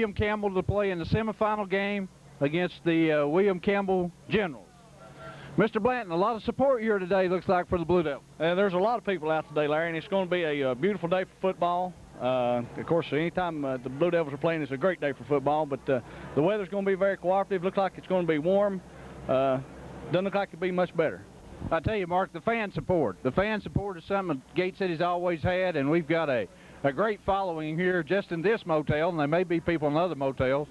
William Campbell to play in the semifinal game against the William Campbell Generals. Mr. Blanton, a lot of support here today, looks like, for the Blue Devils. There's a lot of people out today, Larry, and it's going to be a beautiful day for football. Of course, anytime the Blue Devils are playing, it's a great day for football, but the weather's going to be very cooperative. Looks like it's going to be warm. Doesn't look like it'll be much better. I tell you, Mark, the fan support. The fan support is something Gate City's always had, and we've got a great following here just in this motel, and there may be people in other motels.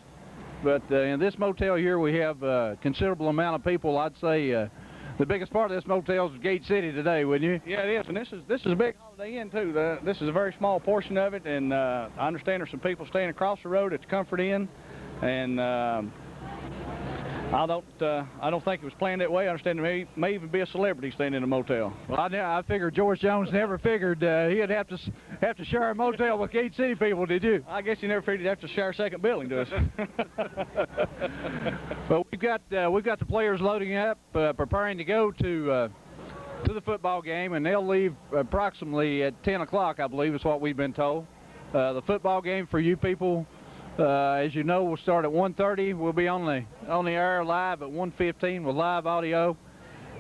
But in this motel here, we have a considerable amount of people. I'd say the biggest part of this motel is Gate City today, wouldn't you? Yeah, it is, and this is a big Holiday Inn, too. This is a very small portion of it, and I understand there's some people staying across the road at the Comfort Inn, and I don't think it was planned that way. I understand there may even be a celebrity staying in a motel. Well, I figured George Jones never figured he'd have to share a motel with Gate City people, did you? I guess he never figured he'd have to share a second building to us. Well, we've got the players loading up, preparing to go to the football game, and they'll leave approximately at 10 o'clock, I believe, is what we've been told. The football game for you people, as you know, will start at 1:30. We'll be on the air live at 1:15 with live audio,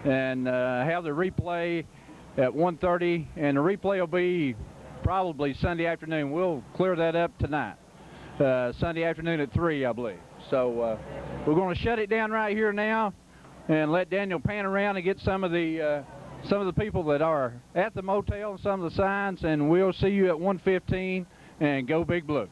and have the replay at 1:30. And the replay will be probably Sunday afternoon. We'll clear that up tonight. Sunday afternoon at 3, I believe. So we're going to shut it down right here now, and let Daniel pan around and get some of the people that are at the motel and some of the signs, and we'll see you at 1:15. And go Big Blue.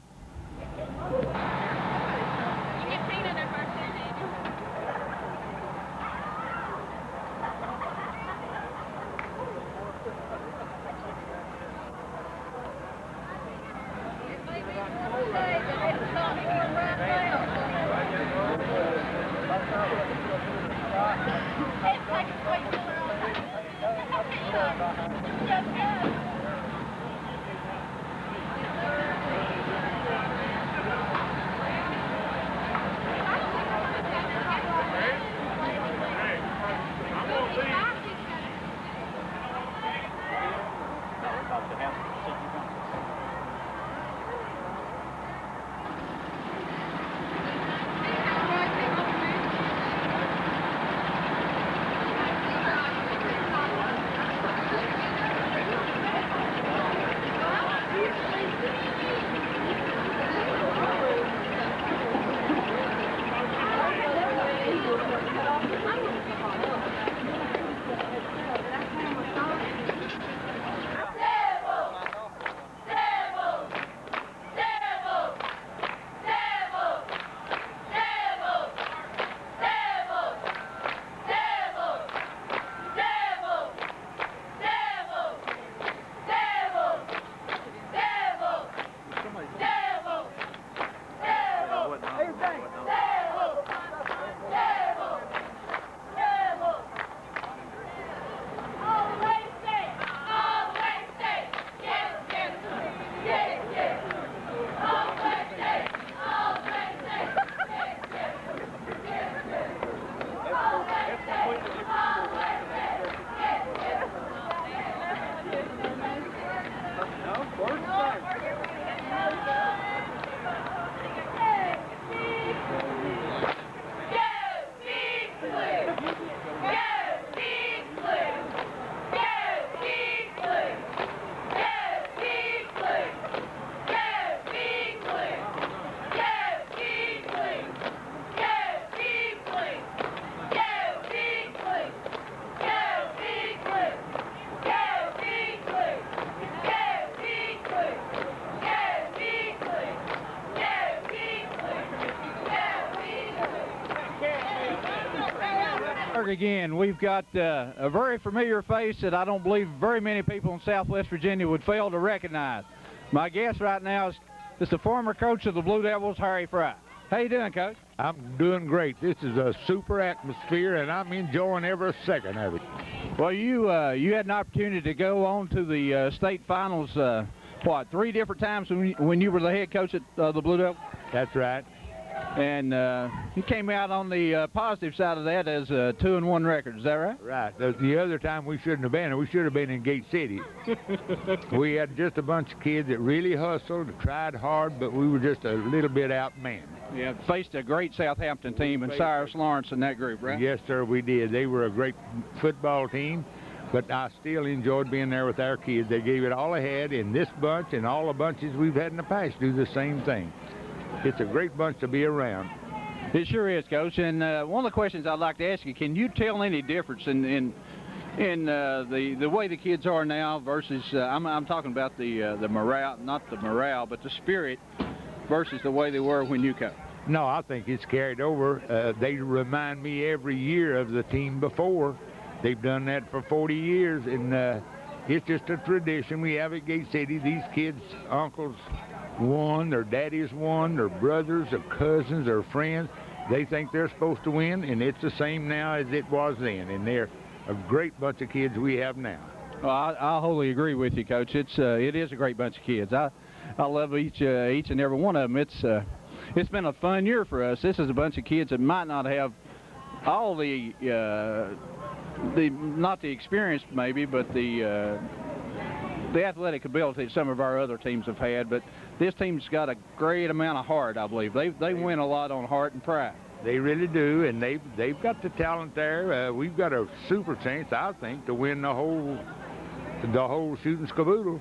Again, we've got a very familiar face that I don't believe very many people in Southwest Virginia would fail to recognize. My guest right now is the former coach of the Blue Devils, Harry Fry. How you doing, Coach? I'm doing great. This is a super atmosphere, and I'm enjoying every second of it. Well, you had an opportunity to go on to the state finals, what, 3 different times when you were the head coach at the Blue Devils? That's right. And you came out on the positive side of that as a 2-1 record. Is that right? Right. The other time we shouldn't have been. We should have been in Gate City. We had just a bunch of kids that really hustled, tried hard, but we were just a little bit outmanned. Yeah, faced a great Southampton team and Cyrus Lawrence in that group, right? Yes, sir, we did. They were a great football team, but I still enjoyed being there with our kids. They gave it all they had, and this bunch and all the bunches we've had in the past do the same thing. It's a great bunch to be around. It sure is, Coach. And one of the questions I'd like to ask you, can you tell any difference in the way the kids are now versus, I'm talking about the morale, not the morale, but the spirit versus the way they were when you come? No, I think it's carried over. They remind me every year of the team before. They've done that for 40 years, and it's just a tradition we have at Gate City. These kids, uncles won, their daddies won, their brothers, their cousins, their friends. They think they're supposed to win, and it's the same now as it was then, and they're a great bunch of kids we have now. Well, I wholly agree with you, Coach. It is a great bunch of kids. I love each and every one of them. It's been a fun year for us. This is a bunch of kids that might not have all the not the experience maybe, but the athletic ability that some of our other teams have had. But this team's got a great amount of heart, I believe. They win a lot on heart and pride. They really do, and they've got the talent there. We've got a super chance, I think, to win the whole shooting scaboodle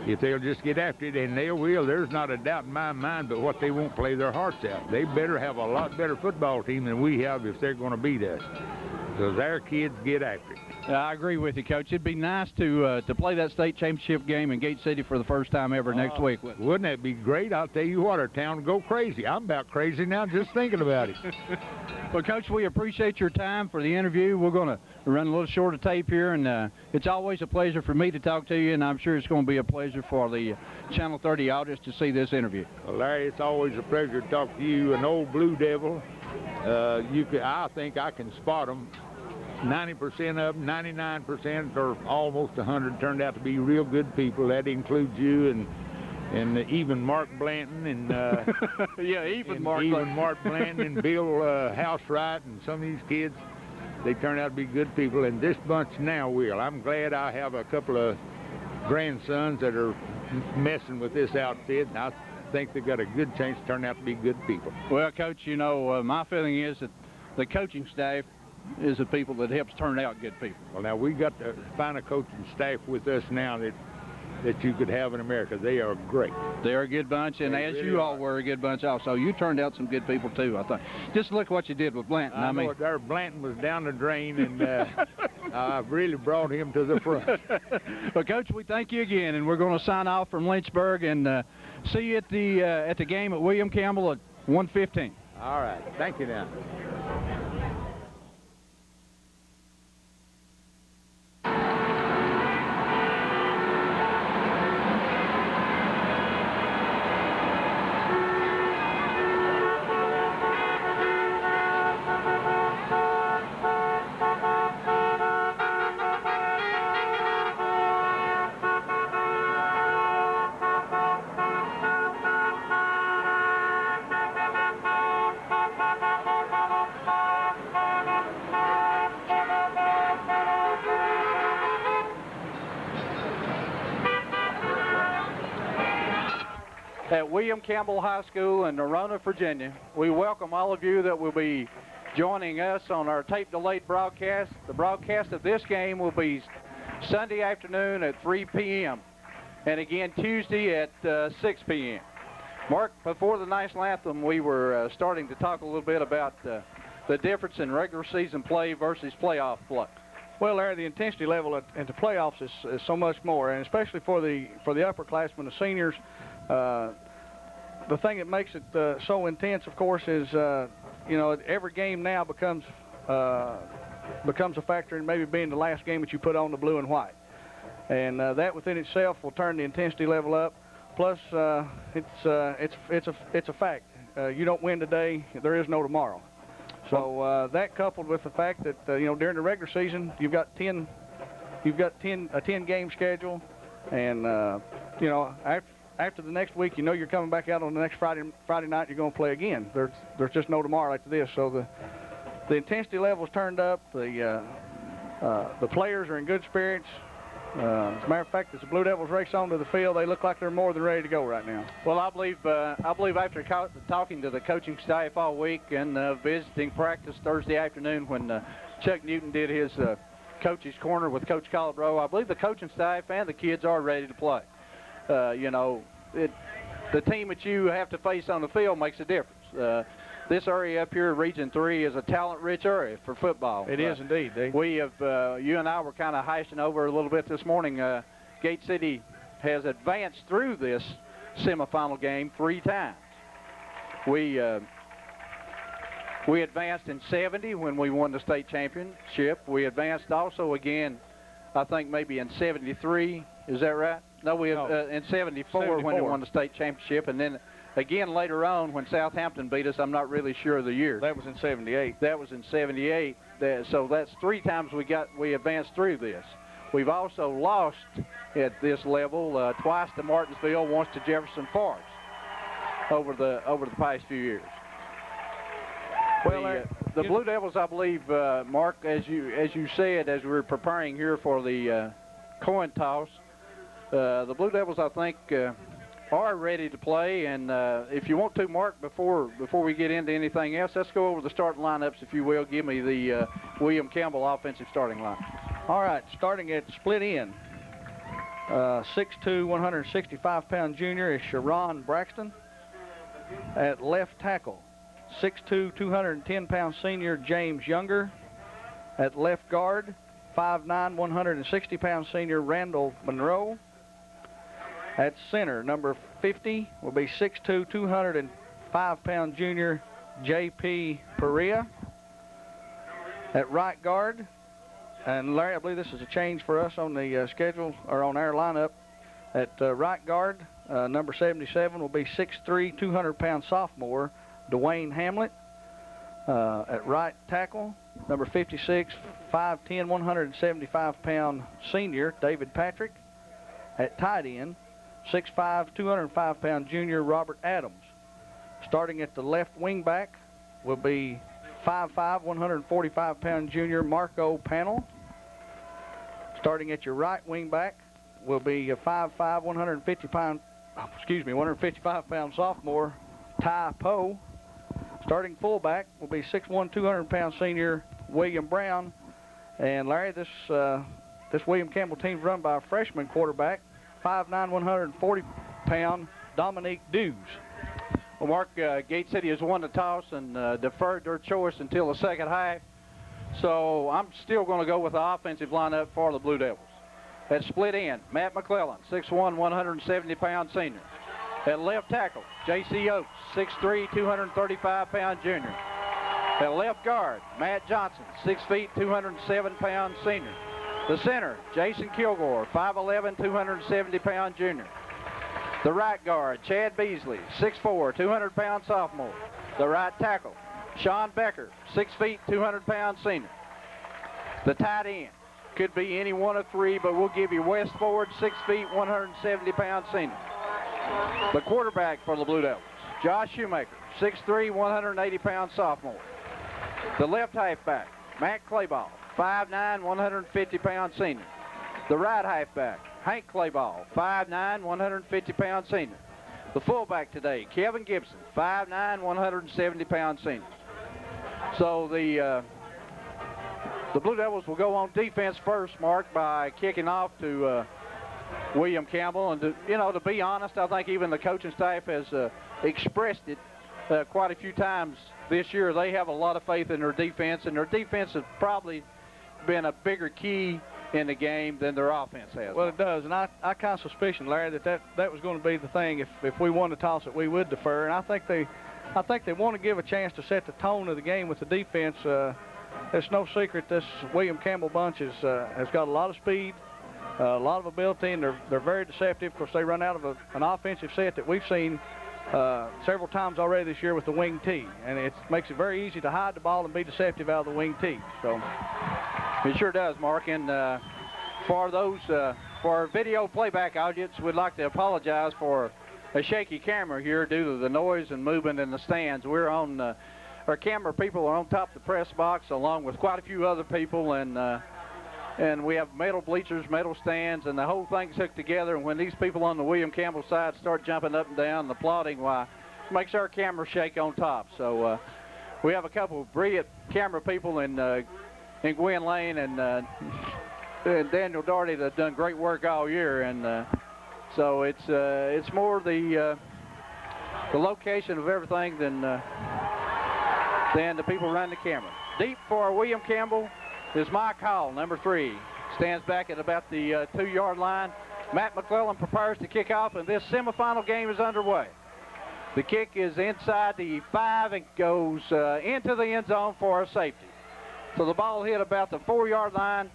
if they'll just get after it, and they will. There's not a doubt in my mind, but what they won't play their hearts out. They better have a lot better football team than we have if they're going to beat us, because our kids get after it. I agree with you, Coach. It'd be nice to play that state championship game in Gate City for the first time ever next week. Wouldn't that be great? I'll tell you what, our town would go crazy. I'm about crazy now just thinking about it. Well, Coach, we appreciate your time for the interview. We're going to run a little short of tape here, and it's always a pleasure for me to talk to you, and I'm sure it's going to be a pleasure for the Channel 30 audience to see this interview. Well, Larry, it's always a pleasure to talk to you, an old Blue Devil. I think I can spot them. 90% of them, 99% or almost 100 turned out to be real good people. That includes you and even Mark Blanton and yeah, Mark Blanton and Bill Housewright and some of these kids. They turn out to be good people, and this bunch now will. I'm glad I have a couple of grandsons that are messing with this outfit, and I think they've got a good chance to turn out to be good people. Well, Coach, you know, my feeling is that the coaching staff is the people that helps turn out good people. Well, now we got to find a coaching staff with us now that you could have in America. They are great. They're a good bunch, and as you all were a good bunch also. You turned out some good people too, I think. Just look what you did with Blanton. I mean, our Blanton was down the drain, and I've really brought him to the front. Well, Coach, we thank you again, and we're going to sign off from Lynchburg and see you at the game at William Campbell at 1:15. All right. Thank you now. At William Campbell High School in Norona, Virginia, we welcome all of you that will be joining us on our tape-delayed broadcast. The broadcast of this game will be Sunday afternoon at 3 p.m. and again Tuesday at 6 p.m. Mark, before the national anthem, we were starting to talk a little bit about the difference in regular season play versus playoff play. Well, Larry, the intensity level at the playoffs is so much more, and especially for the upperclassmen, the seniors. The thing that makes it so intense, of course, is you know, every game now becomes a factor in maybe being the last game that you put on the blue and white, and that within itself will turn the intensity level up. Plus, it's a fact. You don't win today, there is no tomorrow. So that coupled with the fact that you know, during the regular season you've got a 10-game schedule, and you know, after the next week, you know you're coming back out on the next Friday night. You're going to play again. There's just no tomorrow after this. So the intensity level's turned up. The players are in good spirits. As a matter of fact, as the Blue Devils race onto the field, they look like they're more than ready to go right now. Well, I believe after talking to the coaching staff all week and visiting practice Thursday afternoon when Chuck Newton did his coach's corner with Coach Colabro, I believe the coaching staff and the kids are ready to play. You know, the team that you have to face on the field makes a difference. This area up here, Region 3, is a talent-rich area for football. It is indeed, Dave. We have, you and I were kind of hashing over a little bit this morning. Gate City has advanced through this semifinal game 3 times. We advanced in 70 when we won the state championship. We advanced also again, I think maybe in 73. Is that right? No, we have in 74 when we won the state championship, and then again later on when Southampton beat us. I'm not really sure of the year. That was in 78. That was in 78. So that's 3 times we advanced through this. We've also lost at this level twice to Martinsville, once to Jefferson Forest over the past few years. Well, the Blue Devils, I believe, Mark, as you said, as we were preparing here for the coin toss, the Blue Devils, I think, are ready to play. And if you want to, Mark, before we get into anything else, let's go over the starting lineups, if you will. Give me the William Campbell offensive starting line. All right, starting at split end. 6'2", 165-pound junior is Sharon Braxton. At left tackle, 6'2", 210-pound senior James Younger. At left guard, 5'9", 160-pound senior Randall Monroe. At center, number 50 will be 6'2", 205-pound junior J.P. Perea. At right guard, and Larry, I believe this is a change for us on the schedule, or on our lineup. At right guard, number 77 will be 6'3", 200-pound sophomore Dwayne Hamlet. At right tackle, number 56, 5'10", 175-pound senior David Patrick. At tight end, 6'5", 205-pound junior Robert Adams. Starting at the left wing back will be 5'5", 145-pound junior Marco Panel. Starting at your right wing back will be a 5'5", 155-pound sophomore Ty Poe. Starting fullback will be 6'1", 200-pound senior William Brown. And Larry, this William Campbell team's run by a freshman quarterback, 5'9", 140-pound Dominique Dews. Well, Mark, Gate City has won the toss and deferred their choice until the second half. So I'm still going to go with the offensive lineup for the Blue Devils. At split end, Matt McClellan, 6'1", 170-pound senior. At left tackle, J.C. Oates, 6'3", 235-pound junior. At left guard, Matt Johnson, 6 feet, 207-pound senior. The center, Jason Kilgore, 5'11", 270-pound junior. The right guard, Chad Beasley, 6'4", 200-pound sophomore. The right tackle, Sean Becker, 6 feet, 200-pound senior. The tight end could be any one of 3, but we'll give you Wes Ford, 6 feet, 170-pound senior. The quarterback for the Blue Devils, Josh Shoemaker, 6'3", 180-pound sophomore. The left halfback, Matt Clayball, 5'9", 150-pound senior. The right halfback, Hank Clayball, 5'9", 150-pound senior. The fullback today, Kevin Gibson, 5'9", 170-pound senior. So the Blue Devils will go on defense first, Mark, by kicking off to William Campbell. And to be honest, I think even the coaching staff has expressed it quite a few times this year. They have a lot of faith in their defense, and their defense has probably been a bigger key in the game than their offense has. Well, it does, and I kind of suspicion, Larry, that was going to be the thing. If we won the toss, that we would defer, and I think they want to give a chance to set the tone of the game with the defense. It's no secret this William Campbell bunch has got a lot of speed, a lot of ability, and they're very deceptive. Of course, they run out of an offensive set that we've seen several times already this year with the wing tee, and it makes it very easy to hide the ball and be deceptive out of the wing tee. So it sure does, Mark. And for our video playback audience, we'd like to apologize for shaky camera here due to the noise and movement in the stands. We're on, our camera people are on top of the press box along with quite a few other people, and we have metal bleachers, metal stands, and the whole thing's hooked together. And when these people on the William Campbell side start jumping up and down and applauding, why, it makes our camera shake on top. So we have a couple of brilliant camera people in Gwen Lane and Daniel Daugherty that have done great work all year, and so it's more the location of everything than the people running the camera. Deep for William Campbell is Mike Hall, number 3. Stands back at about the 2-yard line. Matt McClellan prepares to kick off, and this semifinal game is underway. The kick is inside the 5 and goes into the end zone for a safety. So the ball hit about the 4-yard line,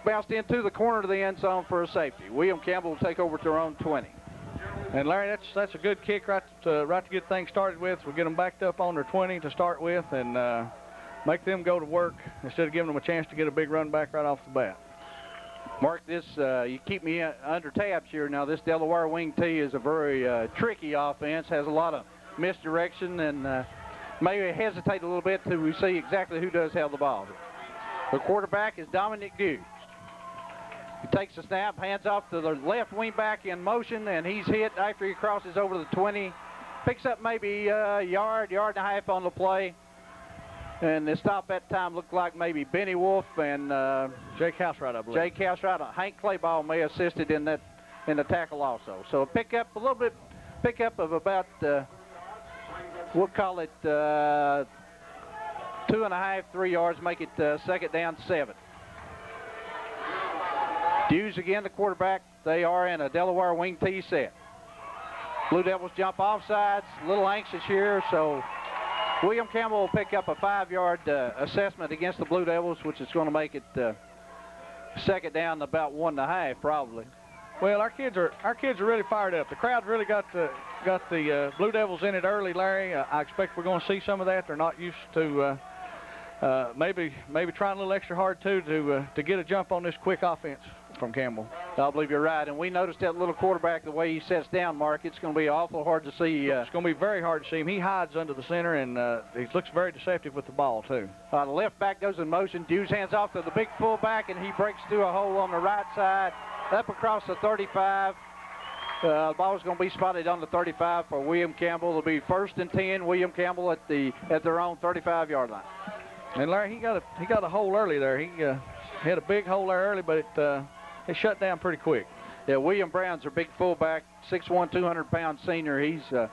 bounced into the corner of the end zone for a safety. William Campbell will take over to their own 20. And Larry, that's a good kick right to get things started with. We'll get them backed up on their 20 to start with, and make them go to work instead of giving them a chance to get a big run back right off the bat. Mark, this you keep me under tabs here. Now, this Delaware wing tee is a very tricky offense, has a lot of misdirection, and maybe hesitate a little bit till we see exactly who does have the ball. The quarterback is Dominic Hughes. He takes the snap, hands off to the left wing back in motion, and he's hit after he crosses over the 20. Picks up maybe a yard and a half on the play. And the stop that time looked like maybe Benny Wolf and Jake Housewright, I believe. Jake Housewright. Hank Clayball may have assisted in the tackle also. So a pickup of about we'll call it 2.5, 3 yards, make it second down 7. Hughes again, the quarterback. They are in a Delaware wing tee set. Blue Devils jump offsides, a little anxious here, so William Campbell will pick up a 5-yard assessment against the Blue Devils, which is going to make it second down about 1.5 probably. Well, our kids are really fired up. The crowd really got the Blue Devils in it early, Larry. I expect we're going to see some of that. They're not used to maybe trying a little extra hard too to get a jump on this quick offense from Campbell. I believe you're right, and we noticed that little quarterback, the way he sets down, Mark. It's going to be awful hard to see. It's going to be very hard to see him. He hides under the center, and he looks very deceptive with the ball too. The left back goes in motion. Hughes hands off to the big fullback, and he breaks through a hole on the right side, up across the 35. The ball is going to be spotted on the 35 for William Campbell. It'll be 1st and 10. William Campbell at their own 35-yard line. And Larry, he got a hole early there. He had a big hole there early, but it shut down pretty quick. Yeah, William Brown's their big fullback, 6'1", 200-pound senior. He's a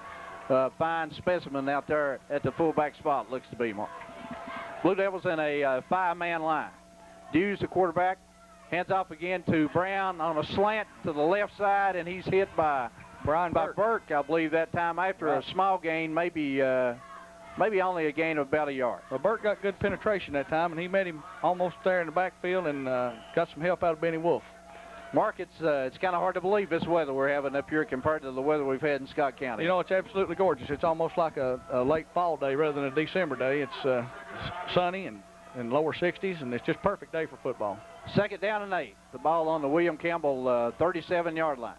fine specimen out there at the fullback spot, looks to be, Mark. Blue Devils in a 5-man line. Hughes, the quarterback, hands off again to Brown on a slant to the left side, and he's hit by Burke, I believe, that time after a small gain, maybe only a gain of about a yard. Well, Burke got good penetration that time, and he met him almost there in the backfield and got some help out of Benny Wolf. Mark, it's kind of hard to believe this weather we're having up here compared to the weather we've had in Scott County. You know, it's absolutely gorgeous. It's almost like a late fall day rather than a December day. It's sunny and lower 60s, and it's just perfect day for football. Second down and 8. The ball on the William Campbell 37-yard line.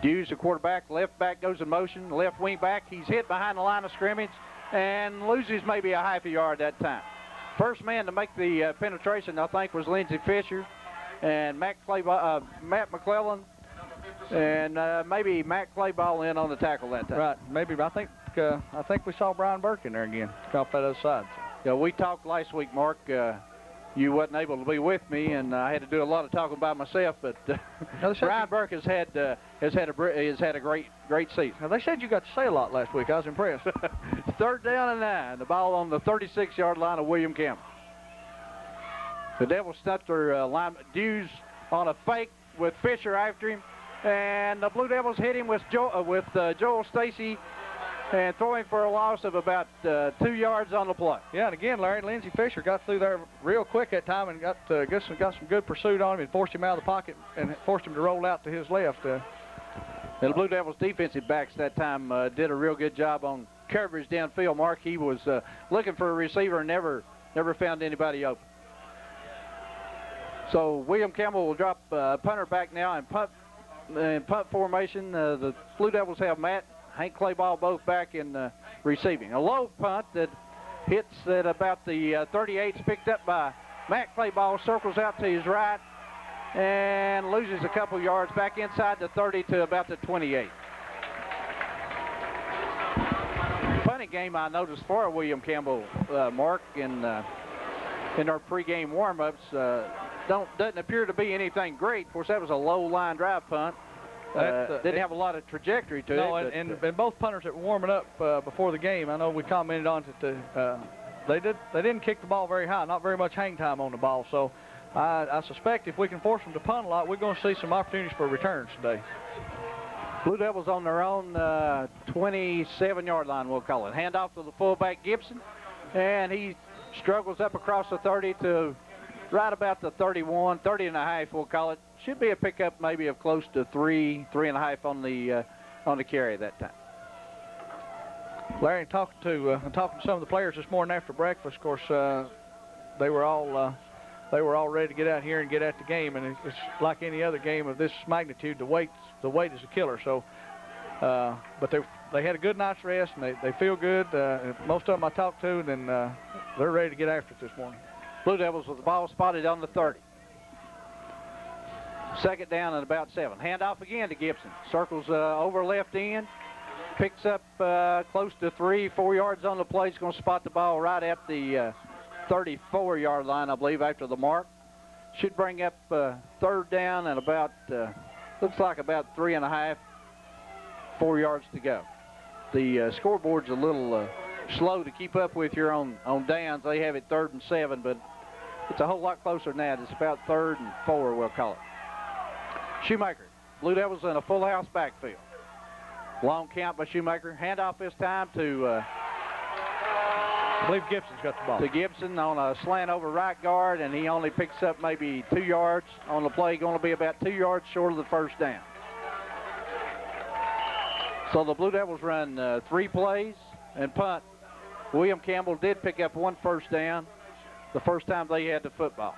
Hughes, the quarterback, left back goes in motion, left wing back. He's hit behind the line of scrimmage and loses maybe a half a yard that time. First man to make the penetration, I think, was Lindsey Fisher and Matt McClellan, and maybe Matt Clayball in on the tackle that time. Right, maybe. I think we saw Brian Burke in there again, off that other side. Yeah, we talked last week, Mark. You wasn't able to be with me, and I had to do a lot of talking by myself. But Brian Burke has had a great season. Now, they said you got to say a lot last week. I was impressed. Third down and 9. The ball on the 36-yard line of William Campbell. The Devils stuck their lineman Hughes on a fake with Fisher after him, and the Blue Devils hit him with Joel Stacy and throwing for a loss of about 2 yards on the play. Yeah, and again, Larry, Lindsey Fisher got through there real quick that time and got some good pursuit on him and forced him out of the pocket and forced him to roll out to his left. And the Blue Devils defensive backs that time did a real good job on coverage downfield. Mark, he was looking for a receiver and never found anybody open. So William Campbell will drop punter back now and punt in punt formation. The Blue Devils have Matt, Hank Clayball both back in receiving. A low punt that hits at about the 38. It's picked up by Matt Clayball, circles out to his right, and loses a couple yards back inside the 30 to about the 28. Punting game I noticed for William Campbell, Mark, in our pregame warm-ups. Doesn't appear to be anything great. Of course, that was a low line drive punt. Didn't have a lot of trajectory to it. No, and both punters that were warming up before the game, I know we commented on it. They didn't kick the ball very high, not very much hang time on the ball. So I suspect if we can force them to punt a lot, we're going to see some opportunities for returns today. Blue Devils on their own 27-yard line, we'll call it. Handoff to the fullback Gibson, and he struggles up across the 30 to right about the 31, 30 and a half, we'll call it. Should be a pickup maybe of close to 3 and a half on the carry that time. Larry, talking to some of the players this morning after breakfast. Of course, they were all ready to get out here and get at the game, and it's like any other game of this magnitude. The weight is a killer. So, but they had a good night's rest, and they feel good. Most of them I talked to, and they're ready to get after it this morning. Blue Devils with the ball spotted on the 30. Second down and about 7. Handoff again to Gibson. Circles over left end. Picks up close to 3-4 yards on the play. He's going to spot the ball right at the 34-yard line, I believe, after the mark. Should bring up third down and about, looks like about 3.5, 4 yards to go. The scoreboard's a little slow to keep up with here on downs. They have it 3rd and 7, but it's a whole lot closer than that. It's about 3rd and 4, we'll call it. Shoemaker, Blue Devils in a full house backfield. Long count by Shoemaker. Handoff this time to I believe Gibson's got the ball. To Gibson on a slant over right guard, and he only picks up maybe 2 yards on the play. Going to be about 2 yards short of the first down. So the Blue Devils run 3 plays and punt. William Campbell did pick up 1 first down the first time they had the football.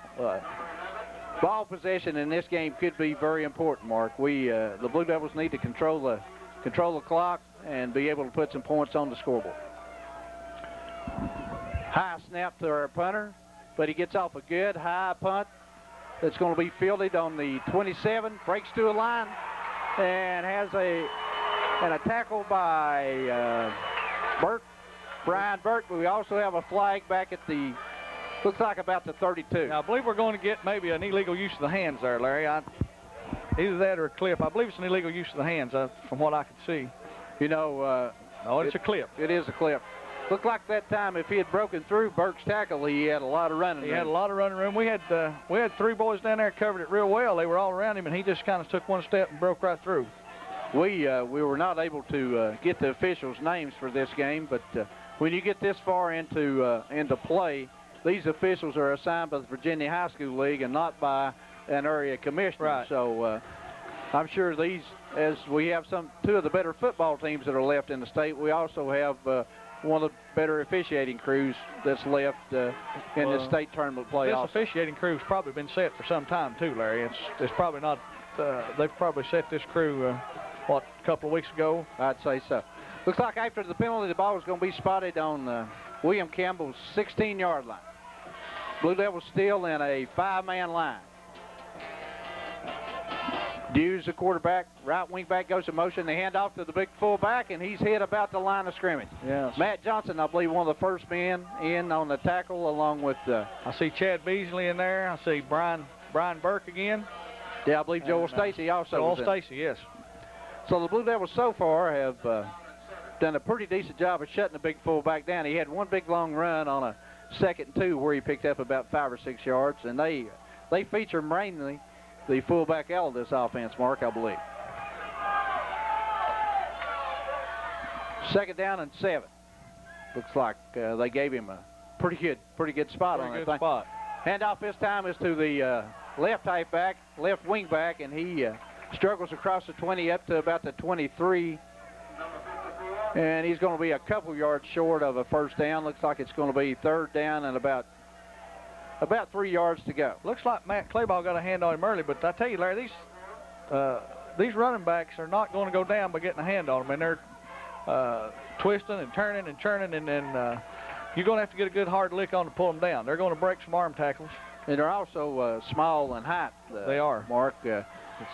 Ball possession in this game could be very important, Mark. The Blue Devils need to control the clock and be able to put some points on the scoreboard. High snap to our punter, but he gets off a good high punt that's going to be fielded on the 27, breaks to a line, and has a tackle by Brian Burke, but we also have a flag back at the, looks like about the 32. Now, I believe we're going to get maybe an illegal use of the hands there, Larry. Either that or a clip. I believe it's an illegal use of the hands from what I can see. You know, no, it's a clip. It is a clip. Looked like that time if he had broken through Burke's tackle, he had a lot of running room. He had a lot of running room. We had 3 boys down there covered it real well. They were all around him, and he just kind of took one step and broke right through. We were not able to get the officials' names for this game, but when you get this far into play, these officials are assigned by the Virginia High School League and not by an area commissioner. Right. So I'm sure these, as we have 2 of the better football teams that are left in the state, we also have one of the better officiating crews that's left in the state tournament play. This also. officiating crew's probably been set for some time too, Larry. It's probably not. They've probably set this crew a couple of weeks ago. I'd say so. Looks like after the penalty, the ball is going to be spotted on William Campbell's 16-yard line. Blue Devils still in a 5-man line. Hughes, the quarterback, right wing back goes in motion. They hand off to the big fullback, and he's hit about the line of scrimmage. Yes. Matt Johnson, I believe, one of the first men in on the tackle, along with. I see Chad Beasley in there. I see Brian Burke again. Yeah, I believe Joel Stacy also. Joel Stacy, yes. So the Blue Devils so far have done a pretty decent job of shutting the big fullback down. He had one big long run on a 2nd and 2 where he picked up about 5 or 6 yards, and they feature mainly the fullback out of this offense, Mark, I believe. 2nd down and 7. Looks like they gave him a pretty good spot on that thing. Spot. Handoff this time is to the left wing back, and he struggles across the 20 up to about the 23. And he's going to be a couple yards short of a first down. Looks like it's going to be 3rd down and about 3 yards to go. Looks like Matt Clayball got a hand on him early, but I tell you, Larry, these running backs are not going to go down by getting a hand on them, and they're twisting and turning and churning, and then you're going to have to get a good hard lick on to pull them down. They're going to break some arm tackles. And they're also small in height. They are, Mark,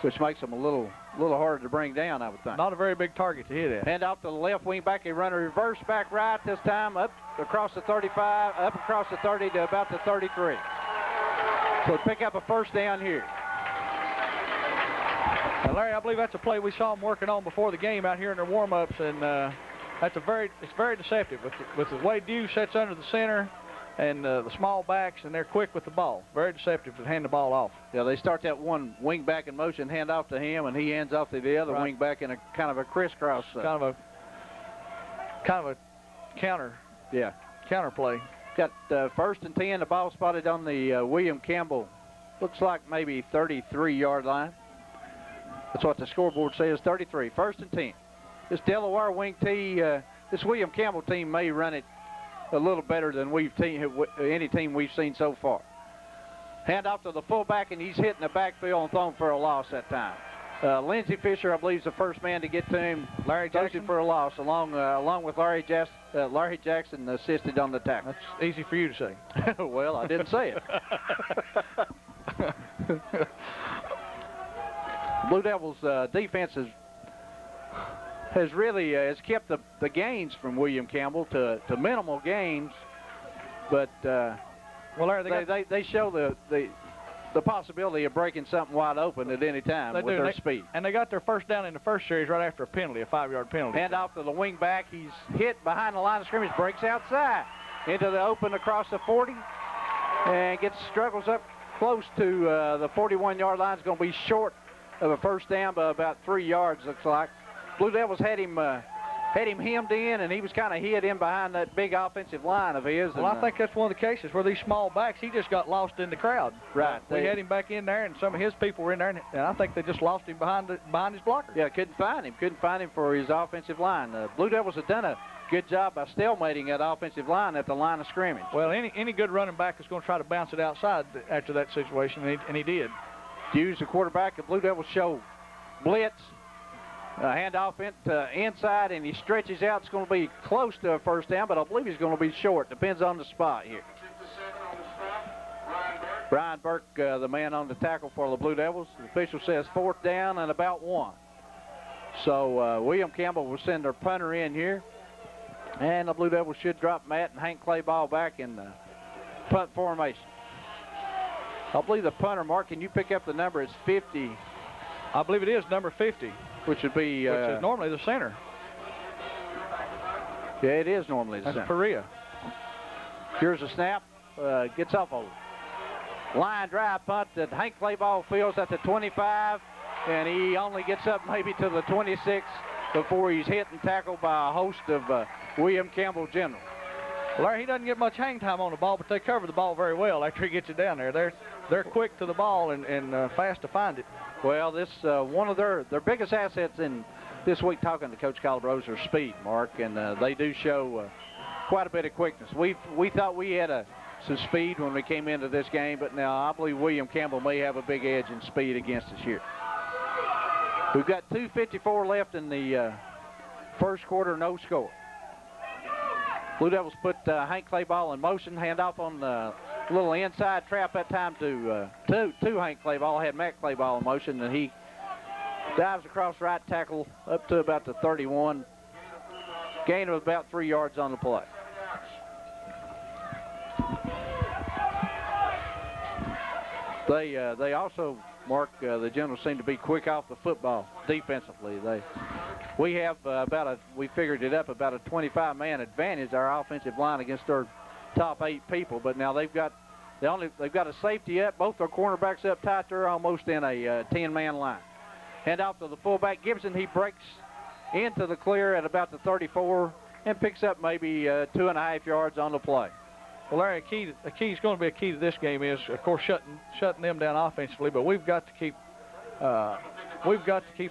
which makes them a little harder to bring down, I would think. Not a very big target to hit at. Hand off to the left wing back. They run a reverse back right this time, up across the 35, up across the 30 to about the 33. So pick up a first down here. And Larry, I believe that's a play we saw them working on before the game out here in their warm-ups, and it's very deceptive with the way Dew sets under the center and the small backs, and they're quick with the ball. Very deceptive to hand the ball off. Yeah, they start that one wing back in motion, hand off to him, and he hands off to the other wing back in a kind of a crisscross. Kind of a counter. Yeah. Counter play. Got first and 10. The ball spotted on the William Campbell. Looks like maybe 33-yard line. That's what the scoreboard says, 33. First and 10. This Delaware wing tee, this William Campbell team may run it a little better than any team we've seen so far. Hand off to the fullback, and he's hitting the backfield and throwing for a loss that time. Lindsey Fisher, I believe, is the first man to get to him. Larry Jackson for a loss, along with Larry Jackson assisted on the tackle. That's easy for you to say. Well, I didn't say it. Blue Devils defense has really kept the gains from William Campbell to minimal gains, but well, Larry, they show the possibility of breaking something wide open at any time with their speed. And they got their first down in the first series right after a penalty, a 5-yard penalty. Hand off to the wing back. He's hit behind the line of scrimmage, breaks outside into the open across the 40, and struggles up close to the 41-yard line. Is going to be short of a first down by about 3 yards, looks like. Blue Devils had him hemmed in, and he was kind of hid in behind that big offensive line of his. Well, I think that's one of the cases where these small backs, he just got lost in the crowd. Right. We had him back in there, and some of his people were in there, and I think they just lost him behind his blocker. Yeah, couldn't find him for his offensive line. Blue Devils have done a good job by stalemating that offensive line at the line of scrimmage. Well, any good running back is going to try to bounce it outside after that situation, and he did. Hughes, the quarterback, the Blue Devils show blitz. Hand off inside, and he stretches out. It's going to be close to a first down, but I believe he's going to be short. Depends on the spot here. Brian Burke, the man on the tackle for the Blue Devils. The official says fourth down and about 1. So William Campbell will send their punter in here, and the Blue Devils should drop Matt and Hank Clayball back in the punt formation. I believe the punter, Mark, can you pick up the number? It's 50. I believe it is number 50. Which would be... which is normally the center. Yeah, it is normally the center. That's Perea. Here's a snap. Gets off a line drive punt that Hank Clayball fields at the 25, and he only gets up maybe to the 26 before he's hit and tackled by a host of William Campbell General. Larry, he doesn't get much hang time on the ball, but they cover the ball very well after he gets it down there. They're quick to the ball and fast to find it. Well, this one of their biggest assets in this week, talking to Coach Calabrose, are speed, Mark, and they do show quite a bit of quickness. We thought we had some speed when we came into this game, but now I believe William Campbell may have a big edge in speed against us here. We've got 2:54 left in the first quarter, no score. Blue Devils put Hank Clayball in motion, hand off on the little inside trap that time to Hank Clayball. Had Matt Clayball in motion, and he dives across right tackle up to about the 31. Gain of about 3 yards on the play. They also, Mark, the Generals seem to be quick off the football defensively. We have we figured it up, about a 25-man advantage, our offensive line, against their top 8 people. But now they've got a safety up, both their cornerbacks up tight. They're almost in a 10-man line. Hand off to the fullback Gibson. He breaks into the clear at about the 34 and picks up maybe 2.5 yards on the play. Well, Larry, a key is going to be a key to this game is, of course, shutting them down offensively. But we've got to keep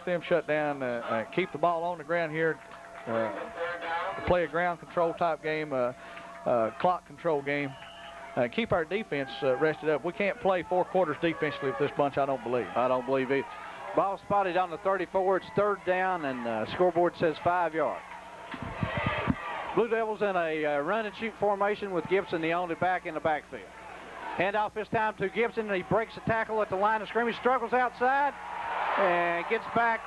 them shut down, keep the ball on the ground here, play a ground control type game, clock control game, keep our defense rested up. We can't play 4 quarters defensively with this bunch, I don't believe. I don't believe it. Ball spotted on the 34. It's third down, and scoreboard says 5 yards. Blue Devils in a run and shoot formation with Gibson the only back in the backfield. Handoff this time to Gibson, and he breaks the tackle at the line of scrimmage, struggles outside, and gets back,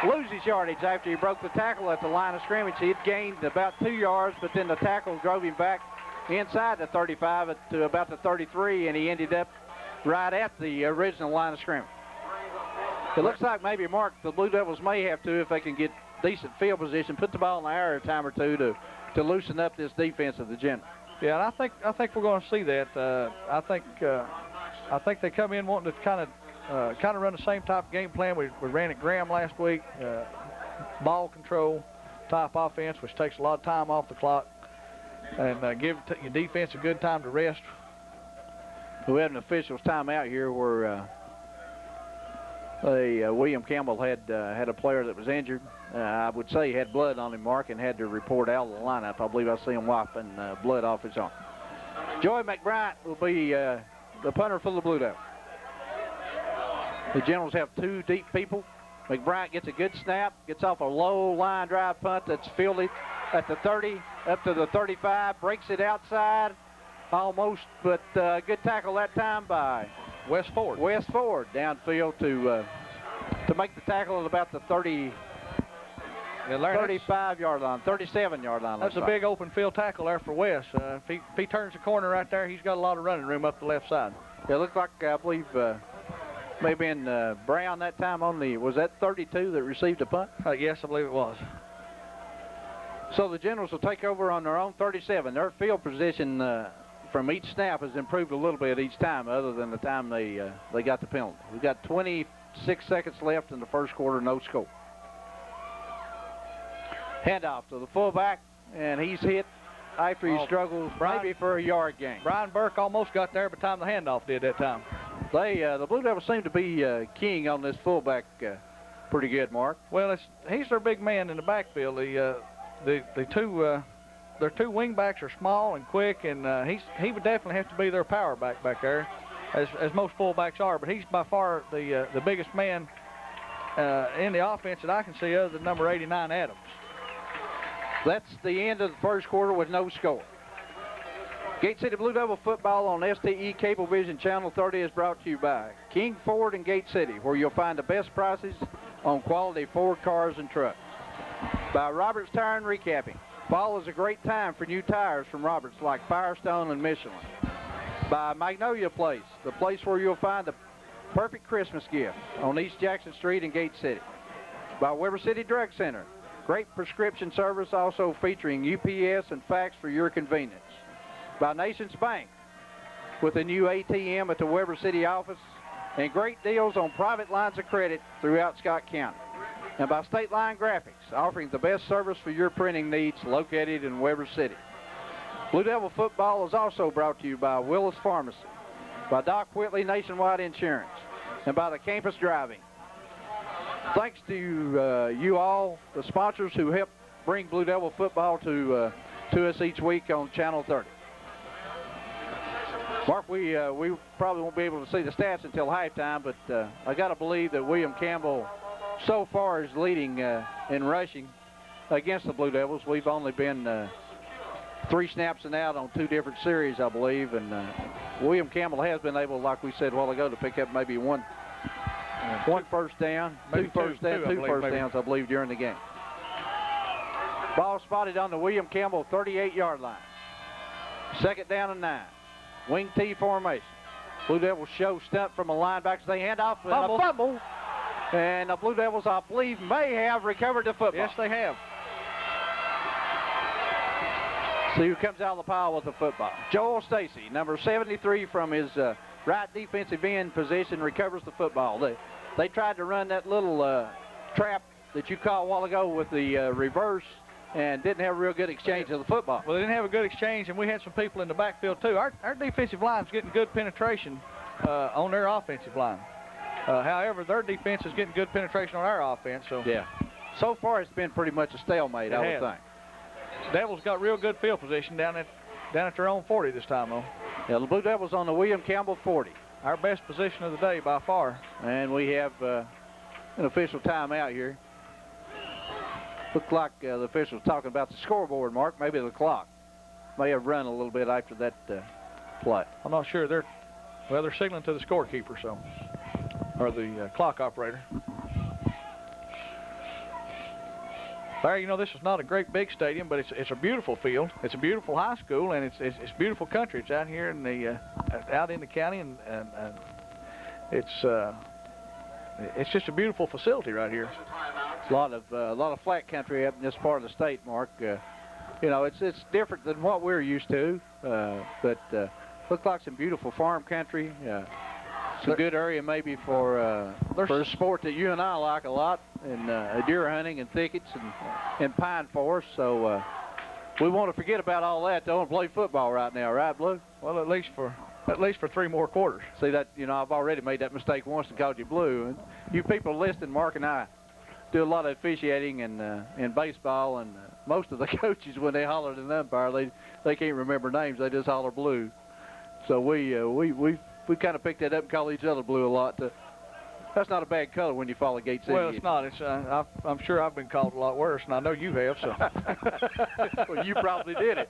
loses yardage after he broke the tackle at the line of scrimmage. He had gained about 2 yards, but then the tackle drove him back inside the 35 to about the 33, and he ended up right at the original line of scrimmage. It looks like maybe, Mark, the Blue Devils may have to, if they can get decent field position, put the ball in the air a time or two to loosen up this defense of the General. Yeah, and I think we're going to see that. I think they come in wanting to kind of run the same type of game plan we ran at Graham last week. Ball control type offense, which takes a lot of time off the clock, and give your defense a good time to rest. We had an official's timeout here where William Campbell had a player that was injured. I would say he had blood on him, Mark, and had to report out of the lineup. I believe I see him wiping blood off his arm. Joey McBride will be the punter for the Blue Devils. The Generals have 2 deep people. McBride gets a good snap, gets off a low line drive punt that's fielded at the 30, up to the 35, breaks it outside almost, but good tackle that time by Wes Ford. Wes Ford downfield to make the tackle at about the 35-yard line, 37-yard line. That's a big open field tackle there for Wes. If he turns the corner right there, he's got a lot of running room up the left side. Yeah, it looked like, I believe, maybe in Brown that time on the, was that 32 that received a punt? Yes, I believe it was. So the Generals will take over on their own 37. Their field position from each snap has improved a little bit each time, other than the time they got the penalty. We've got 26 seconds left in the first quarter, no score. Handoff to the fullback, and he's hit after he struggles maybe for a yard gain. Brian Burke almost got there by the time the handoff did that time. The Blue Devils seem to be keying on this fullback pretty good, Mark. Well, he's their big man in the backfield. Their 2 wing backs are small and quick, and he would definitely have to be their power back there, as most fullbacks are. But he's by far the biggest man in the offense that I can see, other than number 89, Adams. That's the end of the first quarter with no score. Gate City Blue Devil football on STE Cablevision Channel 30 is brought to you by King Ford in Gate City, where you'll find the best prices on quality Ford cars and trucks. By Roberts Tire and Recapping. Fall is a great time for new tires from Roberts, like Firestone and Michelin. By Magnolia Place, the place where you'll find the perfect Christmas gift on East Jackson Street in Gate City. By Weber City Drug Center, great prescription service, also featuring UPS and fax for your convenience. By Nations Bank, with a new ATM at the Weber City office, and great deals on private lines of credit throughout Scott County. And by State Line Graphics, offering the best service for your printing needs, located in Weber City. Blue Devil football is also brought to you by Willis Pharmacy, by Doc Whitley Nationwide Insurance, and by the Campus Driving. Thanks to you all, the sponsors who help bring Blue Devil football to us each week on Channel 30. Mark, we probably won't be able to see the stats until halftime, but I got to believe that William Campbell so far is leading in rushing against the Blue Devils. We've only been 3 snaps and out on 2 different series, I believe, and William Campbell has been able, like we said a while ago, to pick up maybe one first down, two first downs, I believe, during the game. Ball spotted on the William Campbell 38-yard line. 2nd down and 9. Wing T formation. Blue Devils show stunt from a linebacker. They hand off and a fumble. And the Blue Devils, I believe, may have recovered the football. Yes, they have. See who comes out of the pile with the football. Joel Stacy, number 73, from his right defensive end position, recovers the football. They tried to run that little trap that you caught a while ago with the reverse, and didn't have a real good exchange of the football. Well, they didn't have a good exchange, and we had some people in the backfield, too. Our defensive line's getting good penetration on their offensive line. However, their defense is getting good penetration on our offense. So yeah. So far, it's been pretty much a stalemate, I would think. Devils got real good field position down at their own 40 this time, though. Yeah, the Blue Devils on the William Campbell 40. our best position of the day by far. And we have an official timeout here. Looked like the official's talking about the scoreboard, Mark. Maybe the clock may have run a little bit after that play. I'm not sure. They're signaling to the scorekeeper, so, or the clock operator. Larry, you know, this is not a great big stadium, but it's a beautiful field. It's a beautiful high school, and it's beautiful country. It's out here in the out in the county, and it's just a beautiful facility right here. A lot of flat country up in this part of the state, Mark. You know, it's different than what we're used to, but looks like some beautiful farm country. It's a good area maybe for a sport that you and I like a lot, and deer hunting and thickets and pine forests. So we want to forget about all that, though, and play football right now, right, Blue? Well, at least for 3 more quarters. See that? You know, I've already made that mistake once and called you Blue. And you people listening, Mark and I do a lot of officiating in baseball, and most of the coaches, when they holler at an umpire, they can't remember names. They just holler Blue. So we kind of picked that up and call each other Blue a lot. That's not a bad color when you follow Gate City. Well, it's not. It's I'm sure I've been called a lot worse, and I know you have. So. Well, you probably did it.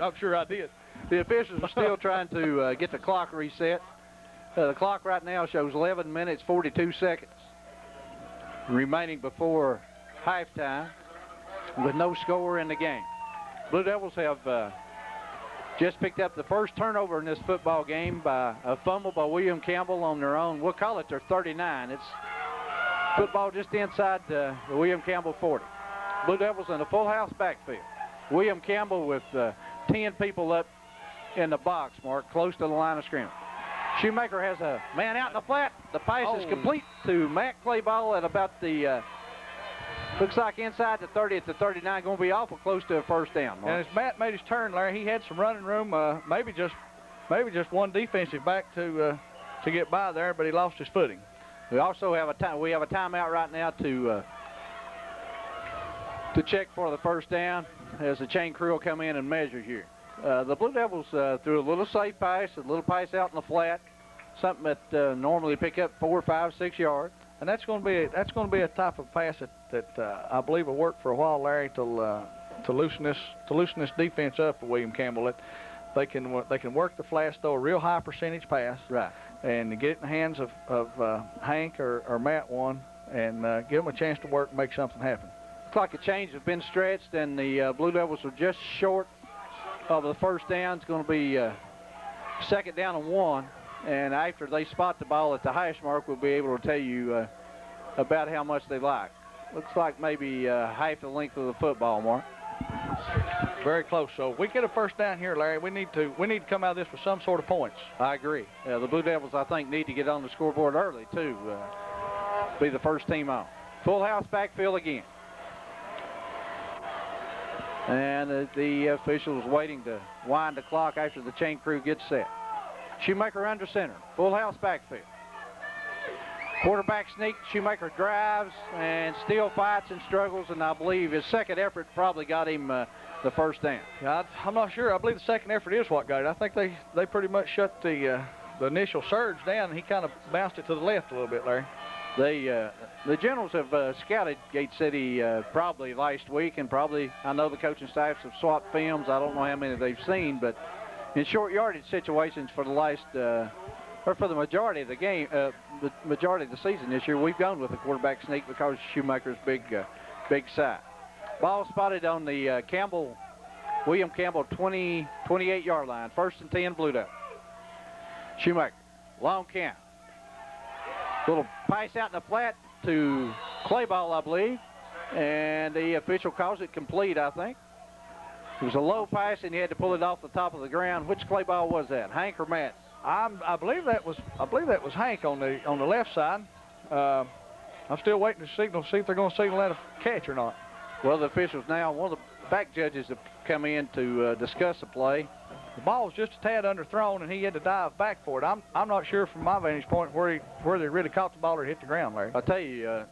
I'm sure I did. The officials are still trying to get the clock reset. The clock right now shows 11 minutes 42 seconds remaining before halftime, with no score in the game. Blue Devils have just picked up the first turnover in this football game by a fumble by William Campbell on their own. We'll call it their 39. It's football just inside the William Campbell 40. Blue Devils in a full house backfield. William Campbell with 10 people up in the box, Mark, close to the line of scrimmage. Shoemaker has a man out in the flat. The pass is complete to Matt Clayball at about the, looks like inside the 30 at the 39, going to be awful close to a first down, Mark. And as Matt made his turn, Larry, he had some running room, maybe just one defensive back to get by there, but he lost his footing. We also have a timeout right now to check for the first down as the chain crew will come in and measure here. The Blue Devils threw a little safe pass, a little pass out in the flat, something that normally pick up 4, 5, 6 yards. And that's going to be a type of pass that I believe will work for a while, Larry, to loosen this defense up for William Campbell. They can work the flats, throw a real high percentage pass, right, and get it in the hands of Hank or Matt one, and give them a chance to work and make something happen. Looks like a change has been stretched, and the Blue Devils are just short of the first down. It's going to be second down and 1. And after they spot the ball at the hash mark, we'll be able to tell you about how much they like. Looks like maybe half the length of the football, Mark. Very close. So if we get a first down here, Larry, we need to come out of this with some sort of points. I agree. The Blue Devils, I think, need to get on the scoreboard early too. Be the first team on. Full house backfield again. And the officials waiting to wind the clock after the chain crew gets set. Shoemaker under center. Full house backfield. Quarterback sneak. Shoemaker drives and still fights and struggles, and I believe his second effort probably got him the first down. Yeah, I'm not sure. I believe the second effort is what got it. I think they pretty much shut the initial surge down, and he kind of bounced it to the left a little bit, Larry. The Generals have scouted Gate City probably last week, and probably I know the coaching staffs have swapped films. I don't know how many they've seen, but in short yardage situations for the last or for the majority of the game, the majority of the season this year, we've gone with the quarterback sneak because Shoemaker's big side. Ball spotted on the William Campbell 28-yard line. First and 10, Blue Devils. Shoemaker, long count. Little pass out in the flat to Clayball, I believe, and the official calls it complete, I think. It was a low pass, and he had to pull it off the top of the ground. Which Clayball was that, Hank or Matt? I believe that was Hank on the left side. I'm still waiting to signal, see if they're going to signal that a catch or not. Well, the officials now, one of the back judges have come in to discuss the play. The ball was just a tad underthrown, and he had to dive back for it. I'm not sure from my vantage point where they really caught the ball or hit the ground, Larry. I'll tell you,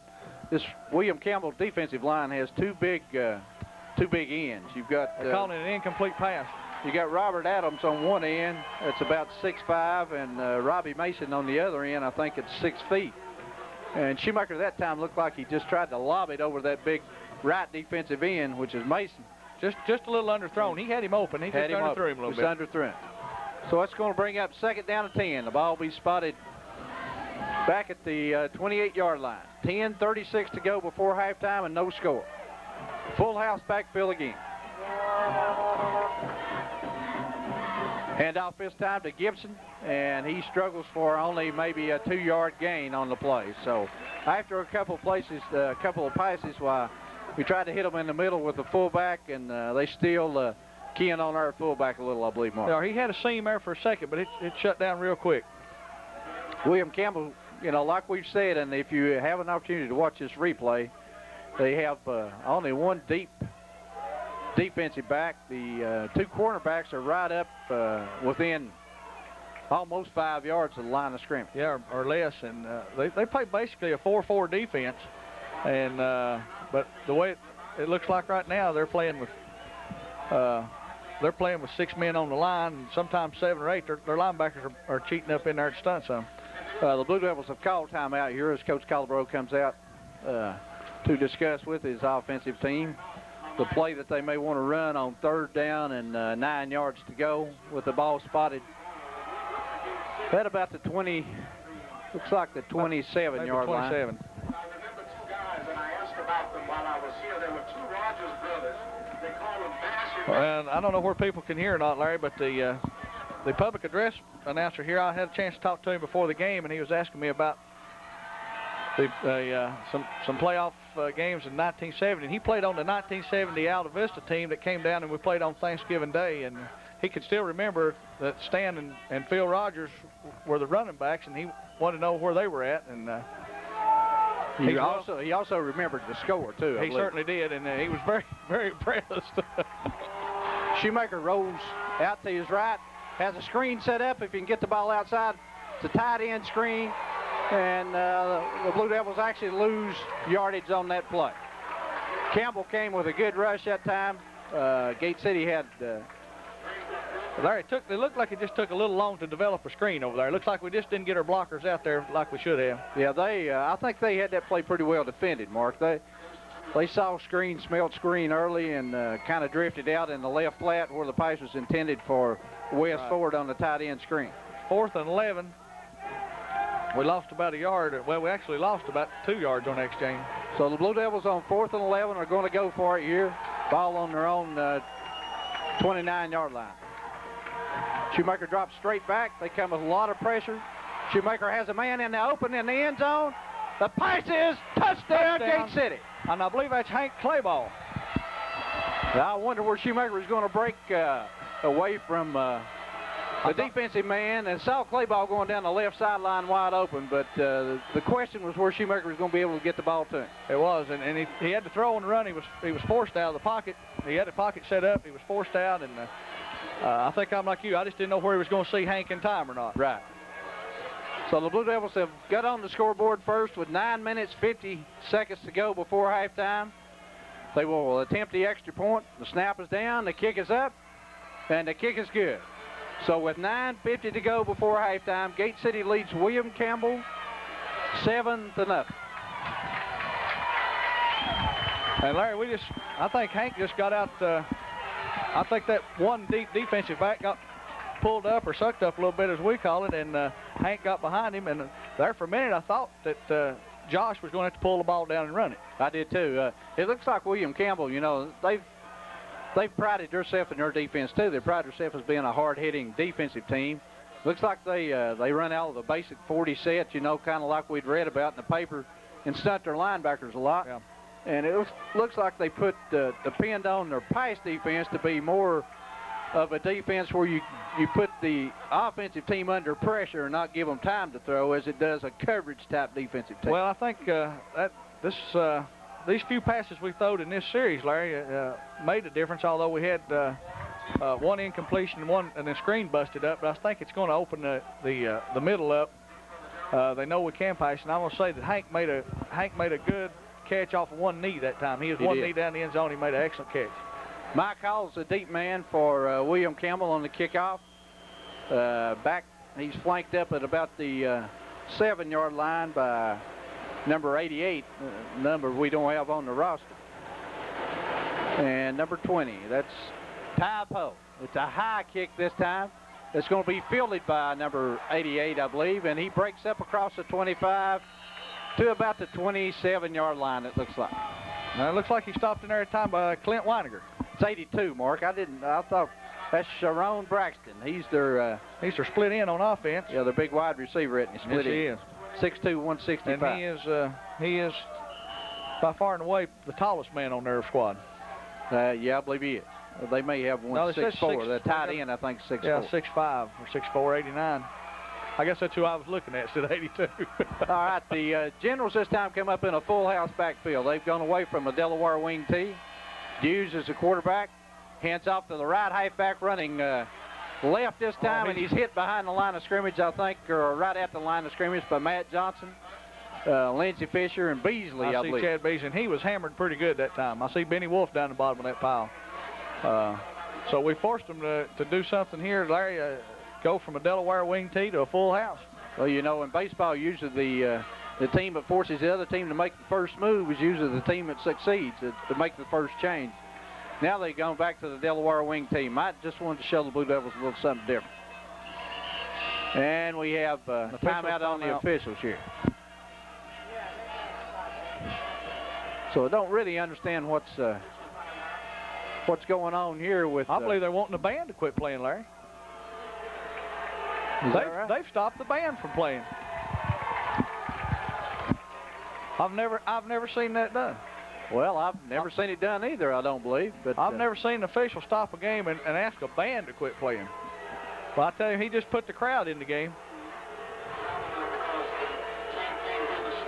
this William Campbell defensive line has two big ends. You've got they're calling it an incomplete pass. You got Robert Adams on one end. That's about 6'5", and Robbie Mason on the other end. I think it's 6 feet. And Shoemaker at that time looked like he just tried to lob it over that big right defensive end, which is Mason. Just a little underthrown. He had him open. He just underthrew him a little bit. Just underthrew him. So that's going to bring up 2nd down and 10. The ball will be spotted back at the 28-yard line. 10:36 to go before halftime and no score. Full house backfield again. Handoff this time to Gibson, and he struggles for only maybe a 2-yard gain on the play. So after a couple of passes, why we tried to hit them in the middle with the fullback, and they still keying on our fullback a little, I believe, Mark. Yeah, he had a seam there for a second, but it shut down real quick. William Campbell, you know, like we've said, and if you have an opportunity to watch this replay, they have only one deep defensive back. The 2 cornerbacks are right up within almost 5 yards of the line of scrimmage. Yeah, or less, and they play basically a 4-4 defense, and but the way it looks like right now, they're playing with 6 men on the line, and sometimes 7 or 8. Their linebackers are cheating up in there to stunt some. The Blue Devils have called timeout here as Coach Calabro comes out to discuss with his offensive team the play that they may want to run on 3rd down and 9 yards to go, with the ball spotted at about the 20, looks like the 27-yard line. 27. I remember 2 guys, and I asked about them while I was here. There were 2 Rogers brothers. They call them Bash. And I don't know where people can hear or not, Larry, but the public address announcer here, I had a chance to talk to him before the game, and he was asking me about some playoff games in 1970. And he played on the 1970 Alta Vista team that came down, and we played on Thanksgiving Day. And he could still remember that Stan and Phil Rogers were the running backs, and he wanted to know where they were at. And he also remembered the score too. He certainly did, and he was very, very impressed. Shoemaker rolls out to his right, has a screen set up. If he can get the ball outside, it's a tight end screen, and the Blue Devils actually lose yardage on that play. Campbell came with a good rush that time. Gate City had. Larry, it looked like it just took a little long to develop a screen over there. It looks like we just didn't get our blockers out there like we should have. Yeah, I think they had that play pretty well defended, Mark. They saw screen, smelled screen early, and kind of drifted out in the left flat where the pass was intended for West Ford on the tight end screen. 4th and 11. We lost about a yard. Well, we actually lost about 2 yards on the exchange. So the Blue Devils on 4th and 11 are going to go for it here. Ball on their own 29-yard line. Shoemaker drops straight back. They come with a lot of pressure. Shoemaker has a man in the open in the end zone. The pass is touchdown. Gate City. And I believe that's Hank Clayball. I wonder where Shoemaker is going to break away from the defensive man, and saw Clayball going down the left sideline wide open, but the question was where Shoemaker was going to be able to get the ball to him. It was, and he had to throw on the run. He was forced out of the pocket. He had the pocket set up. He was forced out, and I think I'm like you. I just didn't know where he was going to see Hank in time or not. Right. So the Blue Devils have got on the scoreboard first with 9 minutes, 50 seconds to go before halftime. They will attempt the extra point. The snap is down, the kick is up, and the kick is good. So with 9:50 to go before halftime, Gate City leads William Campbell 7-0. And Larry, I think Hank just got out. I think that one defensive back got pulled up or sucked up a little bit, as we call it, and Hank got behind him. And there for a minute, I thought that Josh was going to have to pull the ball down and run it. I did too. It looks like William Campbell, you know, they've prided themselves in their defense too. They pride themselves as being a hard-hitting defensive team. Looks like they run out of the basic 40 sets, you know, kind of like we'd read about in the paper, and stunt their linebackers a lot. Yeah. And it looks like they depend on their pass defense to be more of a defense where you put the offensive team under pressure and not give them time to throw, as it does a coverage-type defensive team. Well, I think these few passes we throwed in this series, Larry, made a difference, although we had one incompletion and the screen busted up. But I think it's going to open the middle up. They know we can pass, and I'm going to say that Hank made a good catch off of one knee that time. He was one knee down the end zone. He made an excellent catch. Mike Hall's a deep man for William Campbell on the kickoff. Back, he's flanked up at about the 7-yard line by number 88, number we don't have on the roster. And number 20, that's Ty Poe. It's a high kick this time. It's going to be fielded by number 88, I believe, and he breaks up across the 25 to about the 27-yard line, it looks like. Now, it looks like he stopped in there at time by Clint Weiniger. It's 82, Mark. I thought that's Sharon Braxton. He's their split in on offense. Yeah, their big wide receiver, isn't he? Split in. He is. 6'2", 165. And he is by far and away the tallest man on their squad. Yeah, I believe he is. They may have one 6'4". The tight end, I think, 6'4". Yeah, 6'5" or 6'4", 89. I guess that's who I was looking at, instead of 82. All right, the Generals this time come up in a full house backfield. They've gone away from a Delaware wing tee. Hughes is the quarterback. Hands off to the right halfback, running left this time, and he's hit behind the line of scrimmage, I think, or right at the line of scrimmage by Matt Johnson, Lindsey Fisher, and Beasley, I believe. I see Chad Beasley, and he was hammered pretty good that time. I see Benny Wolf down the bottom of that pile. So we forced him to do something here, Larry, go from a Delaware wing tee to a full house. Well, you know, in baseball, usually the team that forces the other team to make the first move is usually the team that succeeds to make the first change. Now they've gone back to the Delaware wing team. I just wanted to show the Blue Devils a little something different. And we have timeout on the officials here. So I don't really understand what's going on here with... I believe they're wanting the band to quit playing, Larry. They've stopped the band from playing. I've never seen that done. Well, I've never seen it done either, I don't believe. But I've never seen an official stop a game and ask a band to quit playing. Well, I tell you, he just put the crowd in the game.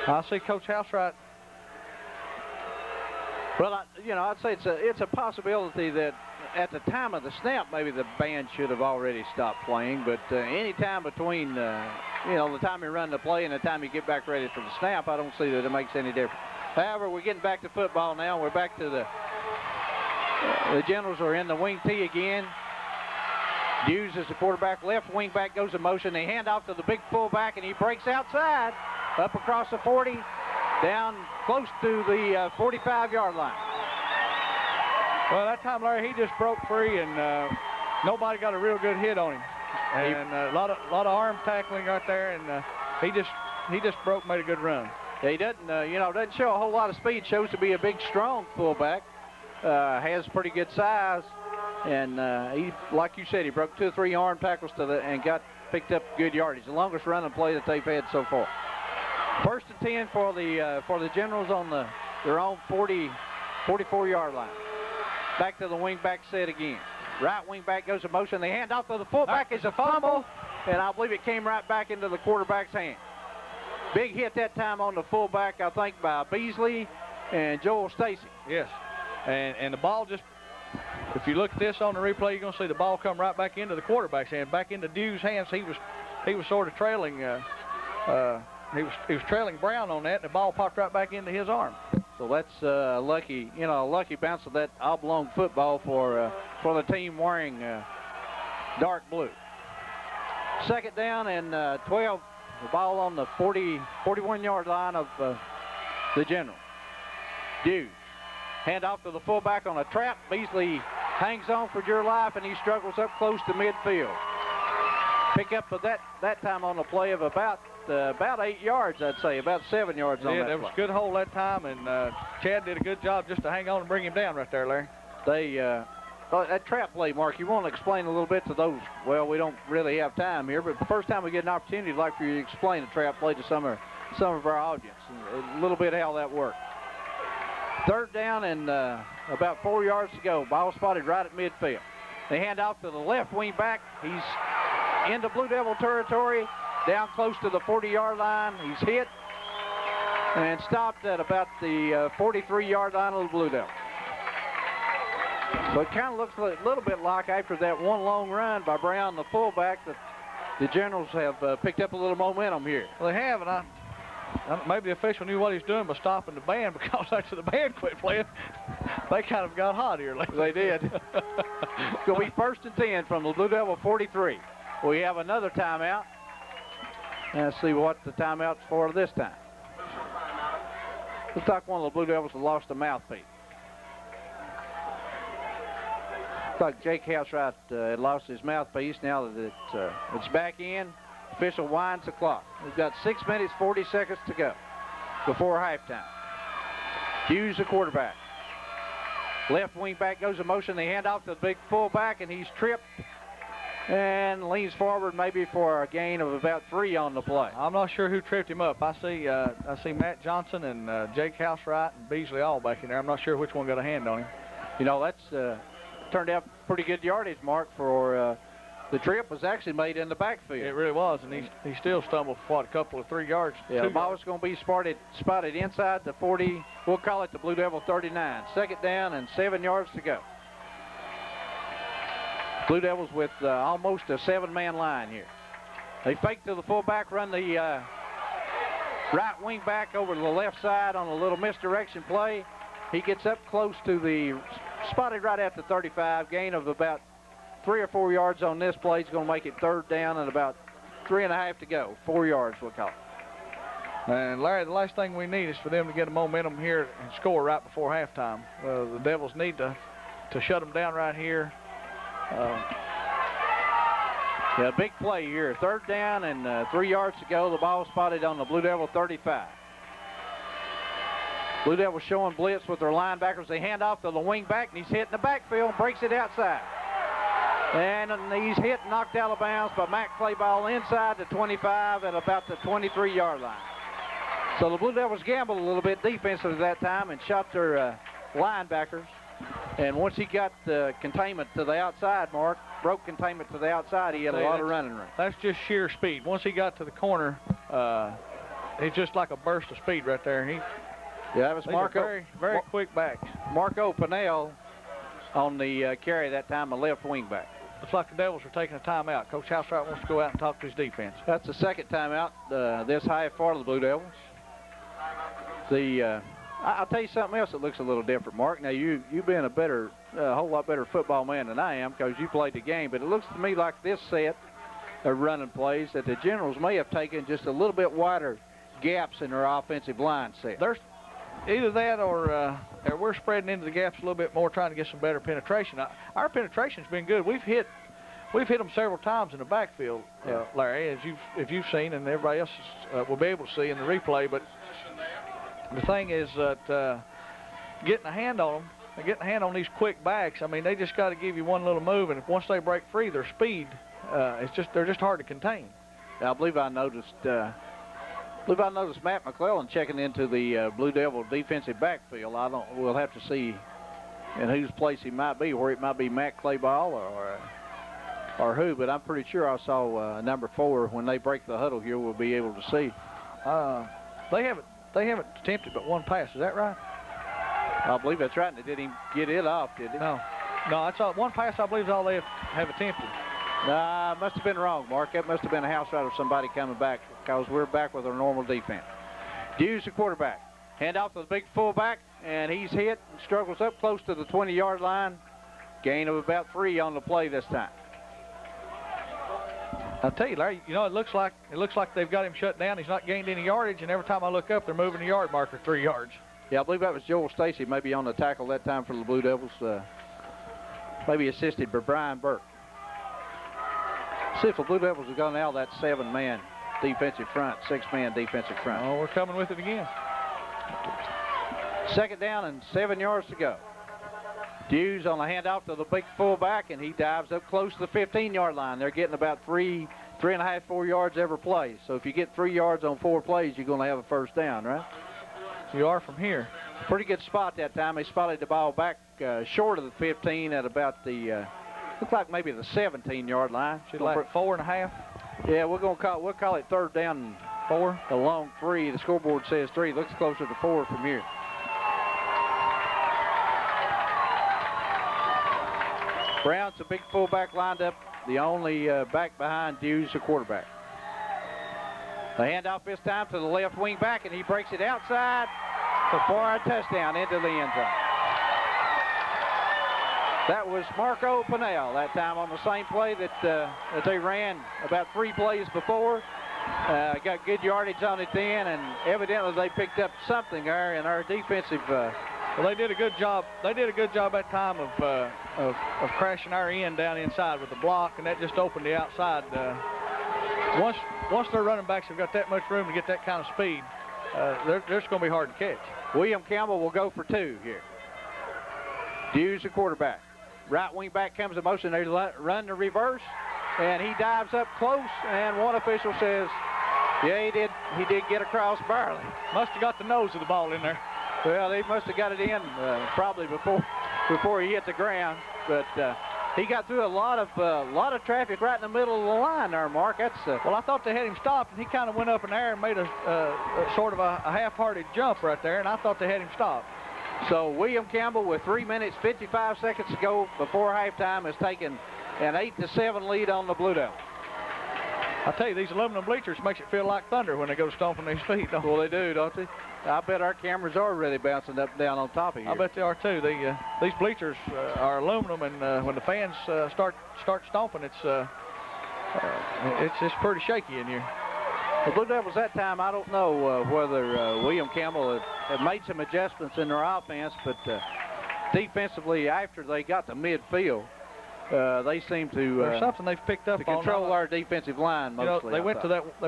I see Coach Housewright. Well, I'd say it's a possibility that at the time of the snap, maybe the band should have already stopped playing. But any time between, the time you run the play and the time you get back ready for the snap, I don't see that it makes any difference. However, we're getting back to football now. We're back to the Generals are in the wing tee again. Hughes is the quarterback. Left wing back goes in motion. They hand off to the big fullback, and he breaks outside, up across the 40, down close to the 45-yard line. Well, that time, Larry, he just broke free, and nobody got a real good hit on him. And a lot of arm tackling right there, and he just broke, made a good run. He doesn't, doesn't show a whole lot of speed. Shows to be a big, strong fullback. Has pretty good size, and he, like you said, he broke 2 or 3 arm tackles and got picked up good yardage. The longest running play that they've had so far. 1st and 10 for the Generals on their own 44-yard line. Back to the wing back set again. Right wing back goes in motion. They hand off to the fullback. It's a fumble, and I believe it came right back into the quarterback's hand. Big hit that time on the fullback, I think, by Beasley and Joel Stacy. Yes, and the ball just, if you look at this on the replay, you're going to see the ball come right back into the quarterback's hand, back into Dew's hands. He was sort of trailing. He was trailing Brown on that, and the ball popped right back into his arm. So that's a lucky bounce of that oblong football for the team wearing dark blue. 2nd down and 12. The ball on the 41-yard line of the General. Hughes. Hand off to the fullback on a trap. Beasley hangs on for dear life, and he struggles up close to midfield. Pick up of that time on the play of about 8 yards, I'd say, about 7 yards on that play. Yeah, that was a good hold that time, and Chad did a good job just to hang on and bring him down right there, Larry. That trap play, Mark, you want to explain a little bit to those? Well, we don't really have time here, but the first time we get an opportunity, I'd like for you to explain the trap play to some of our audience, and a little bit how that worked. 3rd down and about 4 yards to go. Ball spotted right at midfield. They hand off to the left wing back. He's into Blue Devil territory, down close to the 40-yard line. He's hit and stopped at about the 43-yard line of the Blue Devil. So it kind of looks a little bit like after that one long run by Brown, the fullback, that the Generals have picked up a little momentum here. Well, they have, and maybe the official knew what he's doing by stopping the band, because actually the band quit playing. They kind of got hot here lately. They did. It's going to be 1st and 10 from the Blue Devil 43. We have another timeout. Let's see what the timeout's for this time. Looks like one of the Blue Devils has lost a mouthpiece. Looks like Jake Housewright had lost his mouthpiece. Now that it's back in, official winds the clock. We've got 6 minutes, 40 seconds to go before halftime. Hughes, the quarterback. Left wing back goes in motion. They hand off to the big fullback, and he's tripped and leans forward maybe for a gain of about 3 on the play. I'm not sure who tripped him up. I see Matt Johnson and Jake Housewright and Beasley all back in there. I'm not sure which one got a hand on him. You know, that's turned out pretty good yardage, Mark, for the trip was actually made in the backfield. It really was, and he still stumbled for what, a couple of 3 yards. Yeah, the ball is going to be spotted inside the 40. We'll call it the Blue Devil 39. 2nd down and 7 yards to go. Blue Devils with almost a 7-man line here. They fake to the fullback, run the right wing back over to the left side on a little misdirection play. He gets up close to the, spotted right at the 35, gain of about 3 or 4 yards on this play. He's going to make it 3rd down and about 3.5 to go. 4 yards, we'll call it. And Larry, the last thing we need is for them to get a momentum here and score right before halftime. The Devils need to shut them down right here. Yeah, big play here. 3rd down and 3 yards to go. The ball spotted on the Blue Devil 35. Blue Devils showing blitz with their linebackers. They hand off to the wing back, and he's hit in the backfield and breaks it outside. And he's hit and knocked out of bounds by Matt Clayball inside the 25 at about the 23-yard line. So the Blue Devils gambled a little bit defensively that time and shot their linebackers. And once he got the containment to the outside, Mark, broke containment to the outside, he had a lot of running room. That's just sheer speed. Once he got to the corner, it's just like a burst of speed right there. Yeah, that was Marco. Very quick backs. Marco Pinnell on the carry that time, a left wing back. Looks like the Devils are taking a timeout. Coach Housewright wants to go out and talk to his defense. That's the 2nd timeout this high for the Blue Devils. I'll tell you something else that looks a little different, Mark. Now, you've been a whole lot better football man than I am because you played the game, but it looks to me like this set of running plays that the Generals may have taken just a little bit wider gaps in their offensive line set. There's either that or we're spreading into the gaps a little bit more, trying to get some better penetration. Our penetration's been good. We've hit them several times in the backfield, Larry, as you've seen, and everybody else will be able to see in the replay. But the thing is that getting a hand on them, and getting a hand on these quick backs, I mean, they just got to give you one little move, and once they break free, their speed, they're just hard to contain. I believe I noticed Matt McClellan checking into the Blue Devil defensive backfield. We'll have to see in whose place he might be, where it might be Matt Clayball or who, but I'm pretty sure I saw number 4 when they break the huddle here. We'll be able to see. They haven't attempted but one pass. Is that right? I believe that's right. And they didn't get it off, did they? No, that's all. One pass, I believe, is all they have attempted. Nah, must have been wrong, Mark. That must have been a Housewright or somebody coming back because we're back with our normal defense. Hughes, the quarterback. Hand off to the big fullback, and he's hit and struggles up close to the 20-yard line. Gain of about 3 on the play this time. I'll tell you, Larry, you know, it looks like they've got him shut down. He's not gained any yardage, and every time I look up, they're moving the yard marker 3 yards. Yeah, I believe that was Joel Stacy, maybe on the tackle that time for the Blue Devils. Maybe assisted by Brian Burke. See if the Blue Devils have gone out of that 7-man defensive front, 6-man defensive front. Oh, we're coming with it again. 2nd down and 7 yards to go. Hughes on the handoff to the big fullback, and he dives up close to the 15-yard line. They're getting about 3.5, 4 yards every play. So if you get 3 yards on 4 plays, you're going to have a 1st down, right? You are from here. Pretty good spot that time. They spotted the ball back short of the 15 at about the, looked like maybe the 17-yard line. Should like 4.5. Yeah, we'll call it 3rd down and 4. A long 3. The scoreboard says 3. Looks closer to 4 from here. Brown's a big fullback lined up, the only back behind Hughes, the quarterback. The handoff this time to the left wing back, and he breaks it outside for a touchdown into the end zone. That was Marco Pinnell that time on the same play that they ran about 3 plays before. Got good yardage on it then, and evidently they picked up something there in our defensive. Well, they did a good job. They did a good job that time of crashing our end down inside with the block, and that just opened the outside. Once their running backs have got that much room to get that kind of speed, they're just going to be hard to catch. William Campbell will go for 2 here. Hughes, the quarterback. Right wing back comes in motion. They run the reverse, and he dives up close, and one official says, yeah, he did get across barely. Must have got the nose of the ball in there. Well, they must have got it in probably before he hit the ground, but he got through a lot of traffic right in the middle of the line there, Mark. That's well, I thought they had him stopped, and he kind of went up in the air and made a sort of a half-hearted jump right there, and I thought they had him stopped. So William Campbell, with 3 minutes 55 seconds to go before halftime, has taken an 8-7 lead on the Blue Devils. I tell you, these aluminum bleachers makes it feel like thunder when they go stomping these feet. Well, they do, don't they? I bet our cameras are really bouncing up and down on top of you. I bet they are too. These bleachers are aluminum, and when the fans start stomping, it's pretty shaky in here. The Blue Devils that time, I don't know whether William Campbell had made some adjustments in their offense, but defensively, after they got to midfield, they seem to there's something they've picked up to control our defensive line mostly. They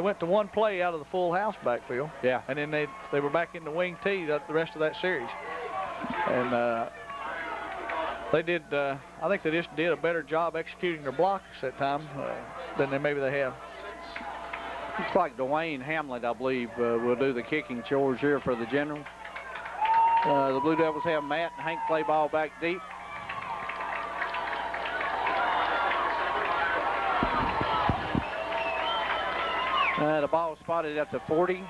went to one play out of the full house backfield. Yeah. And then they were back in the wing tee the rest of that series. And they did. I think they just did a better job executing their blocks that time than maybe they have. Looks like Dwayne Hamlet, I believe, will do the kicking chores here for the Generals. The Blue Devils have Matt and Hank play ball back deep. The ball spotted at the 40.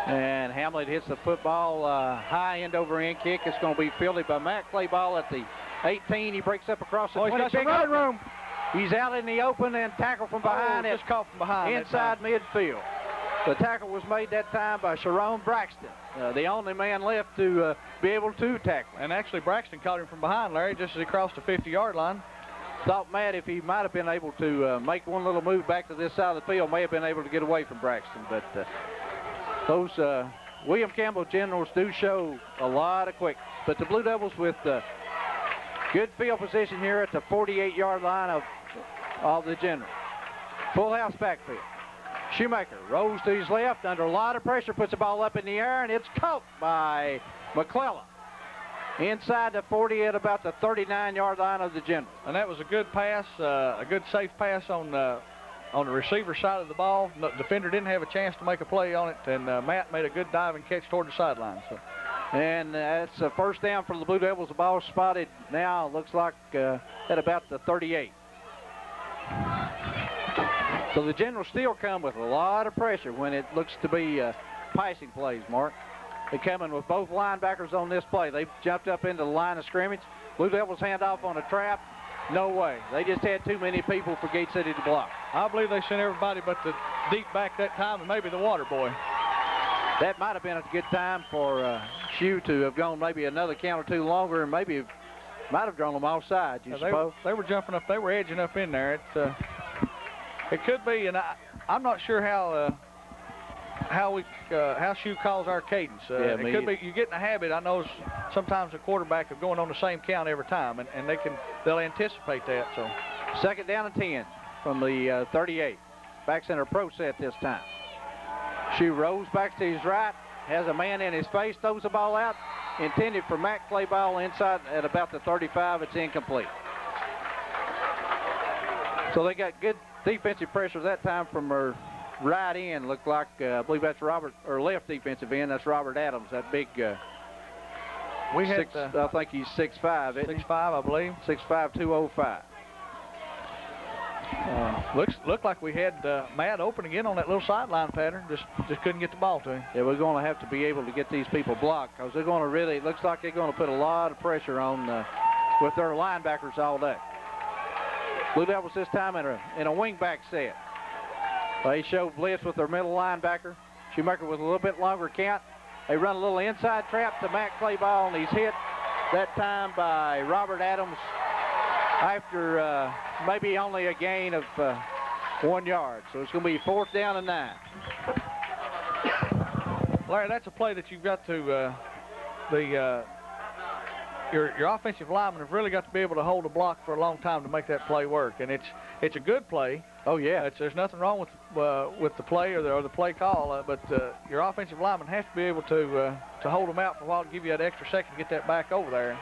And Hamlet hits the football high end over end kick. It's going to be fielded by Matt. Play ball at the 18. He breaks up across the 20. He's got some running room. He's out in the open and tackled from behind. Just caught from behind. Inside midfield. The tackle was made that time by Sharon Braxton, the only man left to be able to tackle. And actually Braxton caught him from behind, Larry, just as he crossed the 50-yard line. Thought Matt, if he might have been able to make one little move back to this side of the field, may have been able to get away from Braxton. But those William Campbell Generals do show a lot of quick. But the Blue Devils with good field position here at the 48-yard line of the General. Full house backfield. Shoemaker rolls to his left under a lot of pressure, puts the ball up in the air, and it's caught by McClellan. Inside the 40 at about the 39-yard line of the General. And that was a good pass, a good safe pass on the receiver side of the ball. The defender didn't have a chance to make a play on it, and Matt made a good dive and catch toward the sideline. So. And that's a first down for the Blue Devils. The ball spotted now, looks like at about the 38. So the Generals still come with a lot of pressure when it looks to be passing plays, Mark. They come in with both linebackers on this play. They've jumped up into the line of scrimmage. Blue Devils hand off on a trap. No way. They just had too many people for Gate City to block. I believe they sent everybody but the deep back that time and maybe the water boy. That might have been a good time for Shue to have gone maybe another count or two longer and maybe might have drawn them offside, you suppose? They were jumping up. They were edging up in there. It could be, and I'm not sure how Shue calls our cadence. It could be you get in a habit. I know sometimes a quarterback of going on the same count every time, and they'll anticipate that. So, second down and 10 from the 38. Back center pro set this time. Shue rolls back to his right, has a man in his face, throws the ball out, intended for Mack. Play ball inside at about the 35. It's incomplete. So they got good defensive pressure that time from her right end. Looked like I believe that's left defensive end. That's Robert Adams. That big. I think he's 6'5", isn't he? 6'5", I believe. 6'5", 205. Looked like we had Matt open again on that little sideline pattern. Just couldn't get the ball to him. Yeah, we're going to have to be able to get these people blocked because they're going to really. It looks like they're going to put a lot of pressure on with their linebackers all day. Blue Devils this time in a wing-back set. They show blitz with their middle linebacker. Shoemaker with a little bit longer count. They run a little inside trap to Mack. Play ball, and he's hit that time by Robert Adams after maybe only a gain of 1 yard. So it's going to be 4th down and 9. Larry, that's a play that you've got to, your offensive linemen have really got to be able to hold a block for a long time to make that play work, and it's a good play. Oh yeah, there's nothing wrong with the play or the play call, but your offensive lineman has to be able to hold them out for a while to give you that extra second to get that back over there.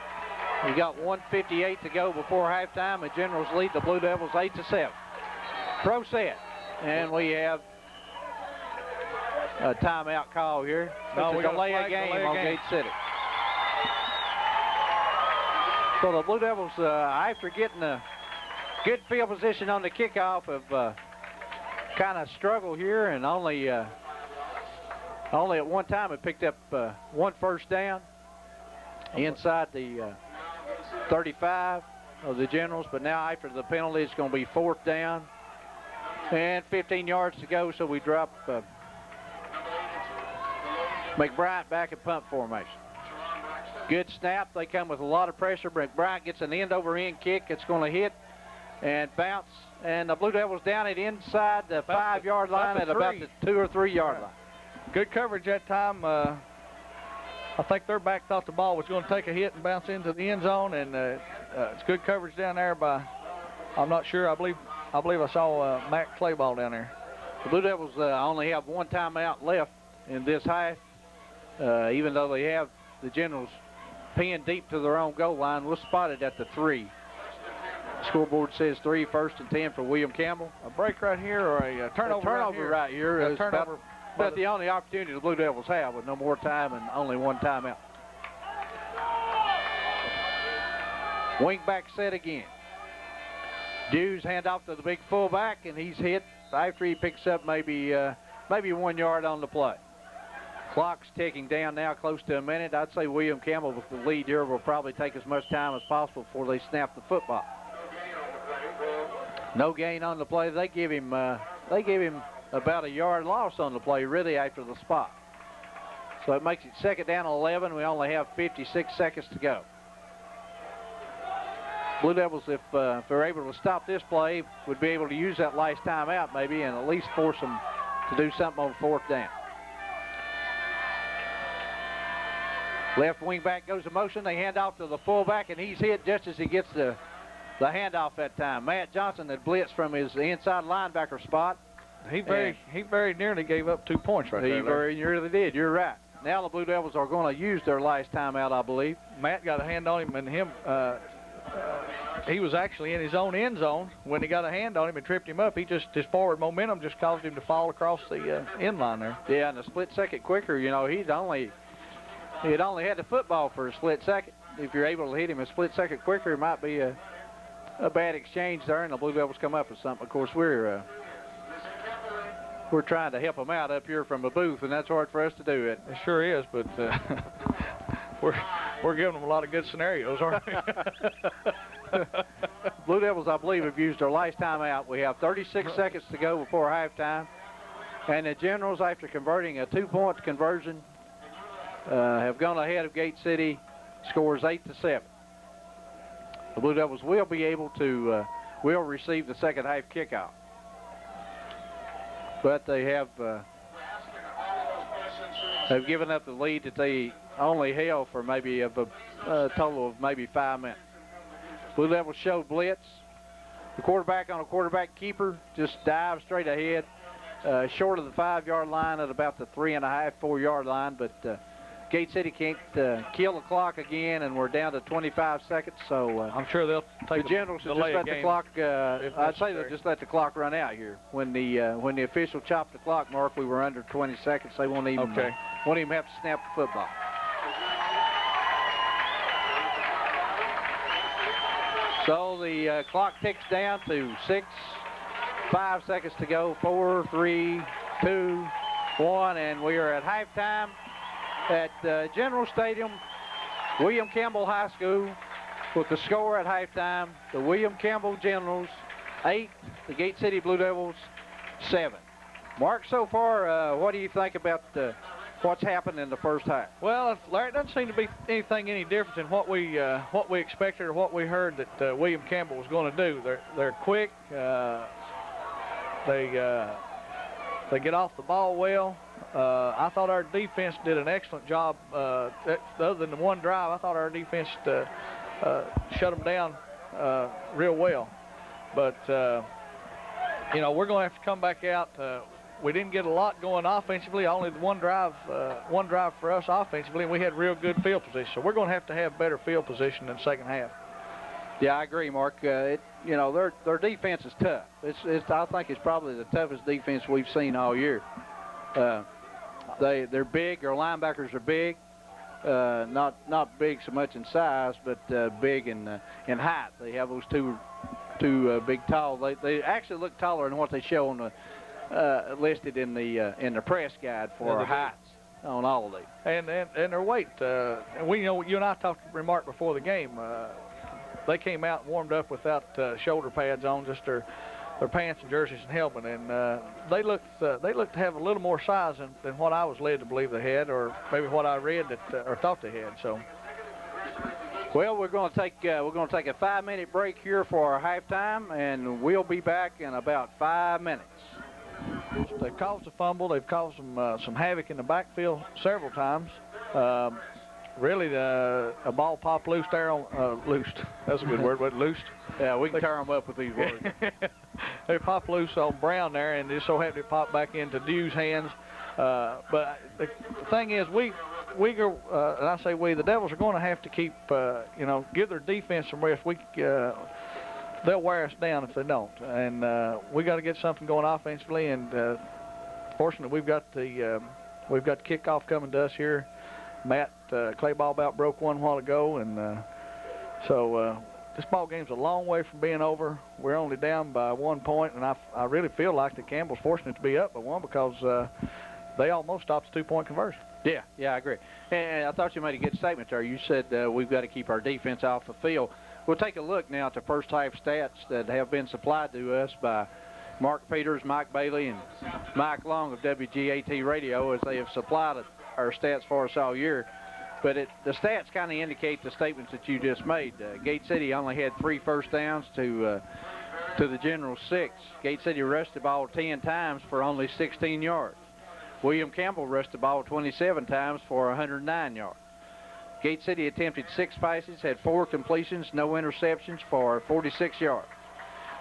We got 1:58 to go before halftime. The Generals lead the Blue Devils 8-7. Pro set, and we have a timeout call here. No, we got delay a game on Gate City. So the Blue Devils, after getting a good field position on the kickoff, have kind of struggled here, and only at one time have picked up 1 first down inside the 35 of the Generals. But now after the penalty, it's going to be 4th down and 15 yards to go. So we drop McBride back at punt formation. Good snap. They come with a lot of pressure. McBride gets an end-over-end kick. It's going to hit and bounce. And the Blue Devils down it inside the 5-yard line at about the 2 or 3 yard line. Good coverage that time. I think their back thought the ball was going to take a hit and bounce into the end zone, and it's good coverage down there by, I'm not sure, I believe I saw Matt Clayball down there. The Blue Devils only have 1 timeout left in this half, even though they have the Generals pinned deep to their own goal line. We'll spot it at the 3. The scoreboard says 3, 1st and 10 for William Campbell. A break right here or a turnover right here. A turnover. But the only opportunity the Blue Devils have with no more time and only 1 timeout. Wing back set again. Dews hand off to the big fullback, and he's hit after he picks up maybe 1 yard on the play. Clock's ticking down now, close to a minute. I'd say William Campbell with the lead here will probably take as much time as possible before they snap the football. No gain on the play. They give him about a yard loss on the play, really, after the spot. So it makes it 2nd down and 11. We only have 56 seconds to go. Blue Devils, if they're able to stop this play, would be able to use that last timeout maybe and at least force them to do something on 4th down. Left wing back goes in motion. They hand off to the fullback, and he's hit just as he gets the handoff that time. Matt Johnson had blitzed from his inside linebacker spot. He very nearly gave up 2 points right there. He very nearly did. You're right. Now the Blue Devils are going to use their last timeout, I believe. Matt got a hand on him, and he was actually in his own end zone when he got a hand on him and tripped him up. His forward momentum just caused him to fall across the end line there. Yeah, and a split second quicker, you know, he'd only had the football for a split second. If you're able to hit him a split second quicker, it might be a bad exchange there, and the Blue Devils come up with something. Of course, we're trying to help them out up here from the booth, and that's hard for us to do it. It sure is, but we're giving them a lot of good scenarios, aren't we? Blue Devils, I believe, have used their last timeout. We have 36 seconds to go before halftime, and the Generals, after converting a 2-point conversion, have gone ahead of Gate City, scores 8-7. The Blue Devils will be able to will receive the second half kickoff, but they have given up the lead that they only held for maybe a total of maybe 5 minutes. Blue Devils showed blitz. The quarterback on a quarterback keeper just dives straight ahead, short of the 5-yard line at about the 3.5, 4-yard line, but Gate City can't kill the clock again, and we're down to 25 seconds. So I'm sure they'll take the Generals should just let the clock. I'd say they'll just let the clock run out here. When the official chopped the clock mark, we were under 20 seconds. They won't even have to snap the football. So the clock ticks down to 5 seconds to go. 4, 3, 2, 1, and we are at halftime at General Stadium, William Campbell High School, with the score at halftime: the William Campbell Generals 8, the Gate City Blue Devils 7. Mark, so far, what do you think about what's happened in the first half? Well, Larry, it doesn't seem to be anything any different than what we expected or what we heard that William Campbell was going to do. They're quick. They get off the ball well. I thought our defense did an excellent job. Other than the one drive, I thought our defense shut them down real well. But you know, we're going to have to come back out. We didn't get a lot going offensively, only the one drive for us offensively, and we had real good field position. So we're going to have better field position in the second half. Yeah, I agree, Mark. You know, their defense is tough. I think it's probably the toughest defense we've seen all year. They're big. Their linebackers are big. Not big so much in size, but big in height. They have those two big tall. They actually look taller than what they show on the listed in the press guide for heights on all of these. And their weight. And we, you know, you and I talked to Mark before the game. They came out and warmed up without shoulder pads on, just their pants and jerseys and helmet, and they looked to have a little more size than what I was led to believe they had, or maybe what I read or thought they had. So, well, we're going to take a 5-minute break here for our halftime, and we'll be back in about 5 minutes. They've caused a fumble. They've caused some havoc in the backfield several times. Really, a ball popped loose there on loosed. That's a good word, but loosed. Yeah, we can tear them up with these words. They popped loose on Brown there, and it so happened to pop back into Dew's hands. But the thing is, and I say we, the Devils are going to have to keep, you know, give their defense some rest. They'll wear us down if they don't, and we got to get something going offensively. And fortunately, we've got the kickoff coming to us here. Matt clay ball about broke one while ago, and so this ball game's a long way from being over. We're only down by 1 point, and I really feel like the Campbell's fortunate to be up by one, because they almost stopped the 2-point conversion. Yeah, I agree. And I thought you made a good statement there. You said we've got to keep our defense off the field. We'll take a look now at the first half stats that have been supplied to us by Mark Peters, Mike Bailey, and Mike Long of WGAT Radio, as they have supplied our stats for us all year. But the stats kind of indicate the statements that you just made. Gate City only had 3 first downs to the General 6. Gate City rushed the ball 10 times for only 16 yards. William Campbell rushed the ball 27 times for 109 yards. Gate City attempted 6 passes, had 4 completions, no interceptions for 46 yards.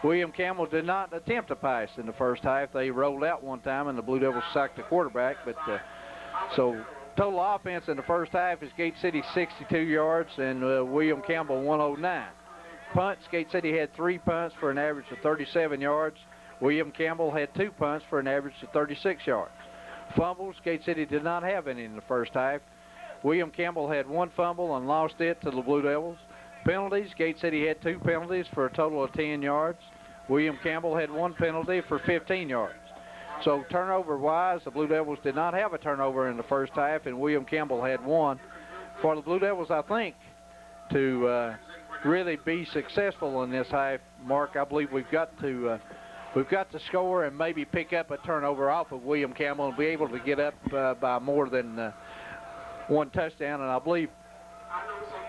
William Campbell did not attempt a pass in the first half. They rolled out one time, and the Blue Devils sacked the quarterback. But so total offense in the first half is Gate City 62 yards and William Campbell 109. Punts, Gate City had 3 punts for an average of 37 yards. William Campbell had 2 punts for an average of 36 yards. Fumbles, Gate City did not have any in the first half. William Campbell had 1 fumble and lost it to the Blue Devils. Penalties, Gate City had 2 penalties for a total of 10 yards. William Campbell had 1 penalty for 15 yards. So turnover-wise, the Blue Devils did not have a turnover in the first half, and William Campbell had 1. For the Blue Devils, I think, to really be successful in this half, Mark, I believe we've got to score and maybe pick up a turnover off of William Campbell and be able to get up by more than 1 touchdown. And I believe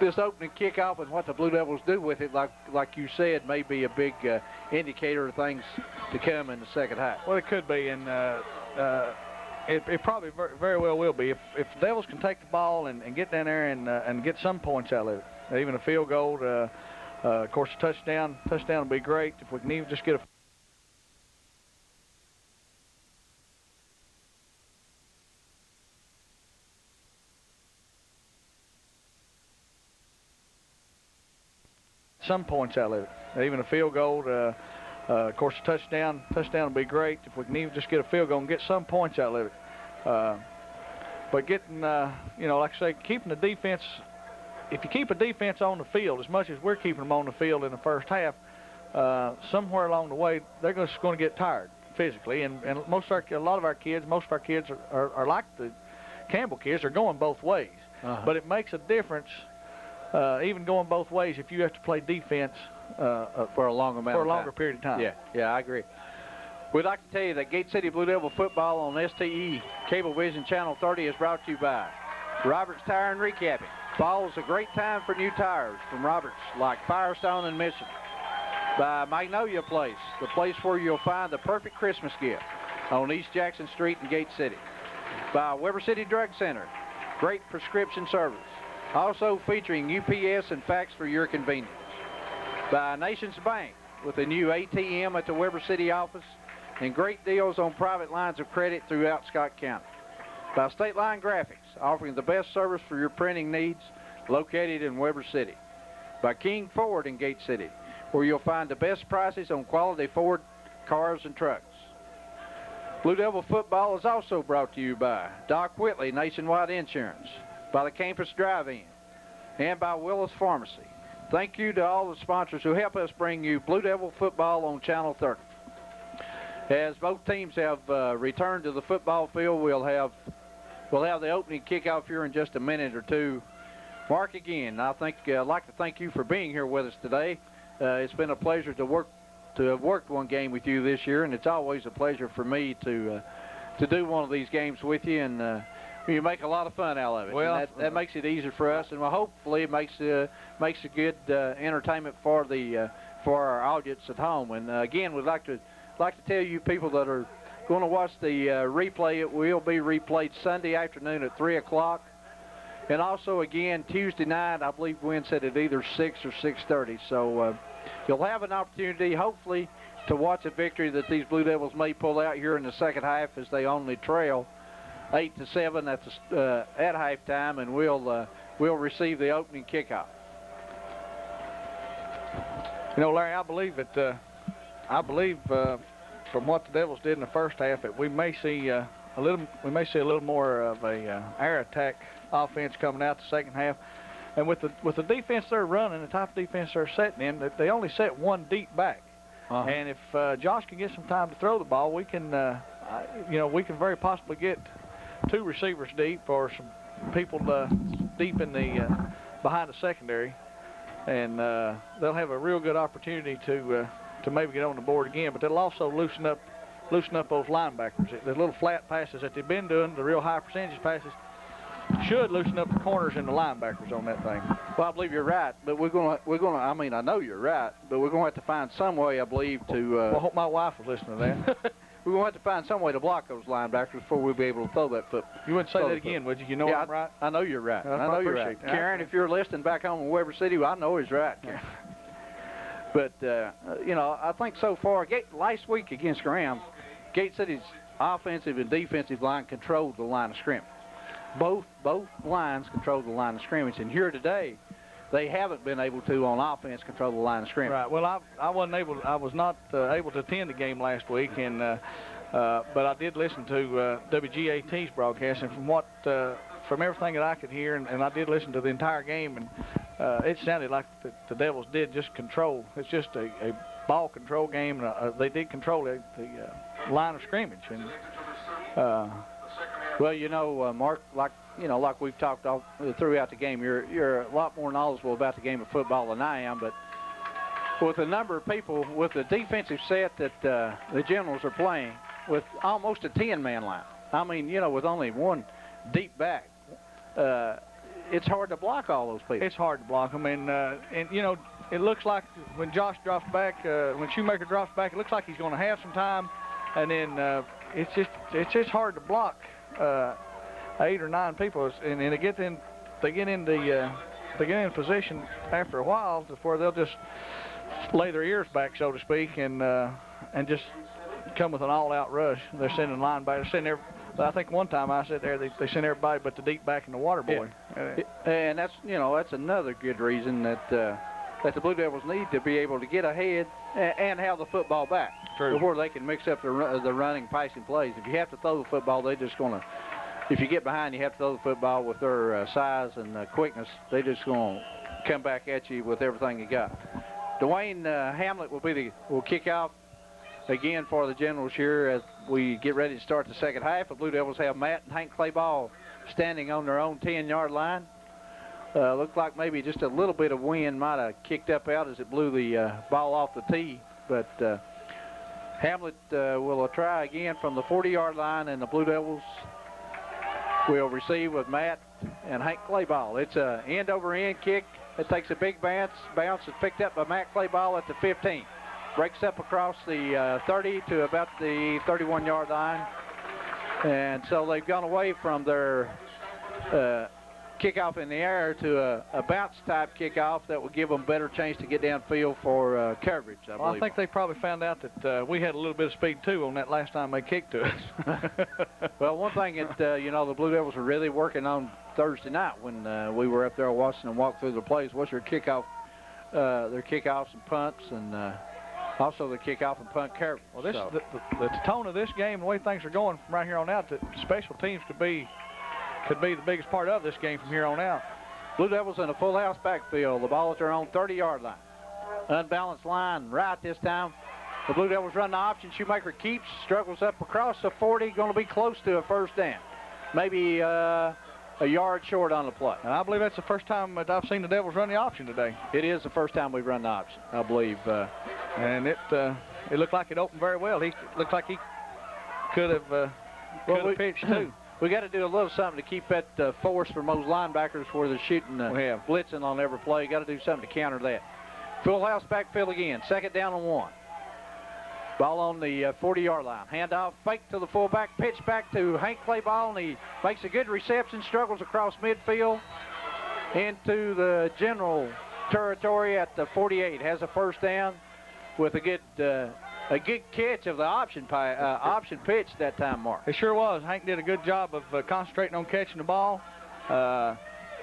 this opening kickoff and what the Blue Devils do with it, like you said, may be a big indicator of things to come in the second half. Well, it could be, and it probably very well will be. If the Devils can take the ball and get down there and get some points out of it, even a field goal, of course, a touchdown will be great. If we can even just get a some points out of it, even a field goal. Of course, a touchdown will be great if we can even just get a field goal and get some points out of it. But getting, you know, like I say, keeping the defense. If you keep a defense on the field as much as we're keeping them on the field in the first half, somewhere along the way they're just going to get tired physically. And a lot of our kids are like the Campbell kids. Are going both ways. But it makes a difference. Even going both ways, if you have to play defense for a longer period of time. Yeah, I agree. We'd like to tell you that Gate City Blue Devil football on STE Cablevision Channel 30 is brought to you by Roberts Tire and Recapping. Fall is a great time for new tires from Roberts, like Firestone and Mission. By Magnolia Place, the place where you'll find the perfect Christmas gift on East Jackson Street in Gate City. By Weber City Drug Center, great prescription service. Also featuring UPS and fax for your convenience. By Nations Bank, with a new ATM at the Weber City office and great deals on private lines of credit throughout Scott County. By State Line Graphics, offering the best service for your printing needs, located in Weber City. By King Ford in Gate City, where you'll find the best prices on quality Ford cars and trucks. Blue Devil football is also brought to you by Doc Whitley Nationwide Insurance, by the Campus Drive-In, and by Willis Pharmacy. Thank you to all the sponsors who help us bring you Blue Devil football on Channel 30. As both teams have returned to the football field, we'll have the opening kickoff here in just a minute or two. Mark, again, I'd like to thank you for being here with us today. It's been a pleasure to have worked one game with you this year, and it's always a pleasure for me to do one of these games with you, and you make a lot of fun out of it. Well, that makes it easier for us, and hopefully it makes a good entertainment for our audience at home. And again, we'd like to tell you people that are going to watch the replay, it will be replayed Sunday afternoon at 3 o'clock. And also, again, Tuesday night, I believe Gwen said at either 6 or 6:30. So you'll have an opportunity, hopefully, to watch a victory that these Blue Devils may pull out here in the second half, as they only trail 8-7 at halftime, and we'll receive the opening kickoff. You know, Larry, I believe from what the Devils did in the first half that we may see a little more of a air attack offense coming out the second half. And with the defense they're running, the type of defense they're setting in, they only set one deep back. And if Josh can get some time to throw the ball, we can very possibly get 2 receivers deep or some people deep in the behind the secondary, and they'll have a real good opportunity to maybe get on the board again. But they'll also loosen up those linebackers. The little flat passes that they've been doing, the real high percentage passes, should loosen up the corners and the linebackers on that thing. Well, I believe you're right, but we're gonna. I mean, I know you're right, but we're gonna have to find some way, I believe, to. Well, I hope my wife was listening to that. We're going to have to find some way to block those linebackers before we'll be able to throw that foot. You wouldn't say that again, would you? You know I'm right? I know you're right. I know you're right. Karen, if you're listening back home in Weber City, well, I know he's right, Karen. But, I think so far, last week against Graham, Gate City's offensive and defensive line controlled the line of scrimmage. Both lines controlled the line of scrimmage. And here today, they haven't been able to, on offense, control the line of scrimmage. Right. Well, I was not able to attend the game last week, and but I did listen to WGAT's broadcast, and from everything that I could hear, and I did listen to the entire game, and it sounded like the Devils did just control. It's just a ball control game. And, they did control the line of scrimmage, and well, Mark, like we've talked all throughout the game, you're a lot more knowledgeable about the game of football than I am. But with the number of people, with the defensive set that the Generals are playing, with almost a 10-man line, I mean, with only one deep back, it's hard to block all those people. It's hard to block them, and it looks like when Josh drops back, when Shoemaker drops back, it looks like he's going to have some time, and then it's just hard to block 8 or 9 people, and they get in position after a while to where they'll just lay their ears back, so to speak, and just come with an all-out rush. They're sending linebackers. I think one time I said there they sent everybody but the deep back and the water boy. Yeah. And that's another good reason that the Blue Devils need to be able to get ahead and have the football back. True. Before they can mix up the running, passing plays. If you have to throw the football, they're just going to. If you get behind, you have to throw the football with their size and quickness. They're just going to come back at you with everything you got. Dwayne Hamlet will kick off again for the Generals here as we get ready to start the second half. The Blue Devils have Matt and Hank Clayball standing on their own 10-yard line. Looked like maybe just a little bit of wind might have kicked up out as it blew the ball off the tee. But Hamlet will try again from the 40-yard line, and the Blue Devils will receive with Matt and Hank Clayball. It's a end-over-end kick. It takes a big bounce. It's picked up by Matt Clayball at the 15. Breaks up across the 30 to about the 31-yard line. And so they've gone away from their kickoff in the air to a bounce-type kickoff that will give them a better chance to get downfield for coverage, I believe. I think they probably found out that we had a little bit of speed, too, on that last time they kicked to us. Well, one thing that, you know, the Blue Devils were really working on Thursday night when we were up there watching them walk through the plays was their kickoffs and punts, and also the kickoff and punt coverage. Well, the tone of this game, the way things are going from right here on out, that special teams could be the biggest part of this game from here on out. Blue Devils in a full house backfield. The ball is their own 30-yard line. Unbalanced line right this time. The Blue Devils run the option. Shoemaker keeps, struggles up across the 40, going to be close to a first down. Maybe a yard short on the play. And I believe that's the first time that I've seen the Devils run the option today. It is the first time we've run the option, I believe. And it looked like it opened very well. He looked like he could have pitched too. We got to do a little something to keep that force from those linebackers where they're shooting, blitzing on every play. Got to do something to counter that. Full house backfield again. Second down and 1. Ball on the 40-yard line. Handoff, fake to the fullback, pitch back to Hank Clayball, and he makes a good reception, struggles across midfield into the general territory at the 48. Has a first down with a good catch of the option pitch that time, Mark. It sure was. Hank did a good job of concentrating on catching the ball.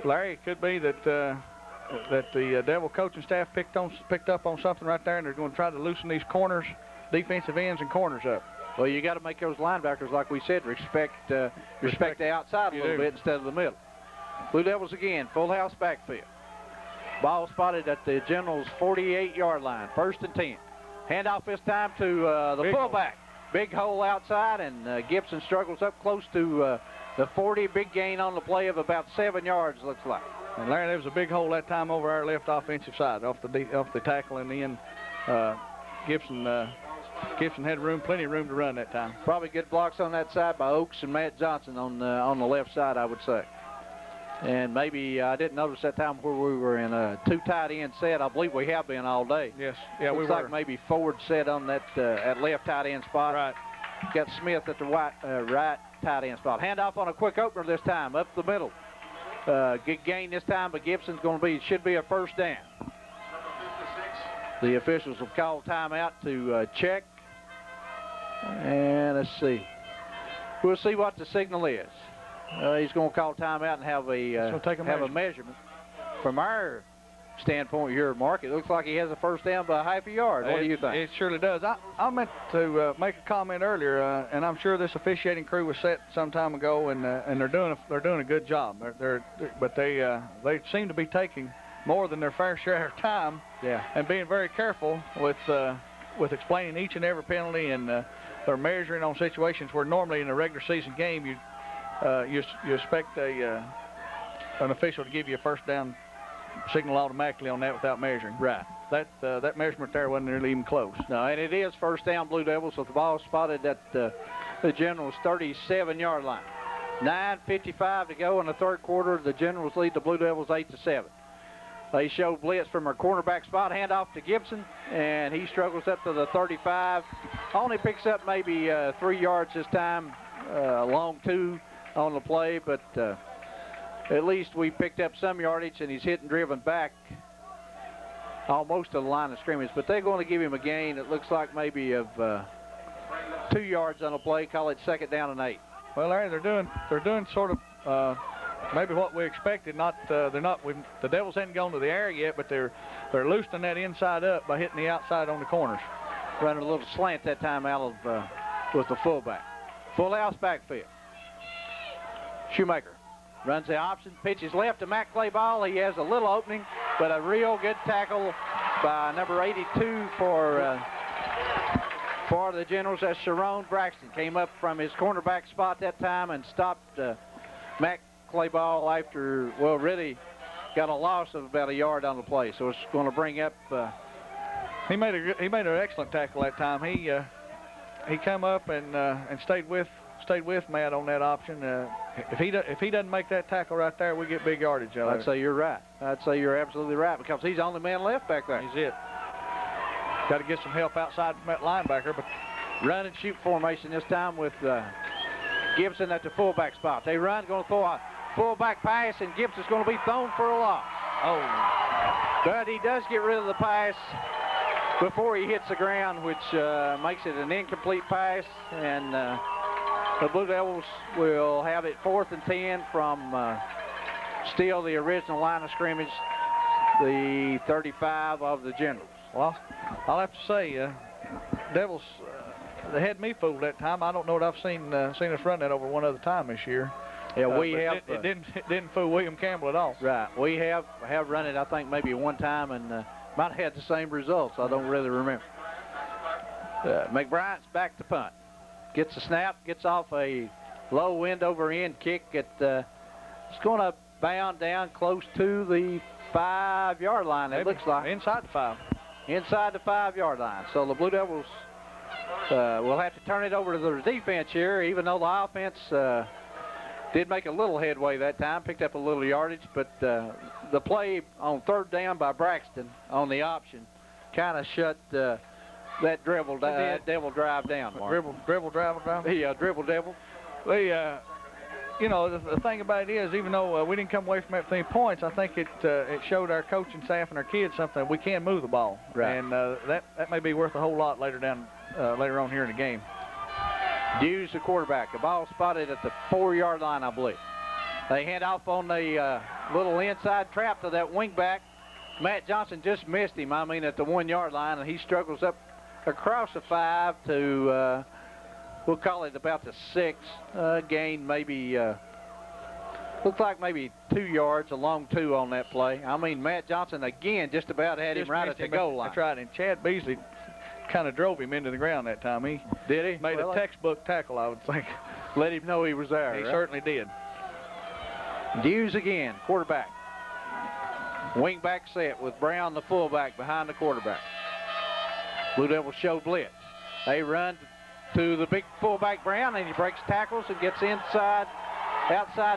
Larry, it could be that the Devil coaching staff picked up on something right there, and they're going to try to loosen these corners, defensive ends and corners up. Well, you got to make those linebackers, like we said, respect the outside a little bit instead of the middle. Blue Devils again, full house backfield. Ball spotted at the Generals' 48-yard line, 1st and 10. Handoff this time to the fullback. Big hole outside, and Gibson struggles up close to the 40. Big gain on the play of about 7 yards, looks like. And Larry, there was a big hole that time over our left offensive side, off the tackle, and then Gibson had plenty of room to run that time. Probably good blocks on that side by Oaks and Matt Johnson on the left side, I would say. And maybe I didn't notice that time where we were in a 2 tight end set. I believe we have been all day. Yes, yeah, we were. Looks like maybe Ford set on that at left tight end spot. Right. Got Smith at the right tight end spot. Handoff on a quick opener this time, up the middle. Good gain this time, but Gibson's should be a first down. The officials have called timeout to check. And let's see. We'll see what the signal is. He's going to call timeout and have a measurement. From our standpoint here, Mark, it looks like he has a first down by half a yard. What do you think? It surely does. I meant to make a comment earlier, and I'm sure this officiating crew was set some time ago, and they're doing a good job. But they seem to be taking more than their fair share of time, and being very careful with explaining each and every penalty, and they're measuring on situations where normally in a regular season game you expect an official to give you a first down signal automatically on that without measuring. Right. That measurement there wasn't really even close. No, and it is first down Blue Devils with the ball spotted at the Generals' 37-yard line. 9:55 to go in the third quarter. The Generals lead the Blue Devils 8-7. They show blitz from our cornerback spot. Handoff to Gibson, and he struggles up to the 35. Only picks up maybe 3 yards this time, long 2 on the play, but at least we picked up some yardage, and he's hit and driven back almost to the line of scrimmage. But they're going to give him a gain, it looks like maybe of 2 yards on the play. Call it second down and 8. Well, Larry, they're doing sort of maybe what we expected. The Devils hadn't gone to the air yet, but they're loosening that inside up by hitting the outside on the corners. Running a little slant that time out of with the fullback. Full house backfield. Shoemaker runs the option, pitches left to Matt Clayball. He has a little opening, but a real good tackle by number 82 for the Generals. That's Sharon Braxton. Came up from his cornerback spot that time and stopped Matt Clayball after, well, really got a loss of about a yard on the play. So it's going to bring up. He made an excellent tackle that time. he come up and stayed with Matt on that option. If he doesn't make that tackle right there, we get big yardage out of it. I'd say you're right. I'd say you're absolutely right because he's the only man left back there. He's it. Got to get some help outside from that linebacker, but run and shoot formation this time with Gibson at the fullback spot. They run, going to throw a fullback pass, and Gibson's going to be thrown for a loss. Oh. But he does get rid of the pass before he hits the ground, which makes it an incomplete pass, and the Blue Devils will have it 4th and 10 from still the original line of scrimmage, the 35 of the Generals. Well, I'll have to say, Devils, they had me fooled that time. I don't know that I've seen us run that over one other time this year. Yeah, we have. It didn't fool William Campbell at all. Right, we have run it. I think maybe one time, and might have had the same results. I don't really remember. McBride's back to punt. Gets a snap, gets off a low end over end kick. It's going to bound down close to the 5-yard line. It looks like inside the 5. Inside the 5-yard line. So the Blue Devils will have to turn it over to their defense here, even though the offense did make a little headway that time, picked up a little yardage, but the play on 3rd down by Braxton on the option kind of shut that devil drive down. Dribble drive down? Yeah, dribble devil. They, you know, the thing about it is, even though we didn't come away from that 3 points, I think it showed our coaching staff and our kids something. We can move the ball, right. And that may be worth a whole lot later on here in the game. Hughes, the quarterback. The ball spotted at the 4-yard line, I believe. They hand off on the little inside trap to that wingback. Matt Johnson just missed him, at the 1-yard line, and he struggles up across the 5 to, we'll call it about the 6. Gain maybe, looks like maybe 2 yards, a long 2 on that play. Matt Johnson, again, just about had him right at the goal line. That's right, and Chad Beasley kind of drove him into the ground that time. He made a textbook tackle, I would think. Let him know he was there. He certainly did. Hughes again, quarterback. Wing back set with Brown, the fullback, behind the quarterback. Blue Devils show blitz. They run to the big fullback Brown, and he breaks tackles and gets outside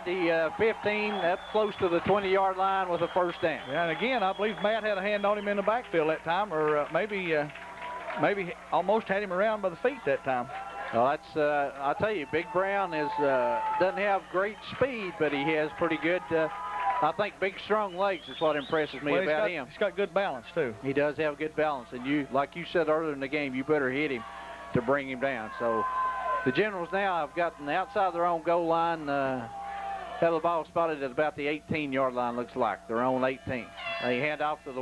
the 15, up close to the 20-yard line with a 1st down. Yeah, and again, I believe Matt had a hand on him in the backfield that time, or maybe almost had him around by the feet that time. Well, that's, I'll tell you, Big Brown doesn't have great speed, but he has pretty good, I think, big, strong legs is what impresses me about him. He's got good balance, too. He does have good balance, and like you said earlier in the game, you better hit him to bring him down. So the Generals now have gotten outside their own goal line, have the ball spotted at about the 18-yard line, looks like. Their own 18. They hand off to the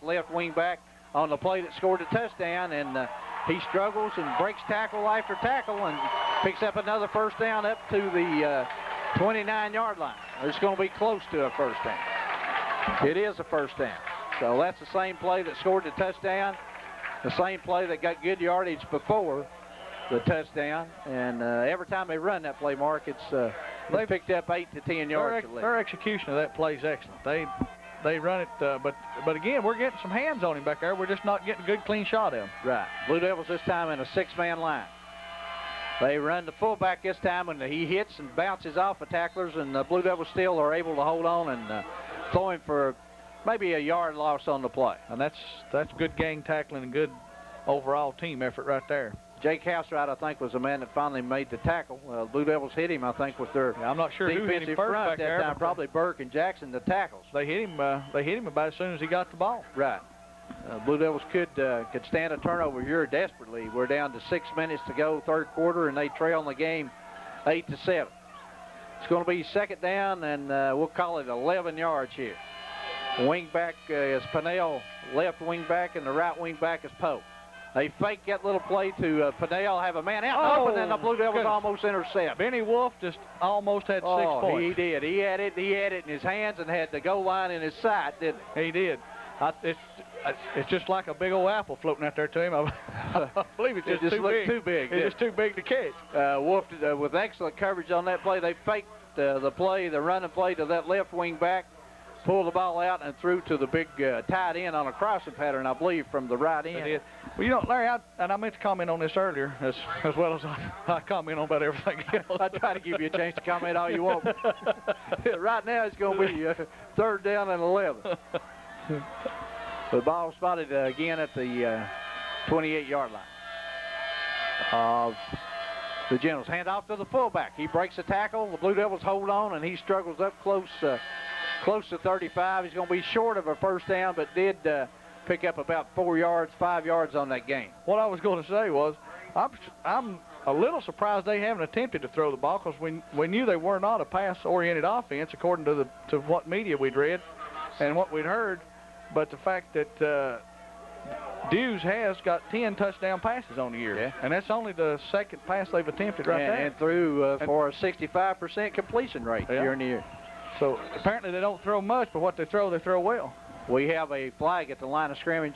left wing back, on the play that scored a touchdown, and he struggles and breaks tackle after tackle and picks up another 1st down up to the 29-yard line. It's going to be close to a 1st down. It is a 1st down. So that's the same play that scored the touchdown, the same play that got good yardage before the touchdown, and every time they run that play, Mark, they picked up 8 to 10 yards. Their execution of that play is excellent. They run it, but again, we're getting some hands on him back there. We're just not getting a good, clean shot at him. Right. Blue Devils this time in a 6-man line. They run the fullback this time, and he hits and bounces off the tacklers, and the Blue Devils still are able to hold on and throw him for maybe a yard loss on the play. And that's good gang tackling and good overall team effort right there. Jake Housewright, I think, was the man that finally made the tackle. Blue Devils hit him, I think, with their I'm not sure who hit him first front back that there. Time. Probably Burke and Jackson, the tackles. They hit him about as soon as he got the ball. Right. Blue Devils could stand a turnover here desperately. We're down to 6 minutes to go, 3rd quarter, and they trail in the game 8 to 7. It's going to be 2nd down, and we'll call it 11 yards here. Wing back is Pinnell, left wing back, and the right wing back is Pope. They fake that little play to Pinnell, have a man out open, and the Blue Devils almost intercept. Benny Wolf just almost had 6 points. He did. He had it in his hands and had the goal line in his sight, didn't he? He did. It's just like a big old apple floating out there to him. I believe it's just too big. It's just too big to catch. Wolf, with excellent coverage on that play, they faked the running play to that left wing back. pulled the ball out and threw to the big tight end on a crossing pattern, I believe, from the right end. They did. Well, you know, Larry, I meant to comment on this earlier as well as I comment on about everything else. I try to give you a chance to comment all you want. Right now it's going to be 3rd down and 11. The ball spotted again at the 28-yard line. The Generals hand off to the fullback. He breaks the tackle. The Blue Devils hold on, and he struggles up close to 35. He's going to be short of a first down, but did pick up about 5 yards on that gain. What I was going to say was, I'm a little surprised they haven't attempted to throw the ball, because we knew they were not a pass-oriented offense, according to what media we'd read and what we'd heard. But the fact that Dewes has got 10 touchdown passes on the year, yeah. And that's only the 2nd pass they've attempted right there. And threw for a 65% completion rate during the year. So apparently they don't throw much, but what they throw well. We have a flag at the line of scrimmage.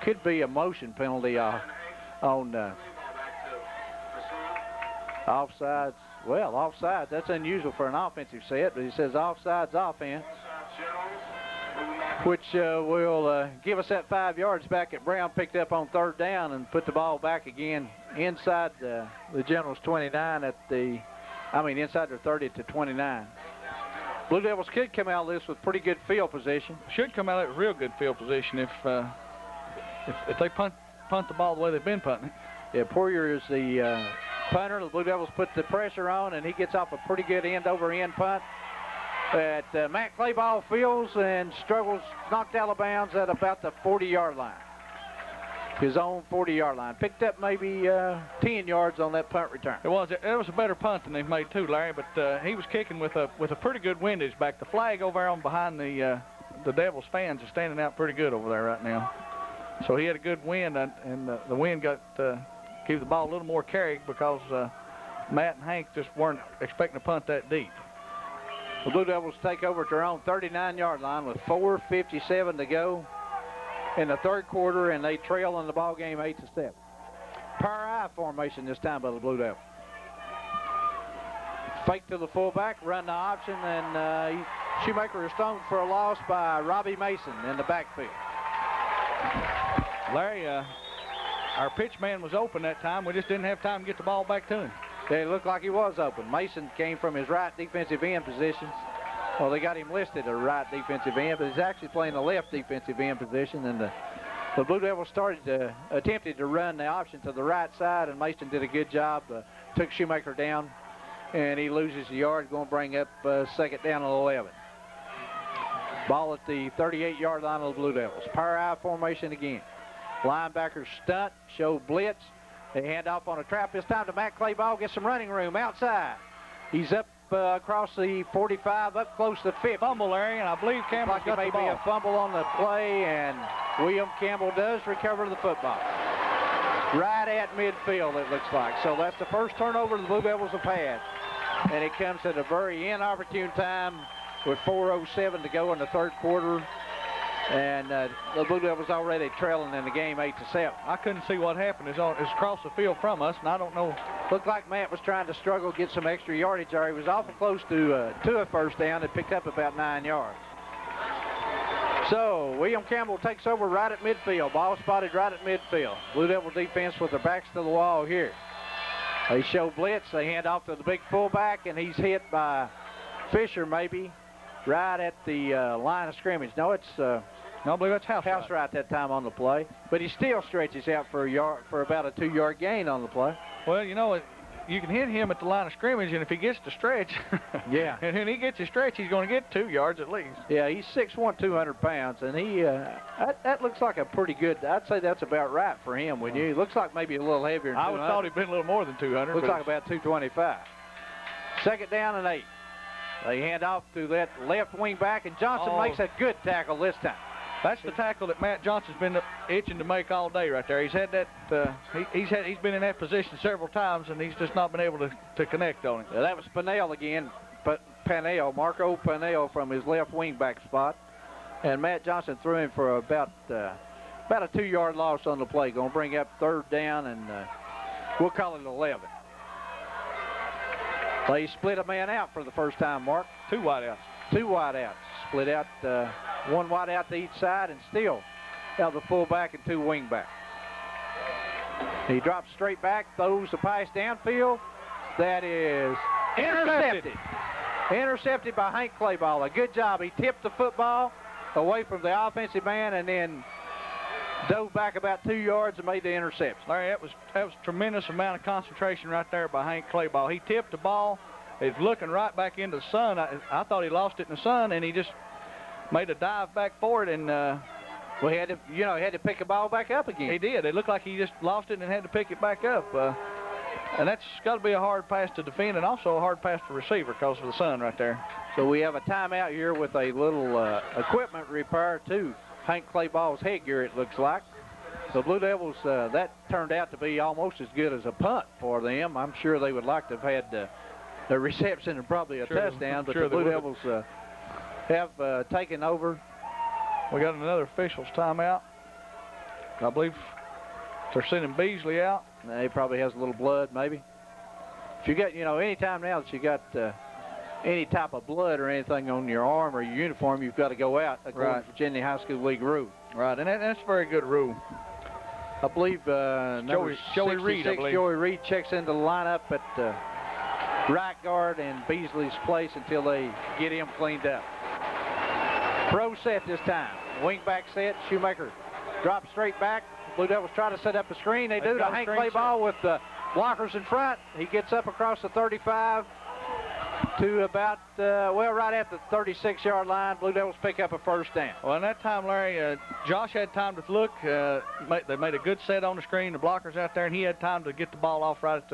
Could be a motion penalty on offsides. Well, offsides, that's unusual for an offensive set, but he says offsides offense, which will give us that 5 yards back that Brown picked up on 3rd down and put the ball back again inside the Generals 29 inside their 30 to 29. Blue Devils could come out of this with pretty good field position. Should come out of real good field position if they punt the ball the way they've been punting it. Yeah, Poirier is the punter. The Blue Devils put the pressure on, and he gets off a pretty good end-over-end punt that Matt Clayball feels and struggles, knocked out of bounds at about the 40-yard line. His own 40-yard line. Picked up maybe 10 yards on that punt return. It was a better punt than they've made too, Larry, but he was kicking with a pretty good windage back. The flag over on behind the Devils fans is standing out pretty good over there right now. So he had a good wind, and the wind gave the ball a little more carry because Matt and Hank just weren't expecting to punt that deep. The Blue Devils take over at their own 39-yard line with 4:57 to go in the 3rd quarter, and they trail in the ball game 8-7. Power I formation this time by the Blue Devils. Fake to the fullback, run the option, and Shoemaker is thrown for a loss by Robbie Mason in the backfield. Larry, our pitch man was open that time. We just didn't have time to get the ball back to him. It looked like he was open. Mason came from his right defensive end position. Well, they got him listed a right defensive end, but he's actually playing the left defensive end position. And the Blue Devils attempted to run the option to the right side, and Mason did a good job. Took Shoemaker down, and he loses the yard. Going to bring up 2nd down and 11. Ball at the 38-yard line of the Blue Devils. Power I formation again. Linebackers stunt, show blitz. They hand off on a trap this time to Matt Clayball. Gets some running room outside. He's up across the 45, up close to 50. Fumble, Larry, and I believe Campbell got the ball. Maybe a fumble on the play, and William Campbell does recover the football. Right at midfield, it looks like. So that's the first turnover the Blue Devils have had. And it comes at a very inopportune time with 4:07 to go in the 3rd quarter. And the Blue Devils already trailing in the game 8-7. I couldn't see what happened. It's across the field from us, and I don't know. Looked like Matt was trying to struggle, get some extra yardage there. He was awful close to a first down. It picked up about 9 yards. So William Campbell takes over right at midfield. Ball spotted right at midfield. Blue Devil defense with their backs to the wall here. They show blitz. They hand off to the big fullback, and he's hit by Fisher maybe right at the line of scrimmage. No, it's no, I believe that's house right that time on the play. But he still stretches out for about a 2-yard gain on the play. Well, you know, you can hit him at the line of scrimmage, and if he gets to stretch, yeah, and when he gets to stretch, he's going to get 2 yards at least. Yeah, he's 6'1", 200 pounds, and he that looks like a pretty good. I'd say that's about right for him. When you looks like maybe a little heavier than 200. I would have thought he'd been a little more than 200. Looks like about 225. 2nd down and 8. They hand off to that left wing back, and Johnson makes a good tackle this time. That's the tackle that Matt Johnson's been itching to make all day right there. He's had that. He's been in that position several times, and he's just not been able to connect on it. Yeah, that was Pennell again. But Marco Pennell from his left wing back spot, and Matt Johnson threw him for about a 2-yard loss on the play. Going to bring up 3rd down, and we'll call it 11. They split a man out for the first time, Mark. 2 wideouts. 2 wideouts. split out one wide out to each side, and still have the fullback and 2 wingback. He drops straight back, throws the pass downfield. That is intercepted. Intercepted by Hank Clayball. A good job. He tipped the football away from the offensive man and then dove back about 2 yards and made the interception. Larry, that was a tremendous amount of concentration right there by Hank Clayball. He tipped the ball. He's looking right back into the sun. I thought he lost it in the sun, and he just made a dive back for it, and well, he had to, he had to pick the ball back up again. He did. It looked like he just lost it and had to pick it back up. And that's got to be a hard pass to defend, and also a hard pass for receiver because of the sun right there. So we have a timeout here with a little equipment repair to Hank Clayball's headgear, it looks like. The Blue Devils, that turned out to be almost as good as a punt for them. I'm sure they would like to have had a reception and probably a touchdown, but the Blue Devils have taken over. We got another official's timeout. I believe they're sending Beasley out. He probably has a little blood, maybe. If you got, any time now that you got any type of blood or anything on your arm or your uniform, you've got to go out according to Virginia High School League rule. Right, and that's a very good rule. I believe Joey Reed. Joey Reed checks into the lineup at right guard in Beasley's place until they get him cleaned up. Pro set this time. Wing back set. Shoemaker drops straight back. Blue Devils try to set up a screen. They do to Hank Clayball with the blockers in front. He gets up across the 35 to about, right at the 36-yard line. Blue Devils pick up a first down. Well, in that time, Larry, Josh had time to look. They made a good set on the screen, the blockers out there, and he had time to get the ball off right at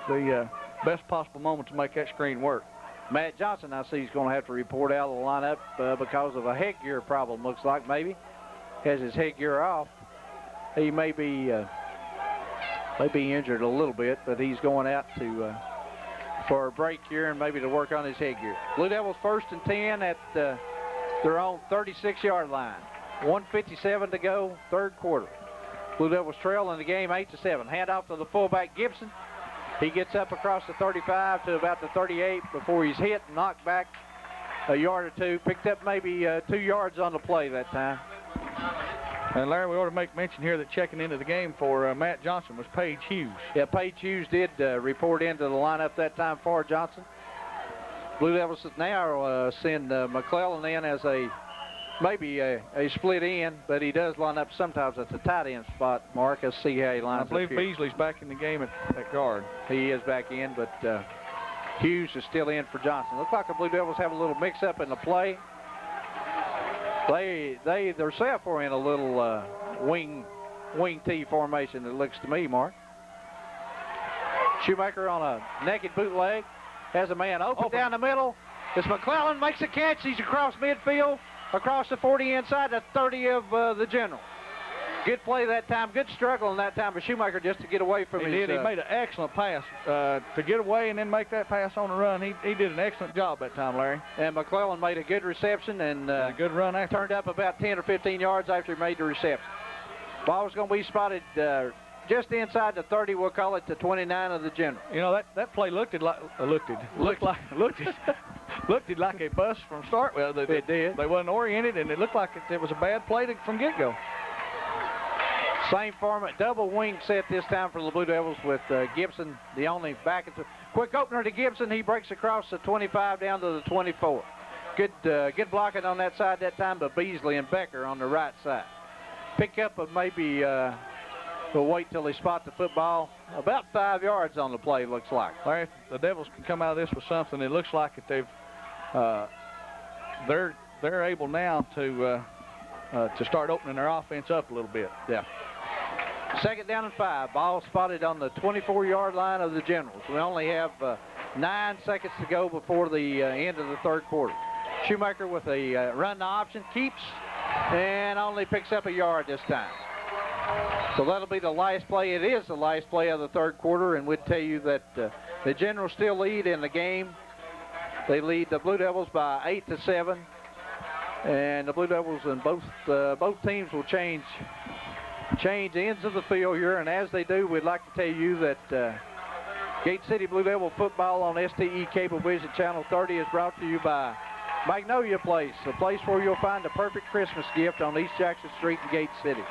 the best possible moment to make that screen work. Matt Johnson, I see, he's going to have to report out of the lineup because of a headgear problem, looks like maybe. Has his headgear off. He may be injured a little bit, but he's going out for a break here and maybe to work on his headgear. Blue Devils 1st and 10 at their own 36-yard line. 1:57 to go, third quarter. Blue Devils trail in the game 8-7. Hand off to the fullback Gibson. He gets up across the 35 to about the 38 before he's hit and knocked back a yard or two. Picked up maybe 2 yards on the play that time. And Larry, we ought to make mention here that checking into the game for Matt Johnson was Paige Hughes. Yeah, Paige Hughes did report into the lineup that time for Johnson. Blue Devils now send McClellan in as maybe a split end, but he does line up sometimes at the tight end spot. Mark, let's see how he lines up. I believe Beasley's back in the game at guard. He is back in, but Hughes is still in for Johnson. Looks like the Blue Devils have a little mix-up in the play. They themselves are in a little wing T formation, it looks to me, Mark. Shoemaker on a naked bootleg has a man open down the middle. As McClellan makes a catch, he's across midfield, across the 40 inside the 30 of the General. Good play that time, good struggle in that time, but Shoemaker just to get away from his... He made an excellent pass to get away and then make that pass on the run. He did an excellent job that time, Larry. And McClellan made a good reception and a good run after. Turned up about 10 or 15 yards after he made the reception. Ball was going to be spotted just inside the 30, we'll call it the 29 of the General. That play looked like a bust from start. Well, it did. They wasn't oriented, and it looked like it was a bad play from get-go. Same format, double wing set this time for the Blue Devils with Gibson, the only back. Quick opener to Gibson. He breaks across the 25 down to the 24. Good blocking on that side that time, but Beasley and Becker on the right side. Pick up of maybe, we'll wait till they spot the football. About 5 yards on the play, looks like. Larry, the Devils can come out of this with something. It looks like that they're able now to start opening their offense up a little bit. Yeah. 2nd down and 5. Ball spotted on the 24-yard line of the Generals. We only have 9 seconds to go before the end of the third quarter. Shoemaker with a run option, keeps, and only picks up a yard this time. So that'll be the last play. It is the last play of the third quarter, and we'd tell you that the Generals still lead in the game. They lead the Blue Devils by 8-7, and the Blue Devils and both teams will change ends of the field here, and as they do, we'd like to tell you that Gate City Blue Devil football on STE Cablevision Channel 30 is brought to you by Magnolia Place, the place where you'll find the perfect Christmas gift on East Jackson Street in Gate City.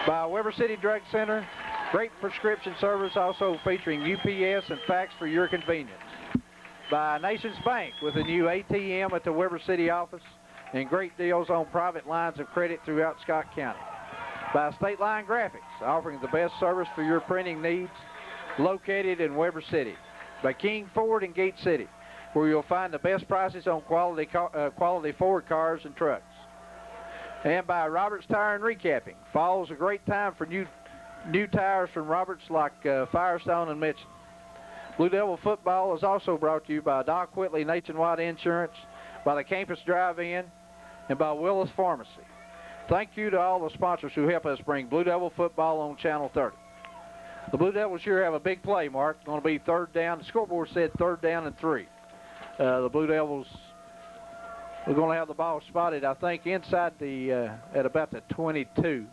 By Weber City Drug Center, great prescription service also featuring UPS and fax for your convenience. By Nations Bank with a new ATM at the Weber City office and great deals on private lines of credit throughout Scott County. By State Line Graphics, offering the best service for your printing needs, located in Weber City. By King Ford in Gate City, where you'll find the best prices on quality Ford cars and trucks. And by Roberts Tire and Recapping. Fall's a great time for new tires from Roberts like Firestone and Mitchell. Blue Devil football is also brought to you by Doc Whitley Nationwide Insurance, by the Campus Drive-In, and by Willis Pharmacy. Thank you to all the sponsors who help us bring Blue Devil football on Channel 30. The Blue Devils sure have a big play, Mark. Going to be 3rd down. The scoreboard said 3rd down and 3. The Blue Devils, we're going to have the ball spotted, I think, inside the, at about the 22.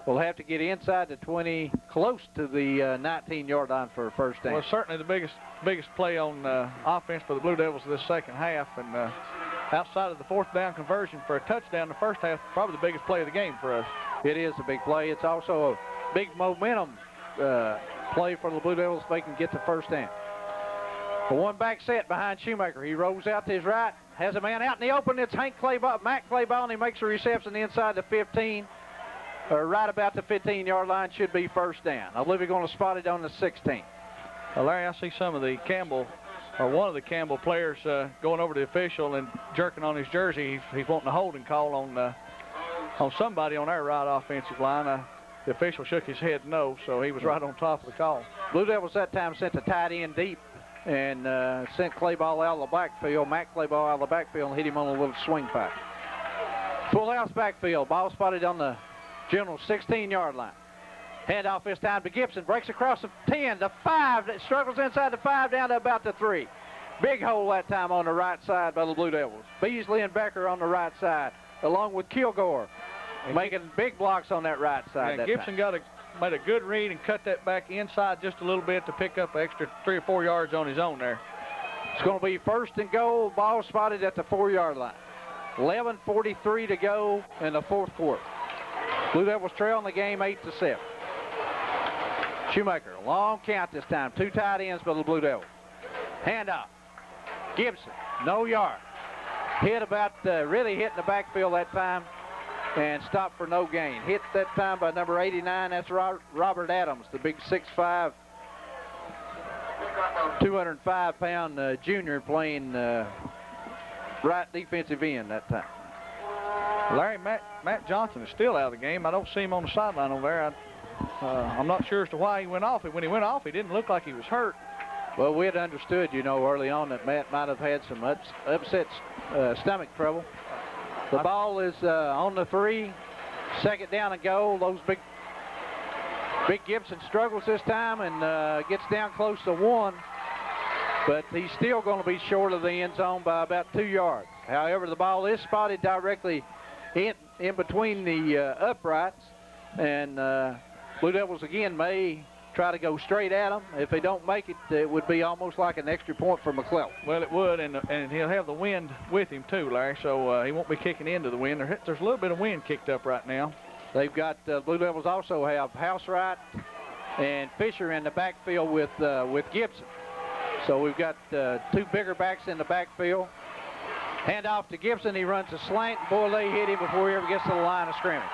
We'll have to get inside the 20, close to the 19-yard line for a first down. Well, certainly the biggest play on offense for the Blue Devils this second half, and outside of the 4th down conversion for a touchdown in the first half, probably the biggest play of the game for us. It is a big play. It's also a big momentum play for the Blue Devils if they can get the first down. A one-back set behind Shoemaker. He rolls out to his right, has a man out in the open. It's Matt Clayball, and he makes a reception inside the 15, or right about the 15-yard line. Should be first down. I believe he's going to spot it on the 16. Well, Larry, I see some of the Campbell, or one of the Campbell players going over to the official and jerking on his jersey. He's wanting a holding call on somebody on our right offensive line. The official shook his head no, so he was right on top of the call. Blue Devils that time sent the tight end deep and sent Clayball out of the backfield. Matt Clayball out of the backfield and hit him on a little swing pass. Full house backfield. Ball spotted on the general 16-yard line. Handoff this time to Gibson. Breaks across the 10, the 5. That struggles inside the 5 down to about the 3. Big hole that time on the right side by the Blue Devils. Beasley and Becker on the right side, along with Kilgore, making big blocks on that right side. Yeah, Gibson made a good read and cut that back inside just a little bit to pick up an extra 3 or 4 yards on his own there. It's going to be 1st and goal. Ball spotted at the 4-yard line. 11:43 to go in the 4th quarter. Blue Devils trail in the game 8-7. Shoemaker, long count this time. 2 tight ends by the Blue Devils. Handoff. Gibson, no yard. Really hit in the backfield that time and stopped for no gain. Hit that time by number 89. That's Robert Adams, the big 6'5", 205-pound junior playing right defensive end that time. Larry, Matt Johnson is still out of the game. I don't see him on the sideline over there. I'm not sure as to why he went off. When he went off, he didn't look like he was hurt. Well, we had understood, early on that Matt might have had some upset stomach trouble. The ball is on the 3, 2nd down and goal. Those big Gibson struggles this time and gets down close to 1, but he's still going to be short of the end zone by about 2 yards. However, the ball is spotted directly in between the uprights, and Blue Devils again may try to go straight at them. If they don't make it, it would be almost like an extra point for McClellan. Well, it would, and he'll have the wind with him too, Larry, so he won't be kicking into the wind. There's a little bit of wind kicked up right now. They've got Blue Devils also have Housewright and Fisher in the backfield with Gibson. So we've got 2 bigger backs in the backfield. Handoff to Gibson. He runs a slant. Boy, they hit him before he ever gets to the line of scrimmage.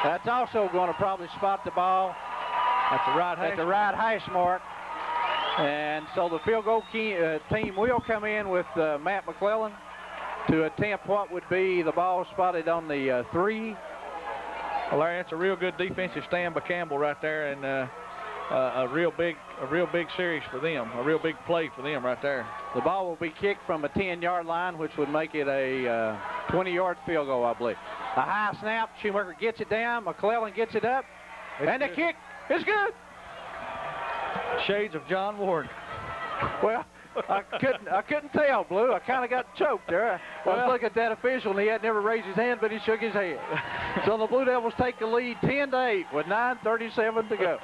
That's also going to probably spot the ball at the right hash mark. And so the field goal team will come in with Matt McClellan to attempt what would be the ball spotted on the 3. Well, Larry, that's a real good defensive stand by Campbell right there, and a real big series for them, a real big play for them right there. The ball will be kicked from a 10-yard line, which would make it a 20-yard field goal, I believe. A high snap. Shoemaker gets it down. McClellan gets it up. And the kick is good. Shades of John Ward. Well, I couldn't tell, Blue. I kind of got choked there. I was looking at that official, and he had never raised his hand, but he shook his head. So the Blue Devils take the lead 10-8 with 9:37 to go.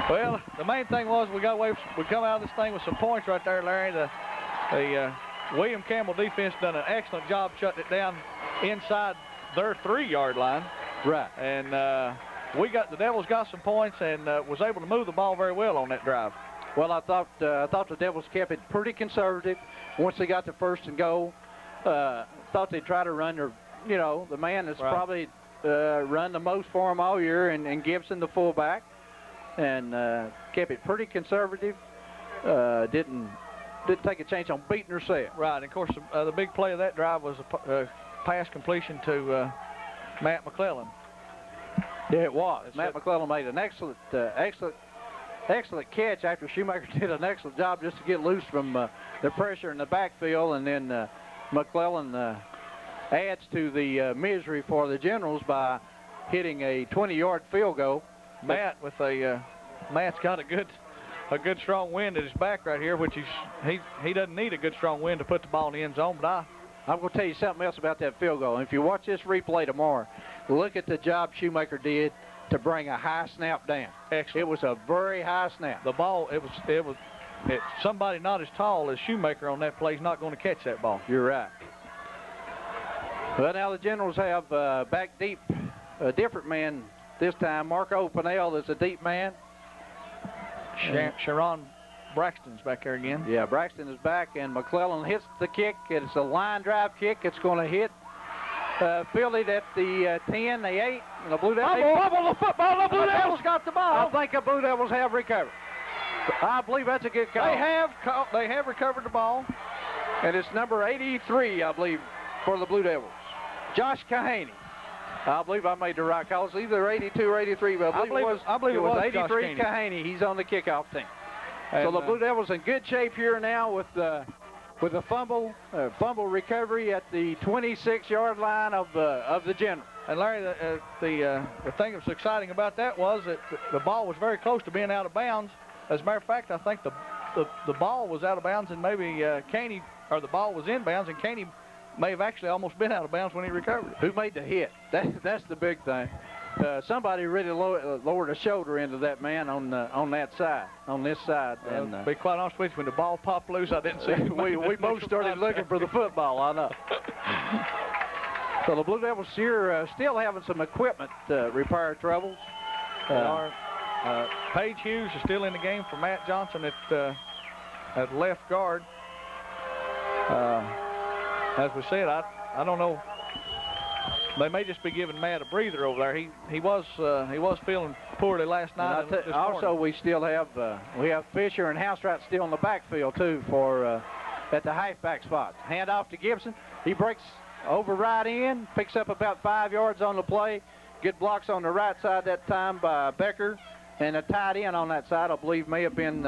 Well, the main thing was we come out of this thing with some points right there, Larry. The William Campbell defense done an excellent job shutting it down inside their 3-yard line. Right. And the Devils got some points and was able to move the ball very well on that drive. Well, I thought the Devils kept it pretty conservative once they got to 1st and goal. Thought they'd try to run their, the man that's probably run the most for them all year, and Gibson, the fullback, and kept it pretty conservative. Didn't take a chance on beating herself. Right, and of course the big play of that drive was a pass completion to Matt McClellan. Yeah, it was. Matt McClellan made an excellent catch after Shoemaker did an excellent job just to get loose from the pressure in the backfield, and then McClellan adds to the misery for the Generals by hitting a 20-yard field goal. Matt's got a good strong wind at his back right here, which he doesn't need a good strong wind to put the ball in the end zone. But I'm going to tell you something else about that field goal. If you watch this replay tomorrow, look at the job Shoemaker did to bring a high snap down. Excellent. It was a very high snap. The ball, somebody not as tall as Shoemaker on that play is not going to catch that ball. You're right. Well, now the Generals have back deep a different man this time. Marco Pinnell is a deep man. Sharon Braxton's back there again. Yeah, Braxton is back, and McClellan hits the kick. It's a line drive kick. It's going to hit fielded at the 10, the 8, and the Blue Devils. Bubble the football. The Blue Devils got the ball. I think the Blue Devils have recovered. I believe that's a good call. They have recovered the ball. And it's number 83, I believe, for the Blue Devils. Josh Kahaney. I believe I made the right call. It's either 82 or 83, but I believe it was 83 Kahaney. He's on the kickoff team. And so the Blue Devils in good shape here now with a fumble recovery at the 26-yard line of the General. And Larry, the thing that was exciting about that was that the ball was very close to being out of bounds. As a matter of fact, I think the ball was out of bounds, and maybe the ball was in bounds, and Caney may have actually almost been out of bounds when he recovered. Who made the hit? That's the big thing. Somebody really lowered a shoulder into that man on that side, on this side. And to be quite honest with you, when the ball popped loose, I didn't see it. we both started looking for the football, I know. So the Blue Devils here still having some equipment repair troubles. Paige Hughes is still in the game for Matt Johnson at left guard. As we said, I don't know. They may just be giving Matt a breather over there. He was feeling poorly last night. Also, we still have Fisher and Housewright still in the backfield too for at the halfback spot. Hand off to Gibson. He breaks over right in, picks up about 5 yards on the play. Good blocks on the right side that time by Becker, and a tight end on that side, I believe, may have been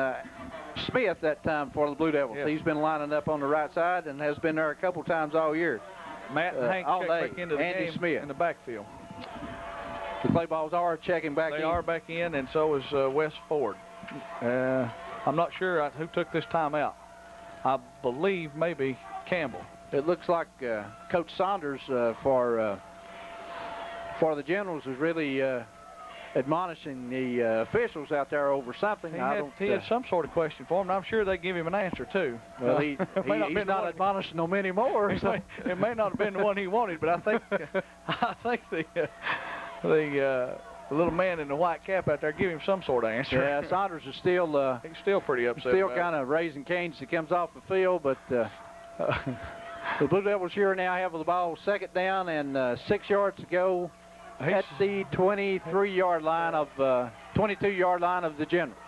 Smith that time for the Blue Devils. Yes. He's been lining up on the right side and has been there a couple times all year. Matt and Hank check back into the Andy game Smith in the backfield. The play balls are checking back in. They are back in, and so is Wes Ford. I'm not sure who took this time out. I believe maybe Campbell. It looks like Coach Saunders for the Generals is really admonishing the officials out there over something. He had some sort of question for him, and I'm sure they give him an answer too. Well, he's not admonishing them anymore. So. It may not have been the one he wanted, but I think the little man in the white cap out there give him some sort of answer. Yeah, Saunders is still he's still pretty upset. Still kind of raising canes as he comes off the field, but the Blue Devils here now have the ball second down and 6 yards to go. At the 23-yard line of 22-yard line of the Generals.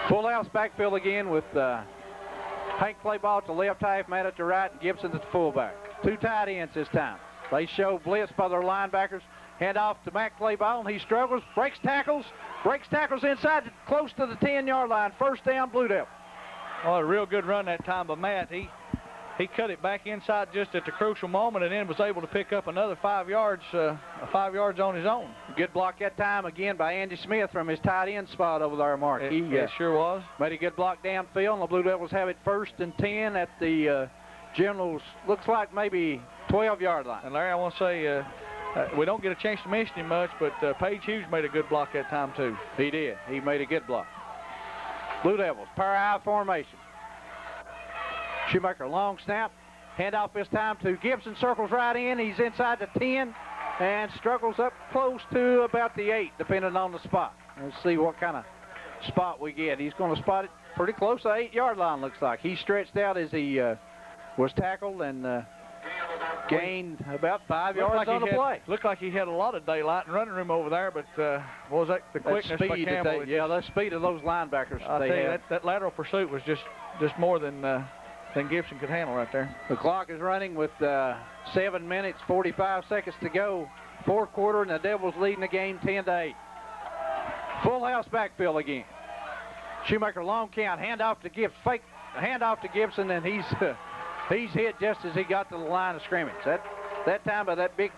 Full house backfield again with Hank play ball at the left half, Matt at the right, and Gibson at the fullback. Two tight ends this time. They show blitz by their linebackers. Hand off to Matt play ball, and he struggles, breaks tackles inside close to the 10-yard line. First down, Blue Devils. Oh, a real good run that time by Matt. He cut it back inside just at the crucial moment and then was able to pick up another 5 yards, 5 yards on his own. Good block that time again by Andy Smith from his tight end spot over there, Mark. It sure was. Made a good block downfield, and the Blue Devils have it 1st and 10 at the Generals, looks like maybe 12-yard line. And Larry, I want to say, we don't get a chance to mention him much, but Paige Hughes made a good block that time too. He did. He made a good block. Blue Devils, power I formation. Shoemaker, long snap. Handoff this time to Gibson, circles right in. He's inside the 10 and struggles up close to about the 8, depending on the spot. Let's see what kind of spot we get. He's going to spot it pretty close to the 8-yard line, looks like. He stretched out as he was tackled and gained about 5 yards on the play. Looked like he had a lot of daylight and running room over there, but what was that? The quickness by Campbell. Yeah, the speed of those linebackers. I tell you, that lateral pursuit was just more than Gibson could handle right there. The clock is running with 7 minutes, 45 seconds to go. Fourth quarter, and the Devils leading the game 10-8. Full house backfield again. Shoemaker, long count, handoff to Gibson, fake handoff to Gibson, and he's hit just as he got to the line of scrimmage. That time by that big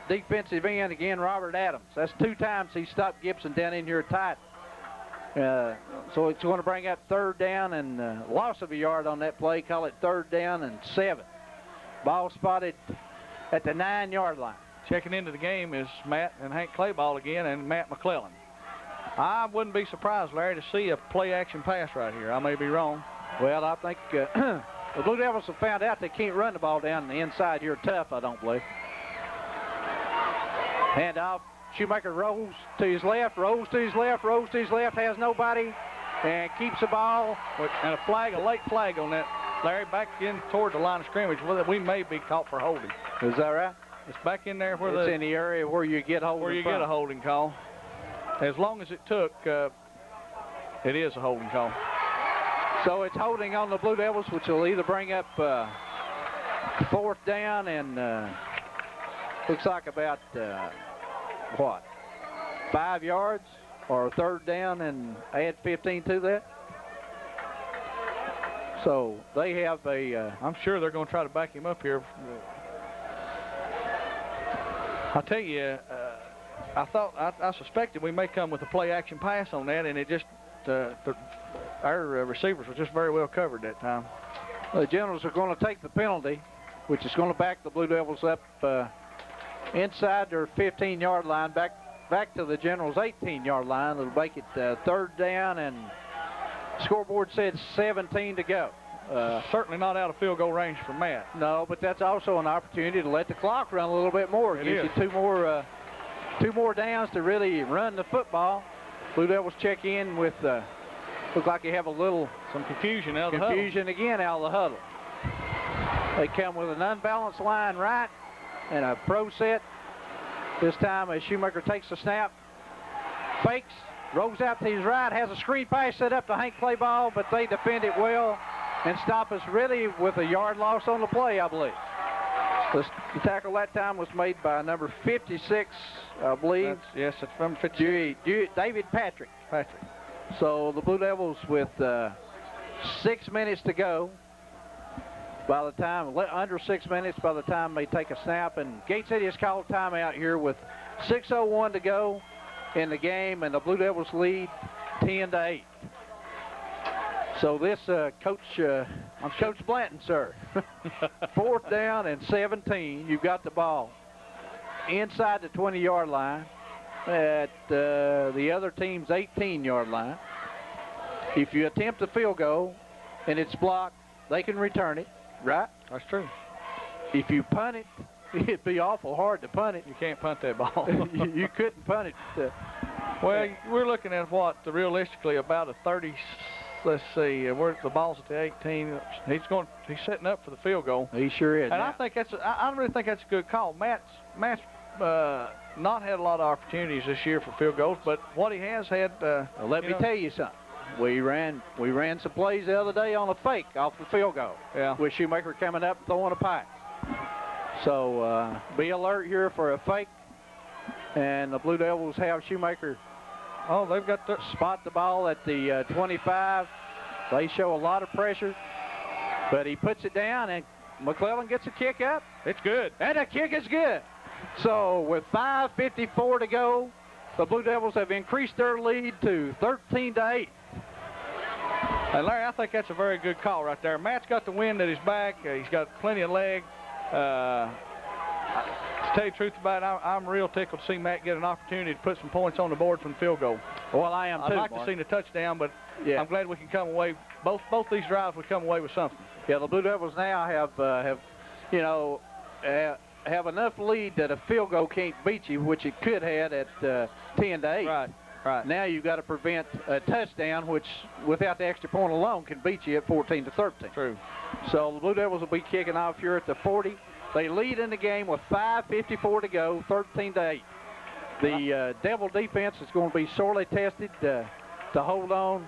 defensive end again, Robert Adams. That's 2 times he stopped Gibson down in here tight. So it's going to bring up 3rd down and loss of a yard on that play. Call it 3rd down and 7. Ball spotted at the 9-yard line. Checking into the game is Matt and Hank Clayball again, and Matt McClellan. I wouldn't be surprised, Larry, to see a play-action pass right here. I may be wrong. Well, I think the Blue Devils have found out they can't run the ball down the inside here tough, I don't believe. Handoff. Shoemaker rolls to his left, rolls to his left, rolls to his left, has nobody, and keeps the ball. And a late flag on that, Larry, back in toward the line of scrimmage. Well, we may be caught for holding. Is that right? It's back in there where it's in the area where you get holding. Where you get a holding call. As long as it took, it is a holding call. So it's holding on the Blue Devils, which will either bring up 4th down and looks like about 5 yards, or 3rd down and add 15 to that. So they have a... I'm sure they're going to try to back him up here. I'll tell you, I suspected we may come with a play-action pass on that, and it just... our receivers were just very well covered that time. The Generals are going to take the penalty, which is going to back the Blue Devils up inside their 15-yard line, back to the Generals' 18-yard line. It'll make it 3rd down, and scoreboard said 17 to go. Certainly not out of field goal range for Matt. No, but that's also an opportunity to let the clock run a little bit more. It gives you two more downs to really run the football. Blue Devils check in with look like you have some confusion out of the huddle. Again out of the huddle. They come with an unbalanced line right and a pro set. This time as Shoemaker takes the snap, fakes, rolls out to his right, has a screen pass set up to Hank Clayball, but they defend it well and stop us really with a yard loss on the play, I believe. The tackle that time was made by number 56, I believe. Yes, it's from 56. David Patrick. So the Blue Devils with 6 minutes to go. By the time, under 6 minutes by the time they take a snap, and Gate City has called timeout here with 6:01 to go in the game, and the Blue Devils lead 10-8. So this, I'm Coach Blanton, sir. 4th down and 17. You've got the ball inside the 20-yard line at the other team's 18-yard line. If you attempt a field goal and it's blocked, they can return it, right? That's true. If you punt it, it'd be awful hard to punt it. You can't punt that ball. you couldn't punt it. Well, we're looking at realistically about a 30. Let's see, where the ball's at the 18. He's setting up for the field goal. He sure is. And I think I really think that's a good call. Matt's not had a lot of opportunities this year for field goals, but what he has had. Let me tell you something. We ran some plays the other day on a fake off the field goal. Yeah. With Shoemaker coming up and throwing a pass. So be alert here for a fake. And the Blue Devils have Shoemaker. Oh, they've got to spot the ball at the 25. They show a lot of pressure, but he puts it down, and McClellan gets a kick up. It's good. And the kick is good. So with 5:54 to go, the Blue Devils have increased their lead to 13-8. And Larry, I think that's a very good call right there. Matt's got the wind at his back. He's got plenty of leg. To tell you the truth about it, I'm real tickled to see Matt get an opportunity to put some points on the board from the field goal. Well, I am too. I'd like to see the touchdown, but yeah. I'm glad we can come away. Both these drives we come away with something. Yeah, the Blue Devils now have you know, have enough lead that a field goal can't beat you, which it could have at 10-8. Right, right. Now you've got to prevent a touchdown, which without the extra point alone can beat you at 14-13. True. So the Blue Devils will be kicking off here at the 40. They lead in the game with 5:54 to go, 13-8. The Devil defense is going to be sorely tested to hold on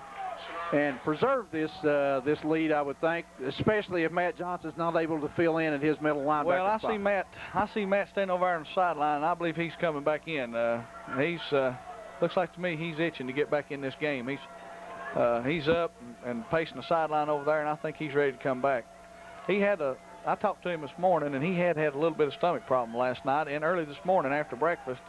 and preserve this lead, I would think, especially if Matt Johnson's not able to fill in at his middle linebacker Well, spot. I see Matt standing over there on the sideline, and I believe he's coming back in. Looks like to me he's itching to get back in this game. He's up and pacing the sideline over there, and I think he's ready to come back. I talked to him this morning, and he had a little bit of stomach problem last night, and early this morning after breakfast,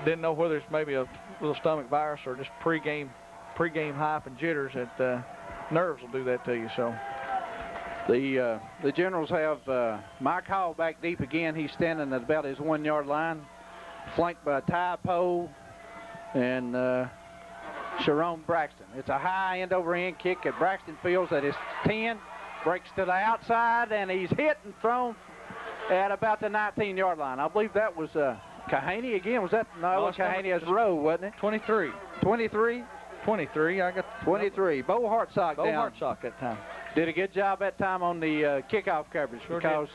didn't know whether it's maybe a little stomach virus or just pregame hype and jitters. That nerves will do that to you. So the Generals have Mike Hall back deep again. He's standing at about his 1 yard line, flanked by Ty Poe and Sharon Braxton. It's a high end over end kick that Braxton feels at his 10, breaks to the outside, and he's hit and thrown at about the 19 yard line. I believe that was Kahaney again. Was that? No, it was Kahaney as Rowe, wasn't it? 23. 23? 23. I got 23. Bo Hartsock Bo down. Hartsock that time. Did a good job that time on the kickoff coverage because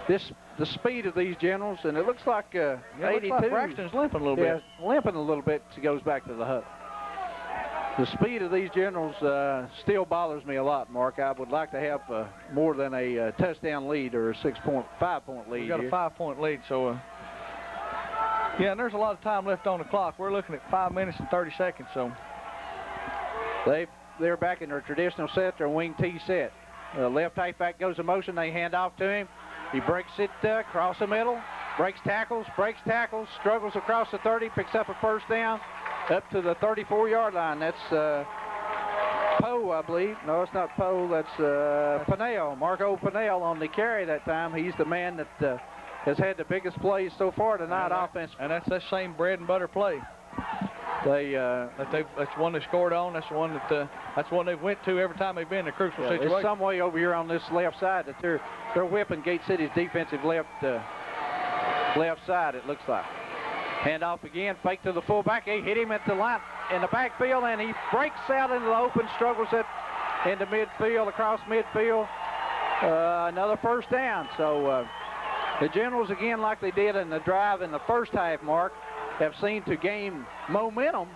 the speed of these Generals, and it looks like 82. Looks like Braxton's limping a little bit. Limping a little bit. He goes back to the huddle. The speed of these Generals still bothers me a lot, Mark. I would like to have more than a touchdown lead or a 5-point lead. We got a 5-point lead, so yeah, and there's a lot of time left on the clock. We're looking at 5 minutes and 30 seconds, so they're back in their traditional set, their wing T set. Left halfback goes in motion. They hand off to him. He breaks it across the middle, breaks tackles, struggles across the 30, picks up a first down up to the 34 yard line. That's Poe, I believe. No, it's not Poe. That's Pinnell, Marco Pinnell on the carry that time. He's the man that has had the biggest plays so far tonight offensively. And that's that same bread and butter play. That's one they scored on. That's the one they went to every time they've been in a crucial situation. There's some way over here on this left side that they're whipping Gate City's defensive left side, it looks like. Hand off again, fake to the fullback. He hit him at the line in the backfield, and he breaks out into the open, struggles it into midfield, across midfield. Another first down. So the Generals, again, like they did in the drive in the first half, Mark, have seemed to gain momentum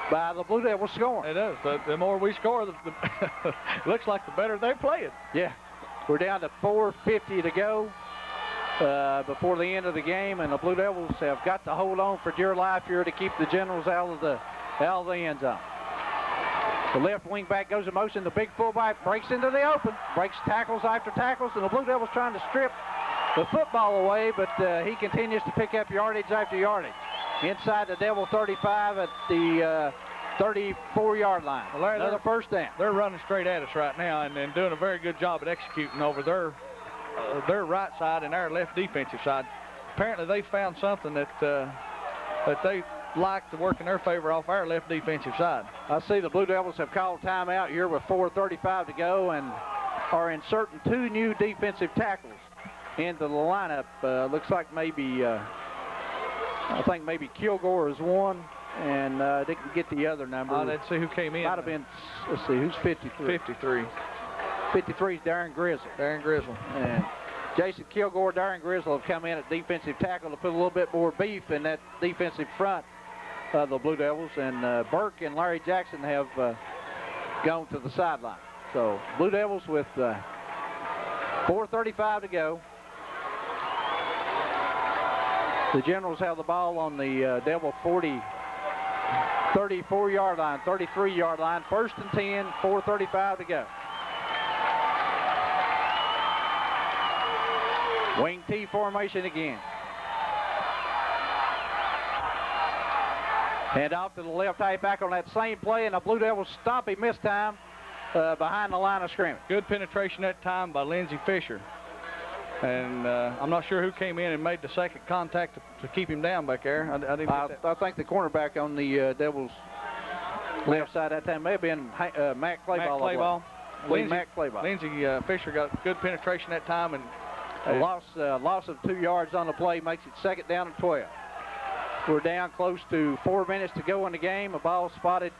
by the Blue Devils scoring. It does. The more we score, it looks like the better they play it. Yeah. We're down to 4:50 to go before the end of the game, and the Blue Devils have got to hold on for dear life here to keep the Generals out of the end zone. The left wing back goes in motion. The big fullback breaks into the open, breaks tackles after tackles, and the Blue Devils trying to strip the football away, but he continues to pick up yardage after yardage. Inside the Devil 35 at the 34-yard line. Well, Larry, another first down. They're running straight at us right now and doing a very good job at executing over their right side and our left defensive side. Apparently they found something that they like to work in their favor off our left defensive side. I see the Blue Devils have called timeout here with 4:35 to go and are inserting 2 new defensive tackles into the lineup. Looks like maybe I think maybe Kilgore is one, and didn't get the other number. Let's see who came in. Might have been, let's see, who's 53? 53. 53 is Darren Grizzle. Darren Grizzle. And Jason Kilgore, Darren Grizzle have come in at defensive tackle to put a little bit more beef in that defensive front of the Blue Devils. And Burke and Larry Jackson have gone to the sideline. So Blue Devils with 4:35 to go. The Generals have the ball on the Devil 34-yard line, 33-yard line. 1st and 10, 4:35 to go. Wing T formation again. Hand off to the left halfback on that same play, and the Blue Devils stop him this time behind the line of scrimmage. Good penetration that time by Lindsey Fisher. And I'm not sure who came in and made the second contact to keep him down back there. I think the cornerback on the Devils' left side that time may have been Matt Clayball. Mac Claybach. Lindsey Fisher got good penetration that time, and a loss of 2 yards on the play makes it 2nd down and 12. We're down close to 4 minutes to go in the game. A ball spotted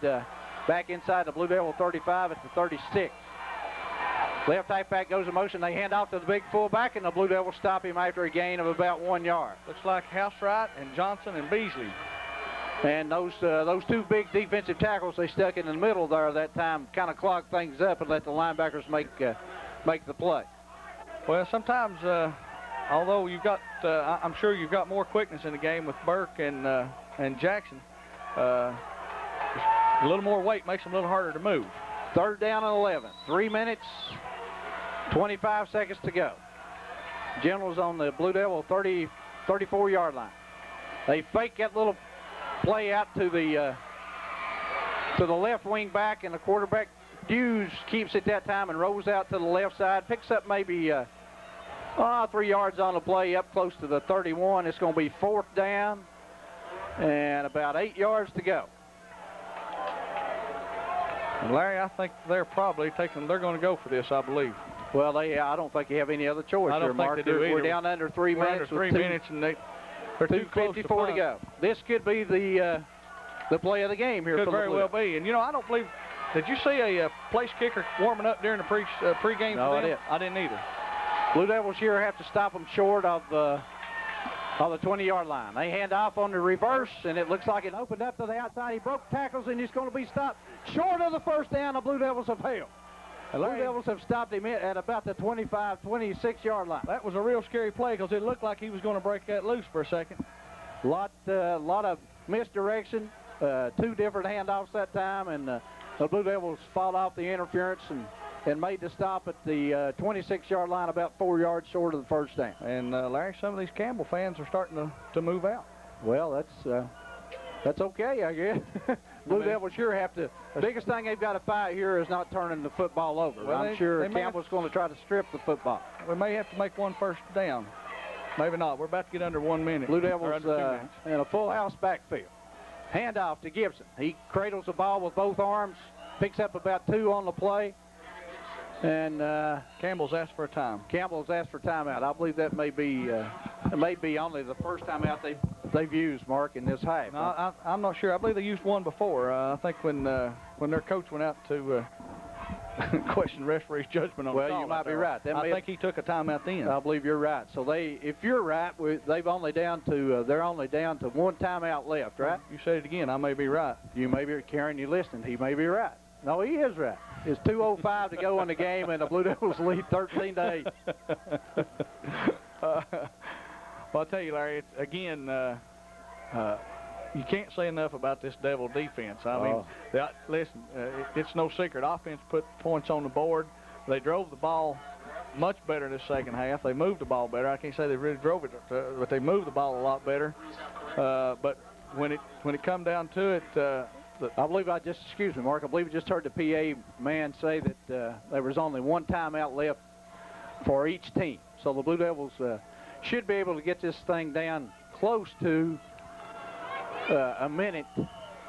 back inside the Blue Devil 35 at the 36. Left halfback goes in motion. They hand off to the big fullback, and the Blue Devils stop him after a gain of about 1 yard. Looks like Housewright and Johnson and Beasley. And those two big defensive tackles they stuck in the middle there that time kind of clogged things up and let the linebackers make the play. Well, sometimes, although you've got, I'm sure you've got more quickness in the game with Burke and Jackson. A little more weight makes them a little harder to move. 3rd down and 11. 3 minutes, 25 seconds to go. Generals on the Blue Devil 34-yard line. They fake that little play out to the left wing back, and the quarterback Hughes keeps it that time and rolls out to the left side, picks up maybe 3 yards on the play up close to the 31. It's going to be 4th down and about 8 yards to go. And Larry, I think they're probably they're going to go for this, I believe. Well, I don't think you have any other choice here, Mark. They do either. We're down under 3 minutes. Under 3 minutes, and they're too close to 2:54 to go. This could be the play of the game here. Could very well be. And, you know, I don't believe, did you see a place kicker warming up during the pregame? No, for them? I didn't either. Blue Devils here have to stop them short of the 20-yard line. They hand off on the reverse, and it looks like it opened up to the outside. He broke tackles, and he's going to be stopped short of the 1st down. The Blue Devils have held. The Blue Devils have stopped him at about the 25, 26-yard line. That was a real scary play because it looked like he was going to break that loose for a second. Lot of misdirection, 2 different handoffs that time, and the Blue Devils fought off the interference and made the stop at the 26-yard line about 4 yards short of the 1st down. And Larry, some of these Campbell fans are starting to move out. Well, that's okay, I guess. Blue Devils sure have to. The biggest thing they've got to fight here is not turning the football over. Well, I'm sure Campbell's going to try to strip the football. We may have to make one 1st down. Maybe not. We're about to get under 1 minute. Blue Devils in a full house backfield. Handoff to Gibson. He cradles the ball with both arms, picks up about 2 on the play. And Campbell's asked for a time. Campbell's asked for timeout. I believe that may be only the first timeout they've used, Mark, in this half. No, I'm not sure. I believe they used one before. I think when their coach went out to question the referee's judgment on the call. Well, you might be right. I think he took a timeout then. I believe you're right. So if you're right, they're only down to 1 timeout left, right? You said it again. I may be right. You may be, Karen, you listened. He may be right. No, he is right. It's 2:05 to go in the game, and the Blue Devils lead 13-8. Well, I'll tell you, Larry, again, you can't say enough about this Devil defense. I mean, listen, it's no secret. Offense put points on the board. They drove the ball much better in the 2nd half. They moved the ball better. I can't say they really drove it, but they moved the ball a lot better. But when it come down to it, I believe excuse me, Mark, I believe I just heard the PA man say that there was only 1 timeout left for each team. So the Blue Devils should be able to get this thing down close to a minute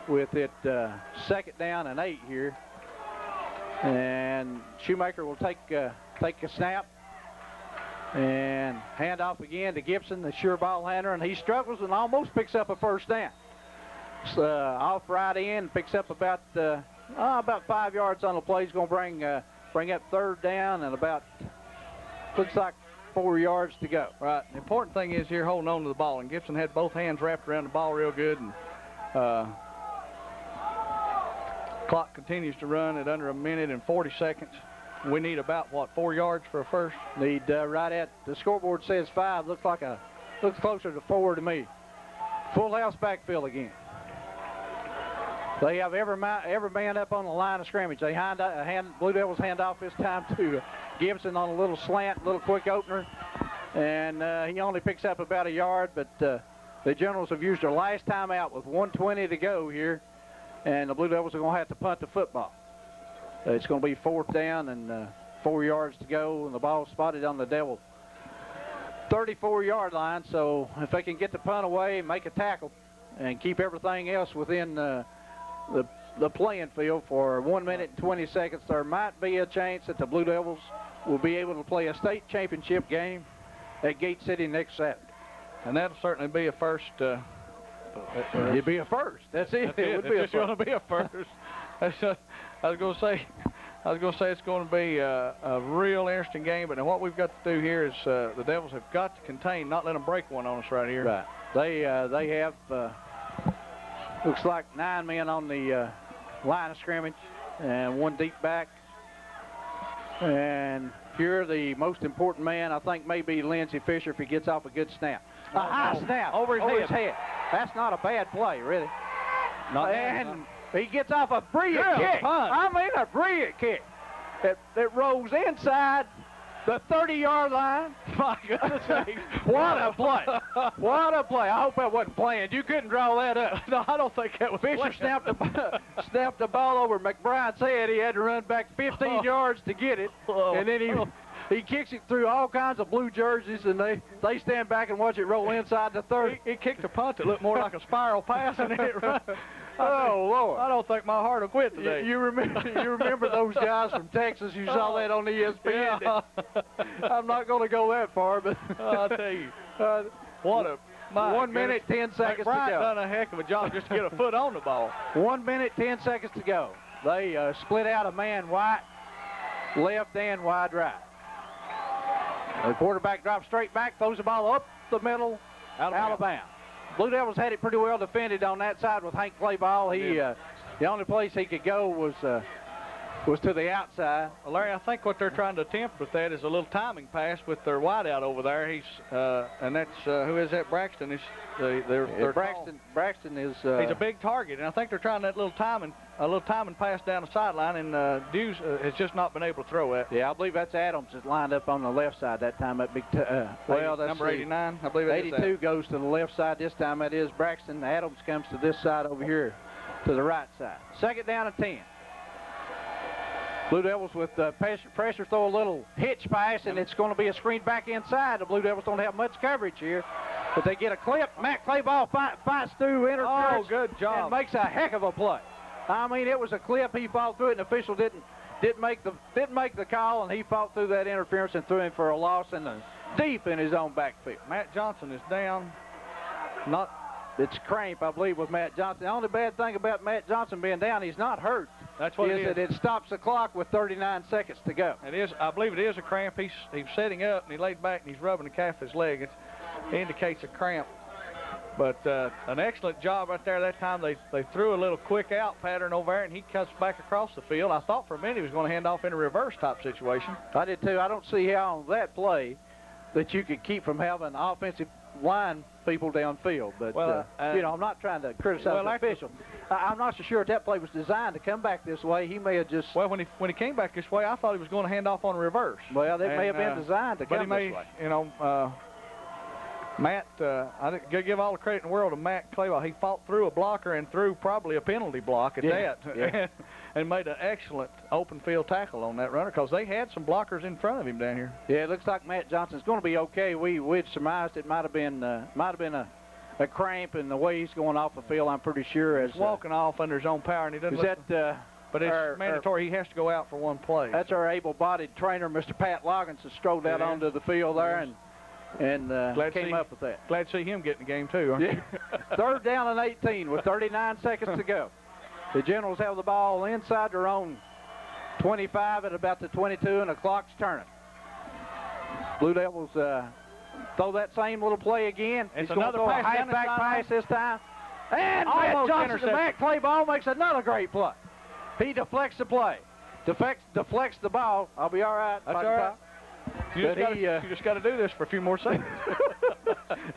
with it 2nd down and 8 here. And Shoemaker will take a snap and hand off again to Gibson, the sure ball handler, and he struggles and almost picks up a 1st down. Off right in, picks up about 5 yards on the play. He's going to bring up 3rd down and looks like 4 yards to go. Right. The important thing is here holding on to the ball, and Gibson had both hands wrapped around the ball real good, and clock continues to run at under 1 minute and 40 seconds. We need about 4 yards for a 1st? Need right at the scoreboard says 5. Looks closer to 4 to me. Full house backfield again. They have every man up on the line of scrimmage. They Blue Devils hand off this time to Gibson on a little slant, little quick opener, and he only picks up about 1 yard. But the Generals have used their last timeout with 1:20 to go here, and the Blue Devils are going to have to punt the football. It's going to be 4th down and 4 yards to go, and the ball spotted on the Devil 34-yard line. So if they can get the punt away, make a tackle, and keep everything else within the the playing field for 1 minute and 20 seconds. There might be a chance that the Blue Devils will be able to play a state championship game at Gate City next Saturday. And that'll certainly be a first. It'd be a first. That's it. It would be a first. It's going to be a first. I was going to say it's going to be a real interesting game. But now what we've got to do here is the Devils have got to contain, not let them break one on us right here. Right. They have looks like 9 men on the line of scrimmage and 1 deep back. And here the most important man, I think, may be Lindsey Fisher if he gets off a good snap. A high snap over his head. That's not a bad play, really. And he gets off a brilliant kick. I mean, a brilliant kick. That rolls inside the 30-yard line. My goodness sakes. What a play. What a play. I hope that wasn't planned. You couldn't draw that up. No, I don't think that was Fisher snapped the ball over McBride's head. He had to run back 15 yards to get it. And then he kicks it through all kinds of blue jerseys, and they stand back and watch it roll inside the 30. He kicked a punt that looked more like a spiral pass than it run. Oh, Lord. I don't think my heart will quit today. You remember those guys from Texas? You saw that on ESPN. Yeah. I'm not going to go that far, but I'll tell you. What a... 1 minute, 10 seconds to go. done a heck of a job just to get a foot on the ball. 1 minute, 10 seconds to go. They split out a man wide left and wide right. The quarterback drops straight back, throws the ball up the middle, Alabama. Blue Devils had it pretty well defended on that side with Hank Clayball. The only place he could go was to the outside. Well, Larry, I think what they're trying to attempt with that is a little timing pass with their wideout over there. He's and that's who is that? Braxton is Braxton is he's a big target, and I think they're trying that little timing pass down the sideline, and Deuce has just not been able to throw it. Yeah, I believe that's Adams is lined up on the left side that time. That big well, that's number 89. I believe 82 goes to the left side this time. That is Braxton. Adams comes to this side over here to the right side. 2nd down and 10. Blue Devils with pressure, throw a little hitch pass, and it's going to be a screen back inside. The Blue Devils don't have much coverage here, but they get a clip. Matt Clayball fights through interference. Oh, good job. And makes a heck of a play. I mean, it was a clip. He fought through it, and the official didn't make the call, and he fought through that interference and threw him for a loss in the deep in his own backfield. Matt Johnson is down. It's cramp, I believe, with Matt Johnson. The only bad thing about Matt Johnson being down, he's not hurt. That's what it is. That it stops the clock with 39 seconds to go. It is. I believe it is a cramp. He's setting up, and he laid back, and he's rubbing the calf of his leg. It indicates a cramp. But an excellent job right there that time. They threw a little quick out pattern over there, and he cuts back across the field. I thought for a minute he was going to hand off in a reverse type situation. I did too. I don't see how on that play that you could keep from having offensive line people downfield. But, I'm not trying to criticize the official. I'm not so sure if that play was designed to come back this way. He may have just... Well, when he came back this way, I thought he was going to hand off on a reverse. Well, that may have been designed to come this way. Matt, I give all the credit in the world to Matt Clayball. He fought through a blocker and threw probably a penalty block at that, and made an excellent open field tackle on that runner because they had some blockers in front of him down here. Yeah, it looks like Matt Johnson's going to be okay. We'd surmised it might have been a cramp in the way he's going off the field. I'm pretty sure he's walking off under his own power, and he doesn't. But it's mandatory. He has to go out for one play. That's our able-bodied trainer, Mr. Pat Loggins, has strolled out onto the field there and came up with that. Glad to see him get in the game too, aren't you? 3rd down and 18 with 39 seconds to go. The Generals have the ball inside their own 25 at about the 22, and the clock's turning. Blue Devils throw that same little play again. It's another pass, high back pass this time. And Matt Johnson, Matt Clayball makes another great play. He deflects the play. Deflects the ball. I'll be all right. That's all right. You just got to do this for a few more seconds.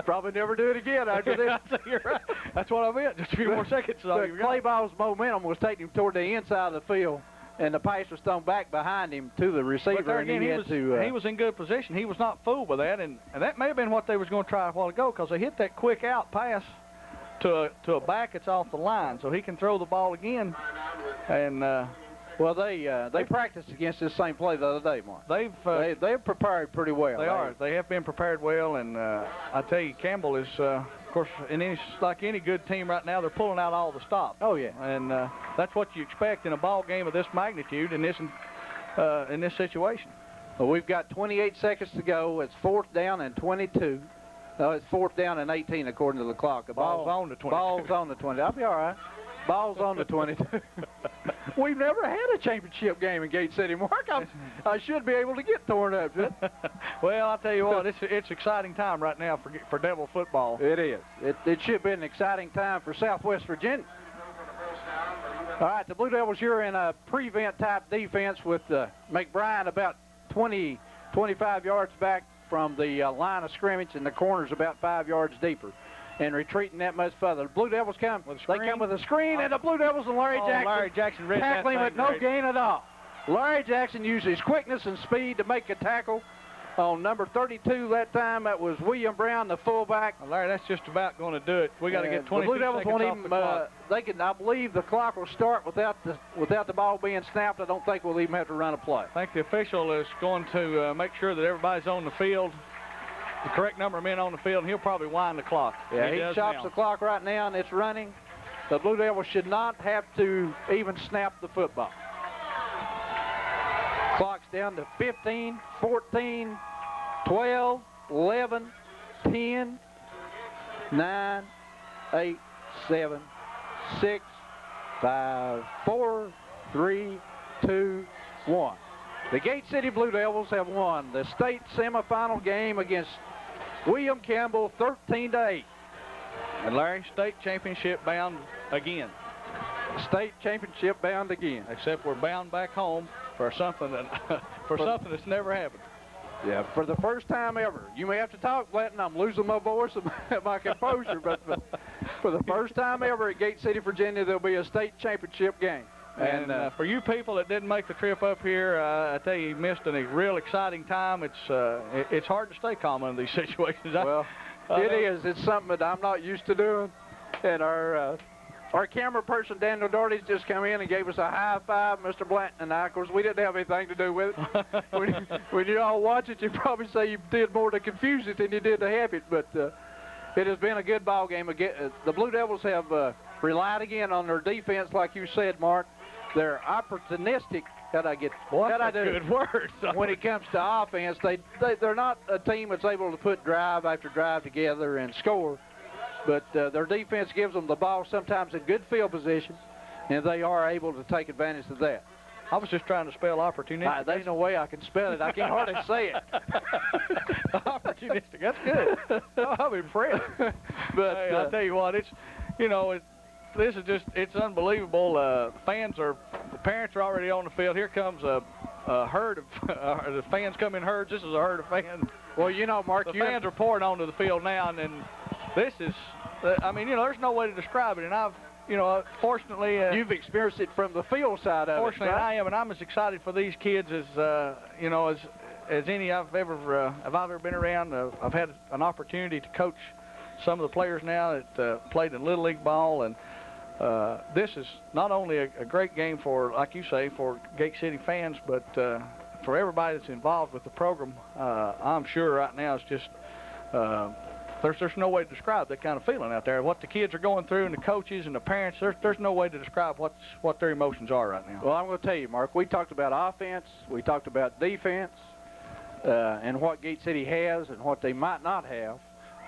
Probably never do it again after this. You're right. That's what I meant. Just a few more seconds. Clayball's momentum was taking him toward the inside of the field, and the pass was thrown back behind him to the receiver. Again, he was in good position. He was not fooled by that, and that may have been what they was going to try a while ago because they hit that quick out pass to a back that's off the line, so he can throw the ball again. And well, they practiced against this same play the other day, Mark. They've prepared pretty well. They have been prepared well, and I tell you, Campbell is course, like any good team right now, they're pulling out all the stops. Oh, yeah. And that's what you expect in a ball game of this magnitude in this situation. Well, we've got 28 seconds to go. It's 4th down and 22. No, it's 4th down and 18 according to the clock. Ball's on the 22. Ball's on the 20. I'll be all right. Ball's on the 22. We've never had a championship game in Gate City, Mark. I should be able to get torn up. Well, I'll tell you what, it's exciting time right now for Devil football. It is. It should be an exciting time for Southwest Virginia. All right, the Blue Devils here in a prevent type defense with McBride about 20, 25 yards back from the line of scrimmage, and the corners about 5 yards deeper. And retreating that much further. The Blue Devils come with a screen, and the Blue Devils and Larry Jackson tackle him at no gain at all. Larry Jackson used his quickness and speed to make a tackle on number 32 that time. That was William Brown, the fullback. Well, Larry, that's just about going to do it. We got to get 22 the Blue Devils seconds won't off even, the clock. they can, I believe the clock will start without the ball being snapped. I don't think we'll even have to run a play. I think the official is going to make sure that everybody's on the field. The correct number of men on the field, and he'll probably wind the clock. Yeah, he chops the clock right now, and it's running. The Blue Devils should not have to even snap the football. Clock's down to 15, 14, 12, 11, 10, 9, 8, 7, 6, 5, 4, 3, 2, 1. The Gate City Blue Devils have won the state semifinal game against William Campbell 13-8. And Larry, state championship bound again. State championship bound again. Except we're bound back home for something that something that's never happened. Yeah, for the first time ever. You may have to talk, Blanton. I'm losing my voice and my composure, but for the first time ever at Gate City, Virginia, there'll be a state championship game. And for you people that didn't make the trip up here, I tell you missed a real exciting time. It's hard to stay calm in these situations. Well, it is. It's something that I'm not used to doing. And our camera person, Daniel Doherty's just come in and gave us a high five, Mr. Blanton and I. Of course, we didn't have anything to do with it. when you all watch it, you probably say you did more to confuse it than you did to help it. But it has been a good ball game. Again, the Blue Devils have relied again on their defense, like you said, Mark. They're opportunistic. Good word. When it comes to offense, they're not a team that's able to put drive after drive together and score. But their defense gives them the ball sometimes in good field position, and they are able to take advantage of that. I was just trying to spell opportunistic. There's no way I can spell it. I can't hardly say it. Opportunistic. That's good. I'm impressed. But hey, I'll tell you what, this is it's unbelievable. The parents are already on the field. Here comes a herd of the fans come in herds. This is a herd of fans. Well, Mark, the fans are pouring onto the field now, and this is, there's no way to describe it. And I've, fortunately, you've experienced it from the field side of it. Fortunately, right? I am, and I'm as excited for these kids as any I've ever been around. I've had an opportunity to coach some of the players now that played in Little League ball, and this is not only a great game for, like you say, for Gate City fans, but for everybody that's involved with the program. I'm sure right now it's just there's no way to describe that kind of feeling out there. What the kids are going through, and the coaches and the parents, there's no way to describe what their emotions are right now. Well, I'm going to tell you, Mark, we talked about offense, we talked about defense, and what Gate City has and what they might not have.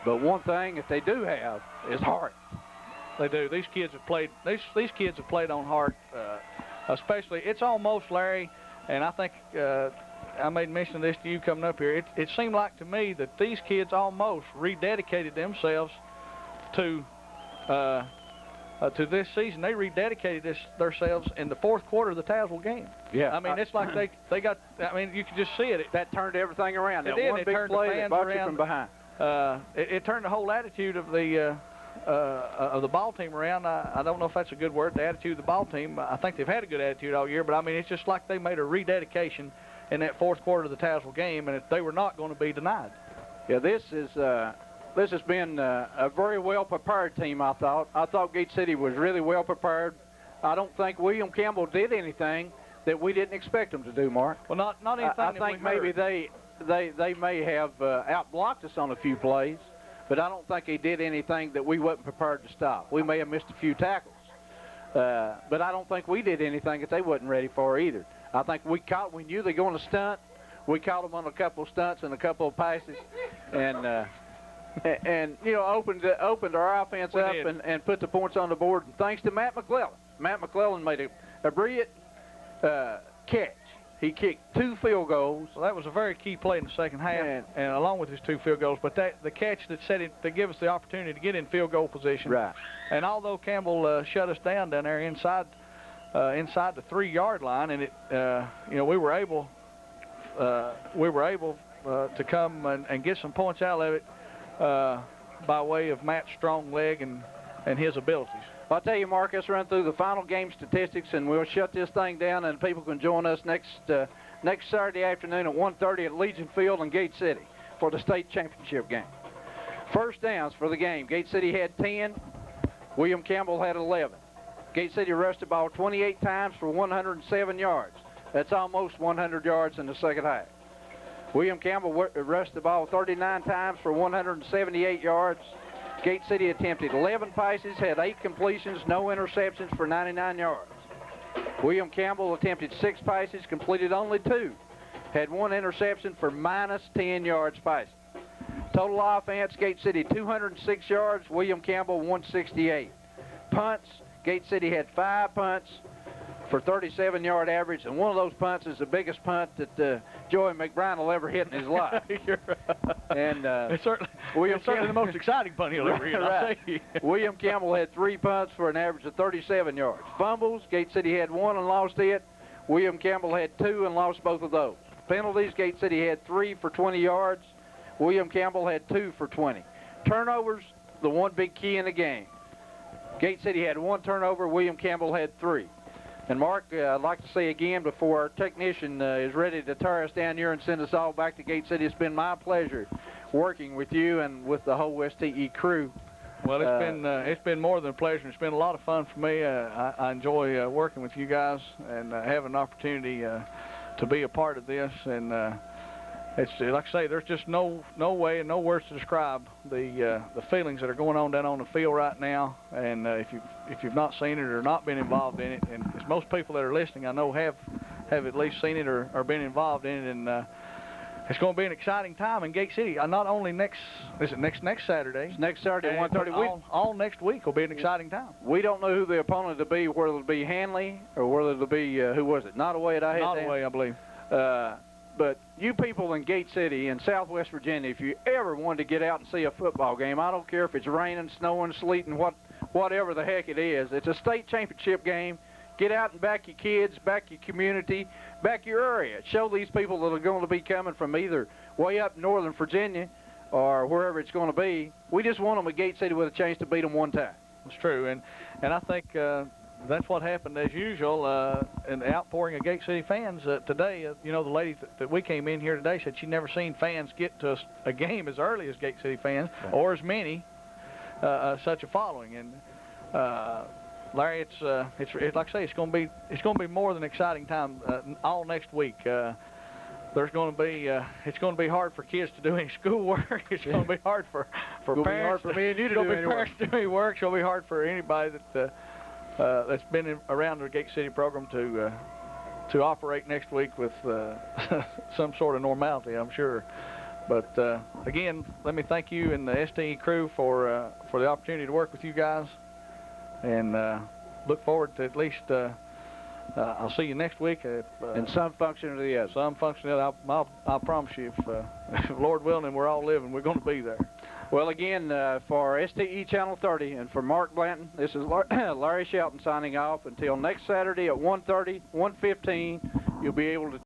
But one thing that they do have is heart. They do. These kids have played. These kids have played on heart, especially. It's almost, Larry, and I think I made mention of this to you coming up here. It seemed like to me that these kids almost rededicated themselves to this season. They rededicated themselves in the fourth quarter of the Tazewell game. Yeah. I mean, it's like they got. I mean, you can just see it. That turned everything around. It did. One it big turned play the fans that brought around. you from behind. It turned the whole attitude of the ball team around. I don't know if that's a good word, the attitude of the ball team. I think they've had a good attitude all year, but I mean, it's just like they made a rededication in that fourth quarter of the Tazewell game, and they were not going to be denied. Yeah, this has been a very well prepared team. I thought Gate City was really well prepared. I don't think William Campbell did anything that we didn't expect them to do, Mark. Well, not anything. I think maybe they may have outblocked us on a few plays, but I don't think they did anything that we wasn't prepared to stop. We may have missed a few tackles, but I don't think we did anything that they wasn't ready for either. I think we knew they were going to stunt. We caught them on a couple of stunts and a couple of passes, and you know, opened our offense up and put the points on the board. And thanks to Matt McClellan. Matt McClellan made a brilliant catch. He kicked 2 field goals. Well, that was a very key play in the second half, and along with his 2 field goals. But the catch that gave us the opportunity to get in field goal position. Right. And although Campbell shut us down there inside the 3-yard line, and you know, we were able to come and get some points out of it by way of Matt's strong leg and his abilities. I'll tell you, Mark, let's run through the final game statistics, and we'll shut this thing down, and people can join us next Saturday afternoon at 1:30 at Legion Field in Gate City for the state championship game. First downs for the game. Gate City had 10. William Campbell had 11. Gate City rushed the ball 28 times for 107 yards. That's almost 100 yards in the second half. William Campbell rushed the ball 39 times for 178 yards. Gate City attempted 11 passes, had 8 completions, no interceptions for 99 yards. William Campbell attempted 6 passes, completed only 2, had 1 interception for minus 10 yards passing. Total offense, Gate City 206 yards, William Campbell 168. Punts, Gate City had 5 punts for 37-yard average, and one of those punts is the biggest punt that Joey McBride will ever hit in his life. And it's certainly the most exciting punt he'll ever hit. Right. William Campbell had 3 punts for an average of 37 yards. Fumbles, Gate City had 1 and lost it. William Campbell had 2 and lost both of those. Penalties, Gate City had 3 for 20 yards. William Campbell had 2 for 20. Turnovers, the one big key in the game. Gate City had 1 turnover, William Campbell had 3. And Mark, I'd like to say again before our technician is ready to tear us down here and send us all back to Gate City, it's been my pleasure working with you and with the whole STE crew. Well, it's been more than a pleasure. It's been a lot of fun for me. I enjoy working with you guys and having an opportunity to be a part of this. And it's like I say, there's just no way and no words to describe the feelings that are going on down on the field right now. And if you've not seen it or not been involved in it, and it's most people that are listening, I know have at least seen it or been involved in it, and it's going to be an exciting time in Gate City. Not only next Saturday. It's next Saturday at 1:30. All next week will be an exciting time. We don't know who the opponent will be, whether it'll be Hanley or whether it'll be who was it? Nottoway. Nottoway, I believe. But you people in Gate City in Southwest Virginia, if you ever wanted to get out and see a football game, I don't care if it's raining, snowing, sleeting, whatever the heck it is. It's a state championship game. Get out and back your kids, back your community, back your area. Show these people that are going to be coming from either way up northern Virginia or wherever it's going to be. We just want them at Gate City with a chance to beat them one time. That's true, and I think that's what happened as usual in the outpouring of Gate City fans today. You know, the lady that we came in here today said she'd never seen fans get to a game as early as Gate City fans, or as many, such a following. And Larry, it's like I say, it's going to be more than an exciting time all next week. There's going to be it's going to be hard for kids to do any schoolwork. It's going to be hard for parents. For me and you to do any work. It's going to be hard for anybody that's been around the Gate City program to operate next week with some sort of normality, I'm sure. But again, let me thank you and the STE crew for the opportunity to work with you guys, and look forward to at least I'll see you next week. In some function or the other. Some function or the other. I'll promise you, if Lord willing and we're all living, we're going to be there. Well, again, for STE Channel 30 and for Mark Blanton, this is Larry Shelton signing off. Until next Saturday at 1:30, 1:15, you'll be able to